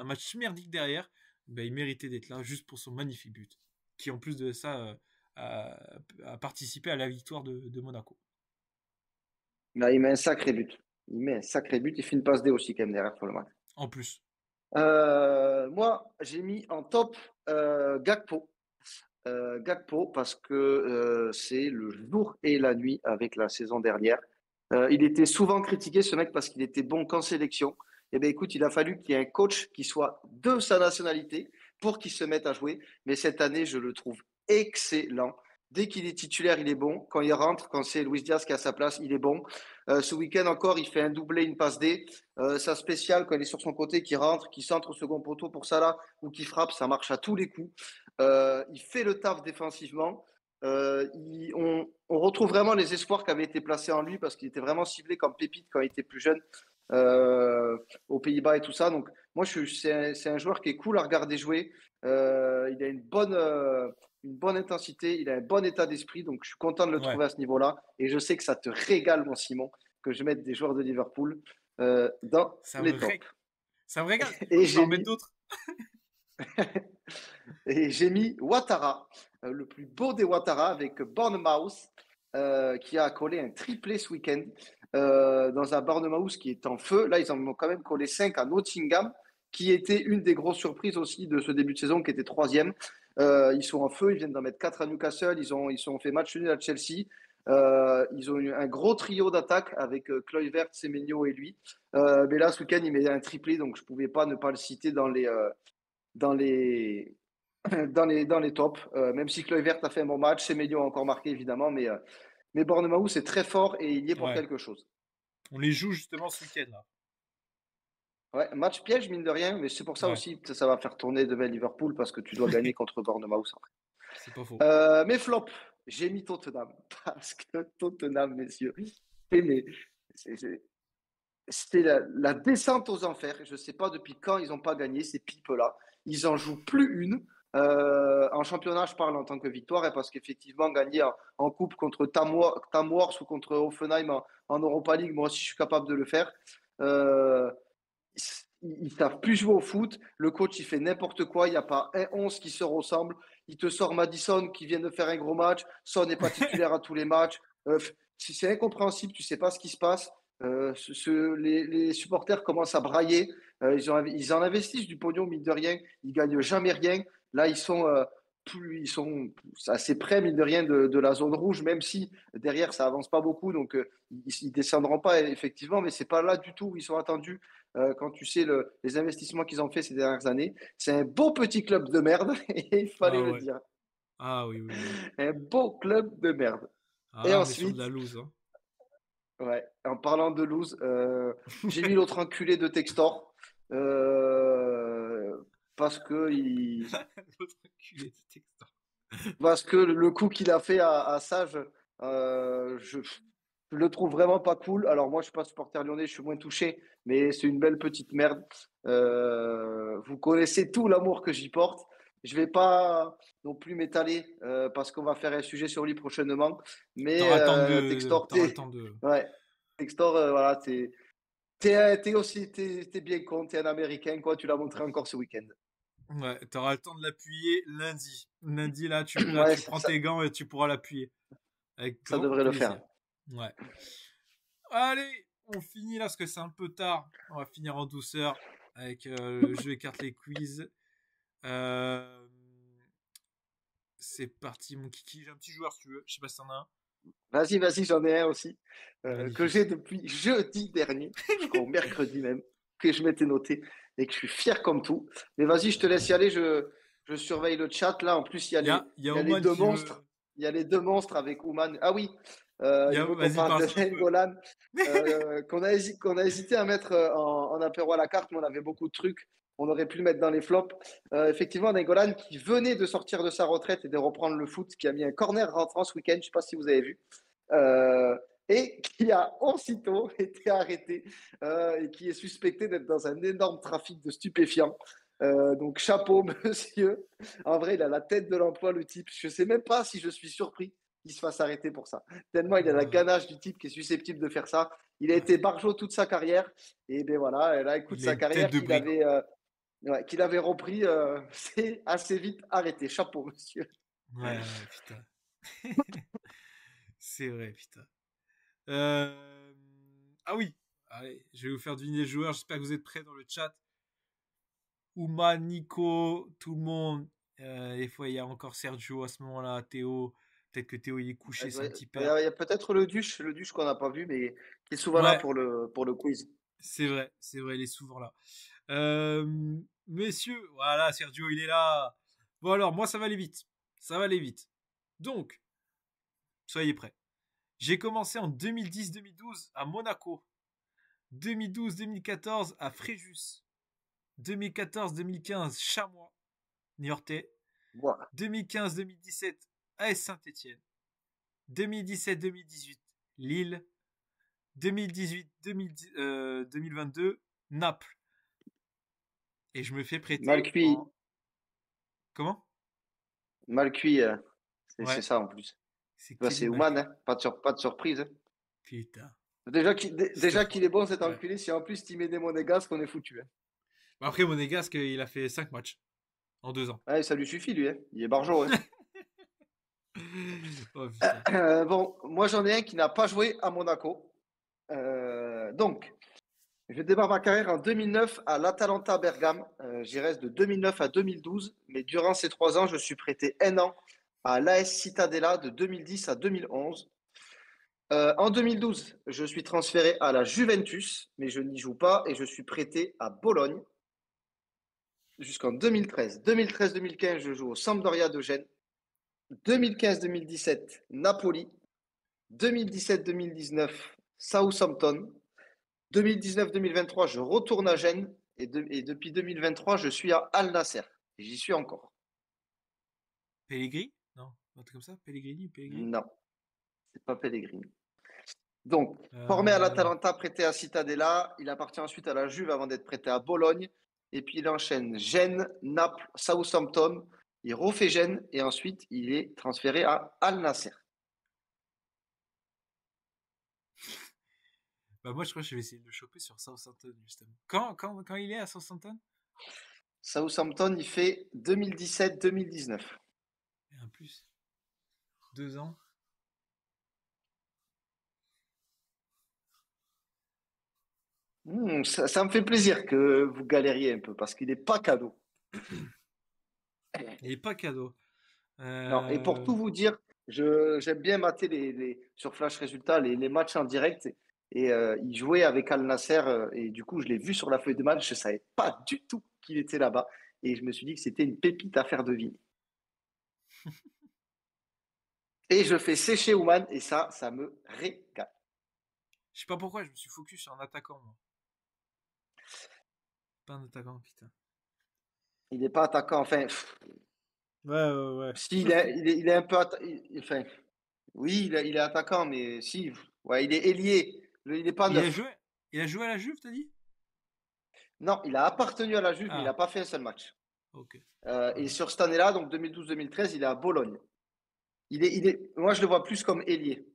match merdique derrière, ben, il méritait d'être là juste pour son magnifique but. Qui en plus de ça a participé à la victoire de Monaco. Là, il met un sacré but. Il met un sacré but. Il fait une passe D aussi, quand même, derrière, pour le match. En plus. Moi, j'ai mis en top Gakpo. Gakpo, parce que c'est le jour et la nuit avec la saison dernière. Il était souvent critiqué, ce mec, parce qu'il était bon qu'en sélection. Eh bien, écoute, il a fallu qu'il y ait un coach qui soit de sa nationalité pour qu'il se mette à jouer. Mais cette année, je le trouve excellent. Dès qu'il est titulaire, il est bon. Quand il rentre, quand c'est Luis Diaz qui est à sa place, il est bon. Ce week-end encore, il fait un doublé, une passe D. Sa spéciale, quand il est sur son côté, qui rentre, qui centre au second poteau pour Salah ou qui frappe, ça marche à tous les coups. Il fait le taf défensivement. On retrouve vraiment les espoirs qui avaient été placés en lui parce qu'il était vraiment ciblé comme pépite quand il était plus jeune aux Pays-Bas et tout ça. Donc, moi, c'est un joueur qui est cool à regarder jouer. Il a une bonne intensité, il a un bon état d'esprit. Donc, je suis content de le Ouais. trouver à ce niveau-là. Et je sais que ça te régale, mon Simon, que je mette des joueurs de Liverpool dans Ça me, les tops. ça me régale. Et Tu vas en j'ai mettre mis d'autres. Et j'ai mis Ouattara, le plus beau des Ouattara, avec Bournemouth, qui a collé un triplé ce week-end dans un Bournemouth qui est en feu. Là, ils en ont quand même collé 5 à Nottingham, qui était une des grosses surprises aussi de ce début de saison, qui était troisième. Ils sont en feu, ils viennent d'en mettre 4 à Newcastle, ils ont fait match nul à Chelsea. Ils ont eu un gros trio d'attaque avec Kluivert, Semenyo et lui. Mais là, ce week-end, il met un triplé, donc je ne pouvais pas ne pas le citer dans les, dans les tops, même si Kluivert a fait un bon match, Semenyo a encore marqué évidemment, mais Bournemouth c'est très fort et il y est pour Ouais. quelque chose. On les joue justement ce week-end là. Ouais, match piège mine de rien, mais c'est pour ça Ouais. aussi que ça va faire tourner demain Liverpool parce que tu dois gagner contre Bournemouth. C'est pas faux. Mes flops, j'ai mis Tottenham parce que Tottenham, messieurs, mais c'était la descente aux enfers. Je ne sais pas depuis quand ils n'ont pas gagné ces pipes-là. Ils en jouent plus une. En championnat, je parle en tant que victoire, et parce qu'effectivement, gagner en coupe contre Tamworth ou contre Hoffenheim en Europa League, moi aussi, je suis capable de le faire. Euh, ils ne savent plus jouer au foot. Le coach, il fait n'importe quoi. Il n'y a pas un 11 qui se ressemble. Il te sort Madison qui vient de faire un gros match. Son n'est pas titulaire à tous les matchs. C'est incompréhensible. Tu ne sais pas ce qui se passe. Les supporters commencent à brailler. Ils en investissent du pognon, mine de rien. Ils gagnent jamais rien. Là, ils sont assez près, mine de rien, de la zone rouge, même si derrière, ça avance pas beaucoup. Donc, ils ne descendront pas, effectivement, mais c'est pas là du tout où ils sont attendus quand tu sais les investissements qu'ils ont fait ces dernières années. C'est un beau petit club de merde, et il fallait Ah le ouais. dire. Ah oui, oui, oui. Un beau club de merde. Ah Et là, on est sur de ensuite, la loose. Hein. ouais, en parlant de loose, j'ai mis l'autre enculé de Textor. Parce que L'autre enculé de Textor. parce que le coup qu'il a fait à Sage, je le trouve vraiment pas cool. Alors moi, je suis pas supporter lyonnais, je suis moins touché, mais c'est une belle petite merde. Vous connaissez tout l'amour que j'y porte. Je vais pas non plus m'étaler parce qu'on va faire un sujet sur lui prochainement. Mais T'auras le temps de. Textor, T'auras le temps de. ouais, Textor, voilà, T'es bien con, t'es un Américain, quoi. Tu l'as montré encore ce week-end. Ouais, t'auras le temps de l'appuyer lundi. Lundi, là, Ouais, tu prends tes gants et tu pourras l'appuyer. Avec ça grand devrait le faire. plaisir. Ouais. Allez, on finit là parce que c'est un peu tard. On va finir en douceur avec le jeu écarte les quiz. Euh, c'est parti, mon kiki. J'ai un petit joueur si tu veux. Je sais pas si t'en as un. Vas-y, j'en ai un aussi, que j'ai Magnifique. depuis jeudi dernier, je crois au mercredi même, que je m'étais noté et que je suis fier comme tout. Mais vas-y, je te laisse y aller, je surveille le chat. Là, en plus, Il y a il y a les Oman deux qui monstres. veut. Il y a les deux monstres avec Ouman. Ah oui, il veut qu'on Vas-y, parle de parle-en un peu. Nengolan, qu'on a hésité à mettre en apéro à la carte, mais on avait beaucoup de trucs. On aurait pu le mettre dans les flops. Effectivement, Nengolan qui venait de sortir de sa retraite et de reprendre le foot, qui a mis un corner rentrant ce week-end. Je ne sais pas si vous avez vu. Euh, et qui a aussitôt été arrêté et qui est suspecté d'être dans un énorme trafic de stupéfiants. Donc chapeau, monsieur. En vrai, il a la tête de l'emploi, le type. Je ne sais même pas si je suis surpris qu'il se fasse arrêter pour ça. Tellement il a la Ouais. ganache du type qui est susceptible de faire ça. Il a été Ouais. barjot toute sa carrière. Et ben voilà, et là, écoute, Il a sa une tête carrière de brigand. qu'il avait repris, c'est assez vite arrêté. Chapeau, monsieur. Ouais, putain. C'est vrai, putain. Euh, Ah oui. Allez, je vais vous faire deviner le joueur. J'espère que vous êtes prêts dans le chat. Ouma, Nico, tout le monde. Des fois, il y a encore Sergio à ce moment-là, Théo. Peut-être que Théo il est couché, c'est un petit père. Il y a peut-être le Duche qu'on n'a pas vu, mais qui est souvent là Ouais, pour le quiz. c'est vrai, il est souvent là. Euh, Messieurs, voilà, Sergio, il est là. Bon alors, moi, ça va aller vite. Ça va aller vite. Donc, soyez prêts. J'ai commencé en 2010-2012 à Monaco. 2012-2014 à Fréjus. 2014-2015 Chamois, Niortais. Voilà. 2015-2017 AS Saint-Étienne. 2017-2018 Lille. 2018-2022 Naples. Et je me fais Mal prêter cuit, en... Comment? mal cuit, c'est Ouais, ça en plus. c'est Bah, Kelly c'est Ouman, Malcuit. hein. Pas de surprise, hein. Putain, c'était Déjà fort. qu'il est bon cet Ouais. enculé, si en plus il met des monégasques, on est foutu, hein. Après, Monégasque, il a fait 5 matchs en 2 ans. Ouais, ça lui suffit, lui, hein. Il est barjot, hein. Oh putain. Bon, moi j'en ai un qui n'a pas joué à Monaco. Donc, je démarre ma carrière en 2009 à l'Atalanta Bergame. J'y reste de 2009 à 2012, mais durant ces 3 ans, je suis prêté un an à l'AS Cittadella de 2010 à 2011. En 2012, je suis transféré à la Juventus, mais je n'y joue pas et je suis prêté à Bologne jusqu'en 2013. 2013-2015, je joue au Sampdoria de Gênes. 2015-2017, Napoli. 2017-2019, Southampton. 2019-2023, je retourne à Gênes et depuis 2023, je suis à Al Nasser. J'y suis encore. Pellegrini? Non, un truc comme ça? Pellegrini? Non, c'est pas Pellegrini. Donc, formé à Euh, l'Atalanta, prêté à Cittadella, il appartient ensuite à la Juve avant d'être prêté à Bologne. Et puis il enchaîne Gênes, Naples, Southampton. Il refait Gênes et ensuite il est transféré à Al Nasser. Bah moi, je crois que je vais essayer de le choper sur Southampton, justement. Quand il est à Southampton? Southampton, il fait 2017-2019. Et en plus, 2 ans. Ça me fait plaisir que vous galériez un peu parce qu'il n'est pas cadeau. Il est pas cadeau. Non, et pour Euh, tout vous dire, j'aime bien mater sur Flash Résultats les matchs en direct. Et il jouait avec Al Nasser. Et du coup, je l'ai vu sur la feuille de match. Je ne savais pas du tout qu'il était là-bas. Et je me suis dit que c'était une pépite à faire deviner. Et je fais sécher Ouman. Et ça me régale. Je sais pas pourquoi, je me suis focus sur un attaquant, moi. Pas un attaquant, putain. Il n'est pas attaquant. Enfin, Ouais. si, il est un peu. Enfin, oui, il est attaquant. Mais si, ouais, il est ailier. Il n'est pas Il a neuf. joué, il a joué à la Juve, t'as dit? Non, il a appartenu à la Juve, mais il n'a Ah, pas fait un seul match. ok. Et Ouais. sur cette année-là, donc 2012-2013, il est à Bologne. Moi, je le vois plus comme ailier.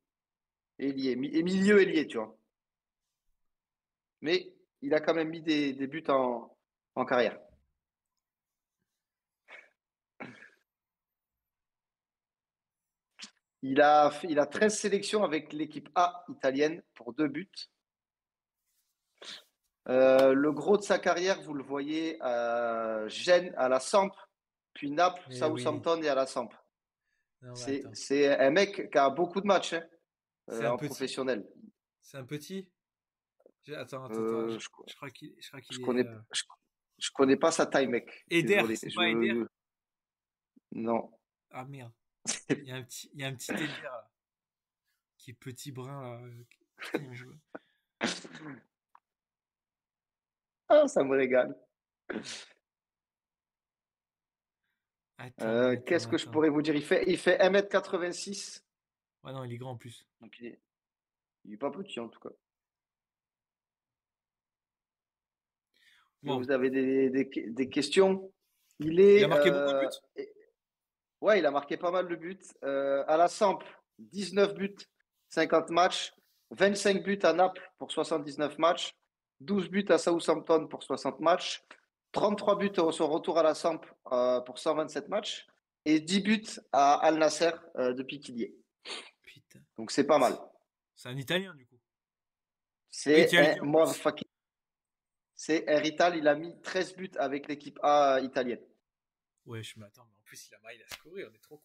Et milieu ailier, tu vois. Mais il a quand même mis des buts en carrière. Il a 13 sélections avec l'équipe A italienne pour 2 buts. Le gros de sa carrière, vous le voyez à Gênes, à la Samp, puis Naples, Mais oui. Southampton et à la Samp. Non, mais C'est attends. c'est un mec qui a beaucoup de matchs hein, C'est un en petit. professionnel. C'est un petit. Attends. Euh, je, Je crois qu'il je est. connais, je connais pas sa taille, mec. Eder, Désolé. c'est pas Eder? Non. Ah merde. Il y a un petit Eder là, qui est petit brun là. Putain, il me joue. Ah, ça me régale. Qu'est-ce que je Attends. pourrais vous dire? Il fait 1,86 m. Ouais, non, il est grand en plus. Donc il est pas petit en tout cas. Est-ce que Wow. vous avez des questions? Il Il a est. marqué beaucoup de buts? Ouais, il a marqué pas mal de buts. À la Samp, 19 buts, 50 matchs. 25 buts à Naples pour 79 matchs. 12 buts à Southampton pour 60 matchs. 33 buts au son retour à la Samp pour 127 matchs. Et 10 buts à Al Nasser depuis qu'il y est. Putain. Donc c'est pas mal. C'est un Italien du coup. Oui, C'est tu as un dit en plus. motherfucking. C'est un Rital, il a mis 13 buts avec l'équipe A italienne. Ouais, je m'attends, mais en plus il a scoré, on est trop con.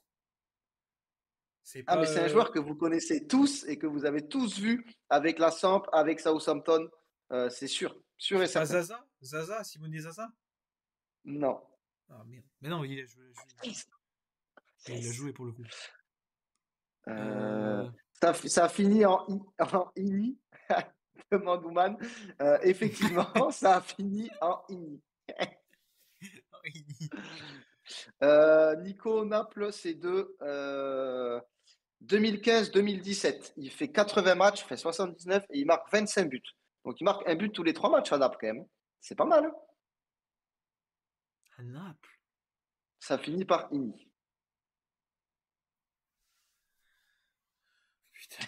C'est Ah, pas. mais c'est un joueur que vous connaissez tous et que vous avez tous vu avec la Samp, avec Southampton. C'est sûr et C'est pas certain. Zaza? Zaza? Simone Zaza? Non. Ah merde. Mais non, il a joué pour le coup. Euh, Euh... ça a fini en INI de Mandouman. Effectivement, ça a fini en INI. Nico Naples, c'est de 2015-2017. Il fait 80 matchs, il fait 79 et il marque 25 buts. Donc il marque un but tous les 3 matchs à Naples quand même. C'est pas mal. Hein. À Naples. Ça finit par INI. Putain.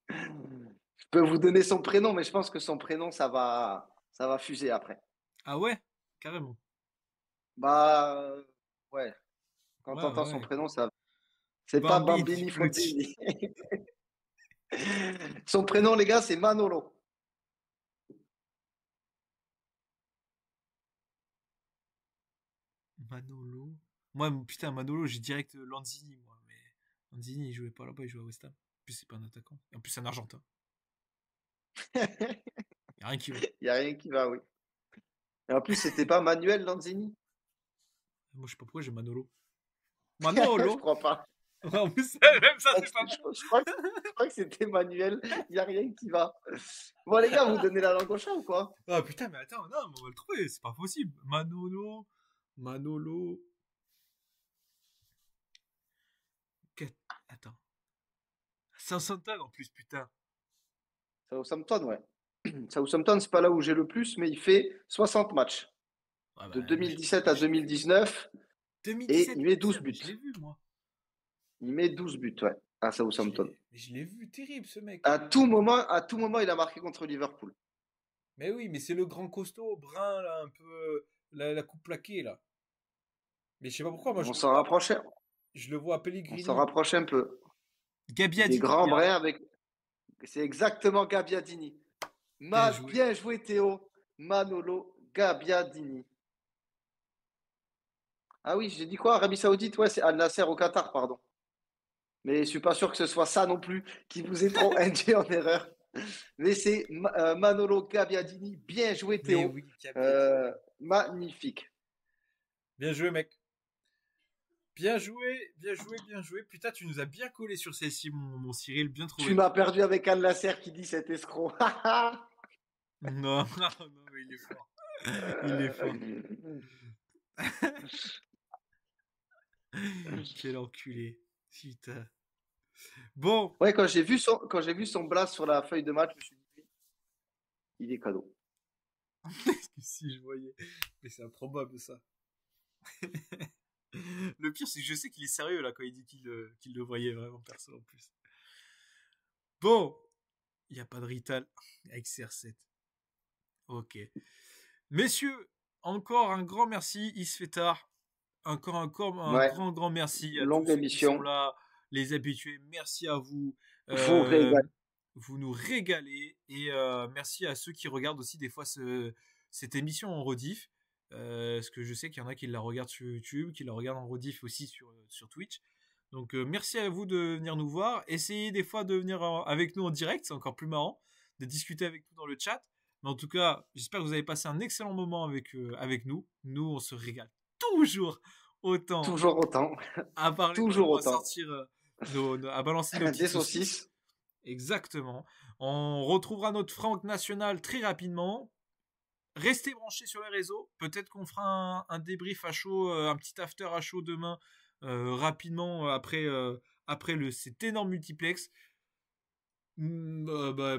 Je peux vous donner son prénom, mais je pense que son prénom, ça va fuser après. Ah ouais? Carrément. Bah, ouais. Quand tu Ouais, entends son ouais. prénom, c'est pas Bambini, Bambini le petit. Fontini. Son prénom, les gars, c'est Manolo. Manolo. Moi, putain, Manolo, j'ai direct Lanzini, moi. Mais Lanzini, il jouait pas là-bas, il jouait à West Ham. En plus, c'est pas un attaquant. Et en plus, c'est un Argentin. Y a rien qui va. Il n'y a rien qui va, oui. Et en plus, c'était pas Manuel Lanzini. Moi, je sais pas pourquoi j'ai Manolo. Je Manolo? crois pas. En plus, même ça, Je crois que, c'est pas je bon. crois- je crois que- je crois que c'était Manuel. Il n'y a rien qui va. Bon, les gars, vous donnez la langue au chat ou quoi? Ah putain, mais attends, non, mais on va le trouver, c'est pas possible. Manolo. Qu'est- Attends. Southampton en plus, putain. Southampton, ouais. Southampton, c'est pas là où j'ai le plus, mais il fait 60 matchs. Ouais, De bah, 2017 à je l'ai vu. 2019 et 2017, il met putain, 12 mais buts. je l'ai vu, moi. Il met 12 buts, ouais, à Southampton. Mais je l'ai vu, terrible ce mec. À tout moment, il a marqué contre Liverpool. Mais oui, mais c'est le grand costaud, brun, là, un peu. La coupe plaquée, là. Mais je sais pas pourquoi, moi, On s'en rapprochait, je le vois à on s'en Pellegrini. rapproche un peu. Des Gabbiadini, grands il y a un. brins avec. C'est exactement Gabbiadini. Bien joué. Bien joué, Théo. Manolo Gabbiadini. Ah oui, j'ai dit quoi? Arabie Saoudite? Ouais, c'est Al Nasser au Qatar, pardon. Mais je suis pas sûr que ce soit ça non plus qui vous ait trop induit en erreur. Mais c'est Manolo Gabbiadini. Bien joué, Mais Théo. oui, Gabbiadini. Magnifique. Bien joué, mec. Bien joué, bien joué, bien joué. Putain, tu nous as bien collé sur celle-ci, mon Cyril, bien Tu trouvé. m'as perdu avec Al Nasser qui dit cet escroc. Non, non, mais il est fort. Il est fort. Quel enculé. Putain. Bon. Ouais, quand j'ai vu son blast sur la feuille de match, je me suis dit, il est cadeau. Si je voyais. Mais c'est improbable ça. Le pire, c'est que je sais qu'il est sérieux là quand il dit qu'il le voyait vraiment perso en plus. Bon. Il n'y a pas de Rital avec CR7. Ok. Messieurs, encore un grand merci. Il se fait tard. Encore un Ouais, grand merci à tous longue ceux qui sont émission. là, les habitués. Merci à vous. Vous Euh, régalez. vous nous régalez. Et merci à ceux qui regardent aussi des fois cette émission en rediff. Parce que je sais qu'il y en a qui la regardent sur YouTube, qui la regardent en rediff aussi sur Twitch. Donc merci à vous de venir nous voir. Essayez des fois de venir avec nous en direct, c'est encore plus marrant, de discuter avec nous dans le chat. Mais en tout cas, j'espère que vous avez passé un excellent moment avec nous. Nous, on se régale toujours autant Toujours autant. à parler de Toujours ballon, à autant. sortir, à balancer nos Des petites saucisses. saucisses. Exactement. On retrouvera notre Franck National très rapidement. Restez branchés sur les réseaux. Peut-être qu'on fera un débrief à chaud, un petit after à chaud demain, rapidement après cet énorme multiplex.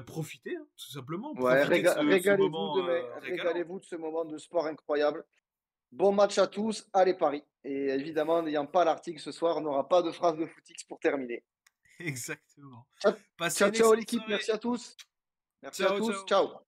Profitez, hein, tout simplement. Ouais, Profitez de ce régalez-vous moment demain. régalant. Régalez-vous de ce moment de sport incroyable. Bon match à tous. Allez, Paris. Et évidemment, n'ayant pas l'article ce soir, on n'aura pas de phrase de footix pour terminer. Exactement. Ciao, Passez ciao, une ciao excellente l'équipe. soirée. Merci à tous. Merci à Ciao, tous. ciao. Ciao.